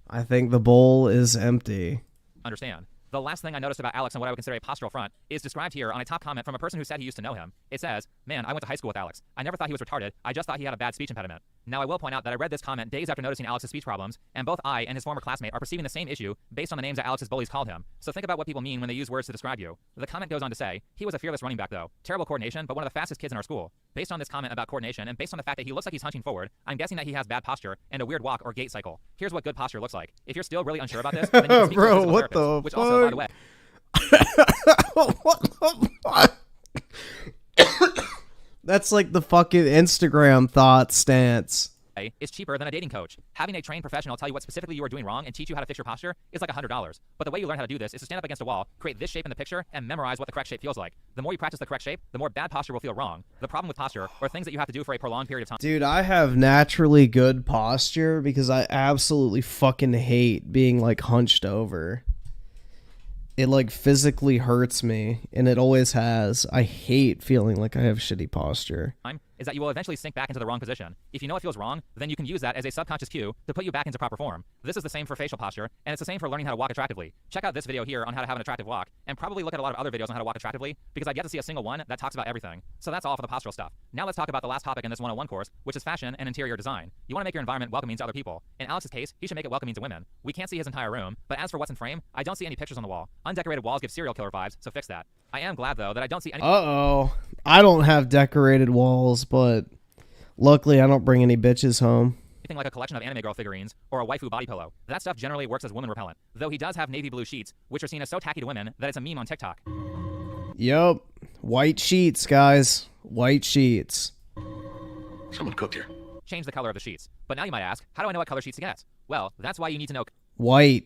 I think the bowl is empty. Understand. The last thing I noticed about Alex and what I would consider a postural front is described here on a top comment from a person who said he used to know him. It says, man, I went to high school with Alex. I never thought he was retarded. I just thought he had a bad speech impediment. Now, I will point out that I read this comment days after noticing Alex's speech problems, and both I and his former classmate are perceiving the same issue based on the names that Alex's bullies called him. So think about what people mean when they use words to describe you. The comment goes on to say, he was a fearless running back though. Terrible coordination, but one of the fastest kids in our school. Based on this comment about coordination, and based on the fact that he looks like he's hunching forward, I'm guessing that he has bad posture and a weird walk or gait cycle. Here's what good posture looks like. If you're still really unsure about this, then you can speak to a physical what therapist, the which fuck? also, by the way, That's like the fucking Instagram thought stance. is cheaper than a dating coach. Having a trained professional tell you what specifically you are doing wrong and teach you how to fix your posture is like $100. But the way you learn how to do this is to stand up against a wall, create this shape in the picture, and memorize what the correct shape feels like. The more you practice the correct shape, the more bad posture will feel wrong. The problem with posture, or things that you have to do for a prolonged period of time. Dude, I have naturally good posture because I absolutely fucking hate being like hunched over. It like physically hurts me, and it always has. I hate feeling like I have shitty posture. Is that you will eventually sink back into the wrong position. If you know it feels wrong, then you can use that as a subconscious cue to put you back into proper form. This is the same for facial posture, and it's the same for learning how to walk attractively. Check out this video here on how to have an attractive walk, and probably look at a lot of other videos on how to walk attractively, because I've yet to see a single one that talks about everything. So that's all for the postural stuff. Now let's talk about the last topic in this 101 course, which is fashion and interior design. You want to make your environment welcoming to other people. In Alex's case, he should make it welcoming to women. We can't see his entire room, but as for what's in frame, I don't see any pictures on the wall. Undecorated walls give serial killer vibes, so fix that. I am glad though that I don't see any. Uh-oh. I don't have decorated walls, but luckily I don't bring any bitches home. Anything like a collection of anime girl figurines or a waifu body pillow. That stuff generally works as woman repellent, though he does have navy blue sheets, which are seen as so tacky to women that it's a meme on TikTok. Yup. White sheets, guys. White sheets. Someone cooked here. Change the color of the sheets. But now you might ask, how do I know what color sheets to get? Well, that's why you need to know White.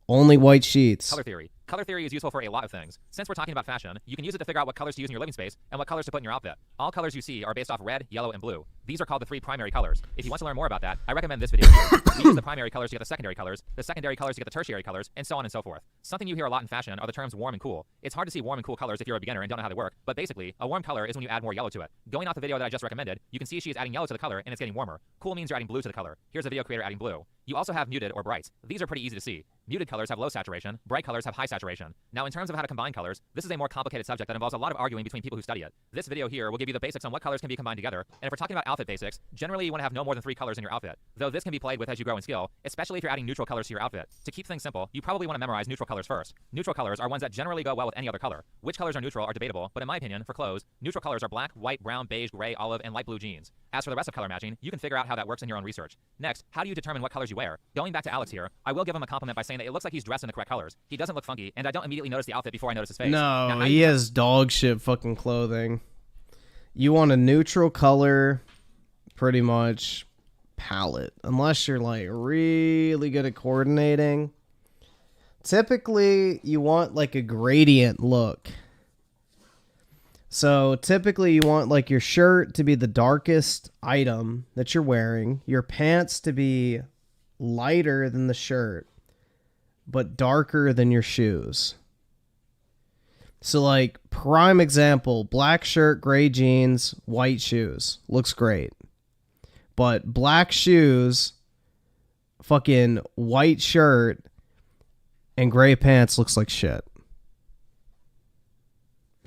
Only white sheets. color theory. Color theory is useful for a lot of things. Since we're talking about fashion, you can use it to figure out what colors to use in your living space and what colors to put in your outfit. All colors you see are based off red, yellow, and blue. These are called the 3 primary colors. If you want to learn more about that, I recommend this video here. We use the primary colors to get the secondary colors to get the tertiary colors, and so on and so forth. Something you hear a lot in fashion are the terms warm and cool. It's hard to see warm and cool colors if you're a beginner and don't know how they work, but basically, a warm color is when you add more yellow to it. Going off the video that I just recommended, you can see she is adding yellow to the color and it's getting warmer. Cool means you're adding blue to the color. Here's a video creator adding blue. You also have muted or brights. These are pretty easy to see. Muted colors have low saturation, bright colors have high saturation. Now in terms of how to combine colors, this is a more complicated subject that involves a lot of arguing between people who study it. This video here will give you the basics on what colors can be combined together, and if we're talking about outfit basics, generally you want to have no more than 3 colors in your outfit, though this can be played with as you grow in skill, especially if you're adding neutral colors to your outfit. To keep things simple, you probably want to memorize neutral colors first. Neutral colors are ones that generally go well with any other color. Which colors are neutral are debatable, but in my opinion, for clothes, neutral colors are black, white, brown, beige, gray, olive, and light blue jeans. As for the rest of color matching, you can figure out how that works in your own research. Next, how do you determine what colors you wear? Going back to Alex here, I will give him a compliment by saying that it looks like he's dressed in the correct colors. He doesn't look funky, and I don't immediately notice the outfit before I notice his face. No, he has dog shit fucking clothing. You want a neutral color, pretty much, palette. Unless you're like really good at coordinating. Typically, you want like a gradient look. So typically you want like your shirt to be the darkest item that you're wearing, your pants to be lighter than the shirt, but darker than your shoes. So like prime example, black shirt, gray jeans, white shoes. Looks great. But black shoes, fucking white shirt, and gray pants looks like shit.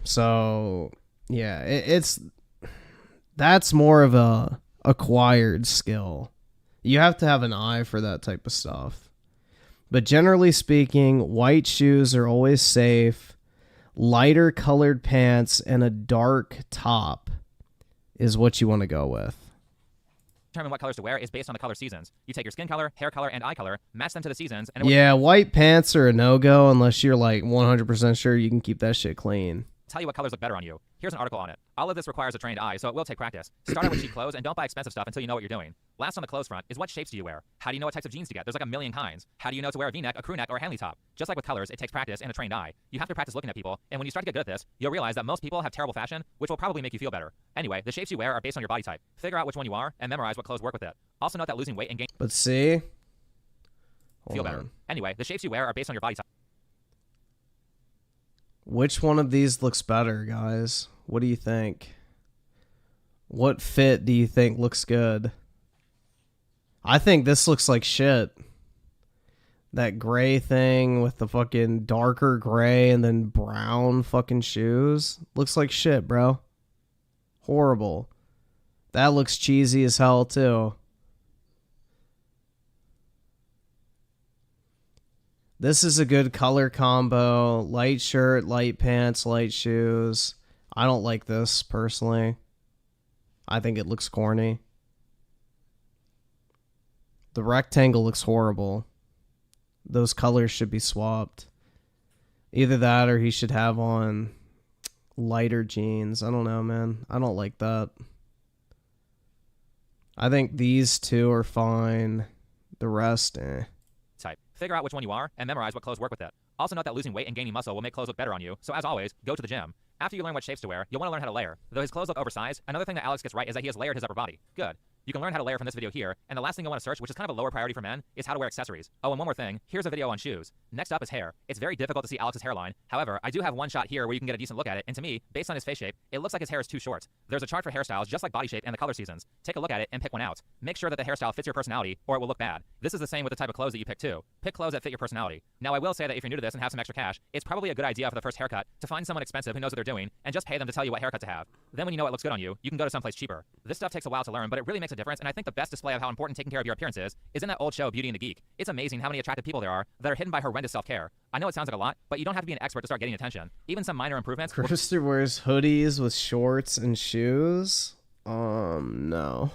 So, yeah, that's more of a acquired skill. You have to have an eye for that type of stuff. But generally speaking, white shoes are always safe. Lighter colored pants and a dark top is what you want to go with. Determine what colors to wear is based on the color seasons. You take your skin color, hair color, and eye color, match them to the seasons, and Yeah, white pants are a no-go unless you're like 100% sure you can keep that shit clean. tell you what colors look better on you. Here's an article on it. All of this requires a trained eye, so it will take practice. Start out with cheap clothes and don't buy expensive stuff until you know what you're doing. Last on the clothes front is what shapes do you wear? How do you know what types of jeans to get? There's like a million kinds. How do you know to wear a V-neck, a crew neck, or a Henley top? Just like with colors, it takes practice and a trained eye. You have to practice looking at people, and when you start to get good at this, you'll realize that most people have terrible fashion, which will probably make you feel better. Anyway, the shapes you wear are based on your body type. Figure out which one you are, and memorize what clothes work with it. Also note that losing weight and gain But see? feel better. Anyway, the shapes you wear are based on your body type. Which one of these looks better, guys? What do you think? What fit do you think looks good? I think this looks like shit. That gray thing with the fucking darker gray and then brown fucking shoes. Looks like shit, bro. Horrible. That looks cheesy as hell, too. This is a good color combo. Light shirt, light pants, light shoes. I don't like this, personally. I think it looks corny. The rectangle looks horrible. Those colors should be swapped. Either that or he should have on lighter jeans. I don't know, man. I don't like that. I think these two are fine. The rest, eh. Type. Figure out which one you are and memorize what clothes work with it. Also note that losing weight and gaining muscle will make clothes look better on you, so as always, go to the gym. After you learn what shapes to wear, you'll want to learn how to layer. Though his clothes look oversized, another thing that Alex gets right is that he has layered his upper body. Good. You can learn how to layer from this video here, and the last thing you'll want to search, which is kind of a lower priority for men, is how to wear accessories. Oh, and one more thing, here's a video on shoes. Next up is hair. It's very difficult to see Alex's hairline. However, I do have one shot here where you can get a decent look at it, and to me, based on his face shape, it looks like his hair is too short. There's a chart for hairstyles just like body shape and the color seasons. Take a look at it and pick one out. Make sure that the hairstyle fits your personality, or it will look bad. This is the same with the type of clothes that you pick too. Pick clothes that fit your personality. Now, I will say that if you're new to this and have some extra cash, it's probably a good idea for the first haircut to find someone expensive who knows what they're doing, and just pay them to tell you what haircut to have. Then when you know it looks good on you, you can go to someplace cheaper. This stuff takes a while to learn, but it really makes a difference, and I think the best display of how important taking care of your appearance is in that old show, Beauty and the Geek. It's amazing how many attractive people there are that are hidden by horrendous self-care. I know it sounds like a lot, but you don't have to be an expert to start getting attention. Even some minor improvements. Krister wears hoodies with shorts and shoes? No.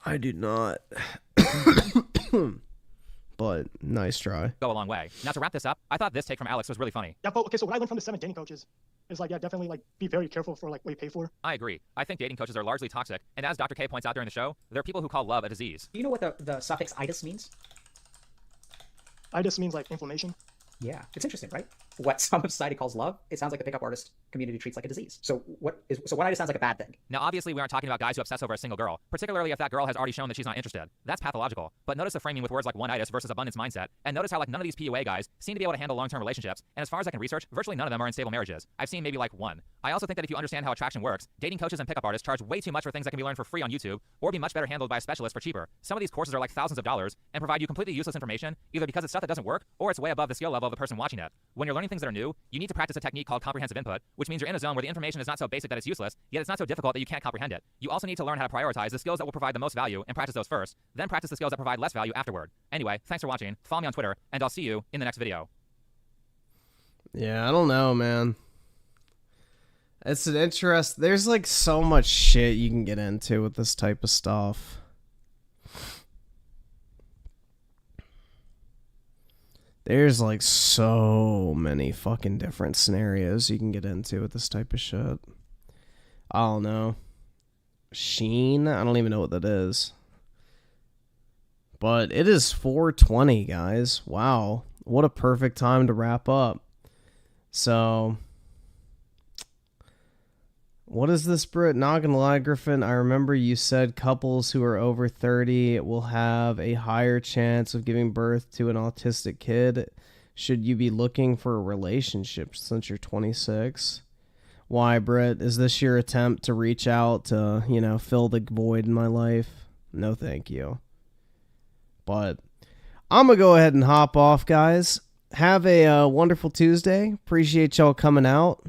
I do not. But nice try. Go a long way. Now to wrap this up, I thought this take from Alex was really funny. Yeah, but okay, so what I learned from the 7 dating coaches is like, yeah, definitely like be very careful for like what you pay for. I agree. I think dating coaches are largely toxic, and as Dr. K points out during the show, there are people who call love a disease. Do you know what the suffix itis means? Itis means like inflammation. Yeah, it's interesting, right? What some of society calls love, it sounds like the pickup artist community treats like a disease. So what itis sounds like a bad thing. Now, obviously, we aren't talking about guys who obsess over a single girl, particularly if that girl has already shown that she's not interested. That's pathological. But notice the framing with words like one-itis versus abundance mindset, and notice how like none of these PUA guys seem to be able to handle long-term relationships. And as far as I can research, virtually none of them are in stable marriages. I've seen maybe like one. I also think that if you understand how attraction works, dating coaches and pickup artists charge way too much for things that can be learned for free on YouTube, or be much better handled by a specialist for cheaper. Some of these courses are like thousands of dollars and provide you completely useless information, either because it's stuff that doesn't work, or it's way above the skill level of the person watching it. When you're learning things that are new, you need to practice a technique called comprehensive input, which means you're in a zone where the information is not so basic that it's useless, yet it's not so difficult that you can't comprehend it. You also need to learn how to prioritize the skills that will provide the most value and practice those first, then practice the skills that provide less value afterward. Anyway, thanks for watching, follow me on Twitter, and I'll see you in the next video. Yeah, I don't know, man. It's an interest. There's like so much shit you can get into with this type of stuff. There's like so many fucking different scenarios you can get into with this type of shit. I don't know. Sheen? I don't even know what that is. But it is 4:20, guys. Wow. What a perfect time to wrap up. So, What is this, Brit? Not gonna lie, Griffin. I remember you said couples who are over 30 will have a higher chance of giving birth to an autistic kid. Should you be looking for a relationship since you're 26? Why, Brit? Is this your attempt to reach out to, you know, fill the void in my life? No, thank you. But I'm gonna go ahead and hop off, guys. Have a wonderful Tuesday. Appreciate y'all coming out.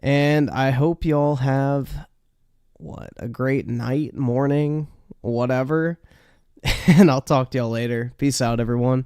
And I hope y'all have, a great night, morning, whatever. And I'll talk to y'all later. Peace out, everyone.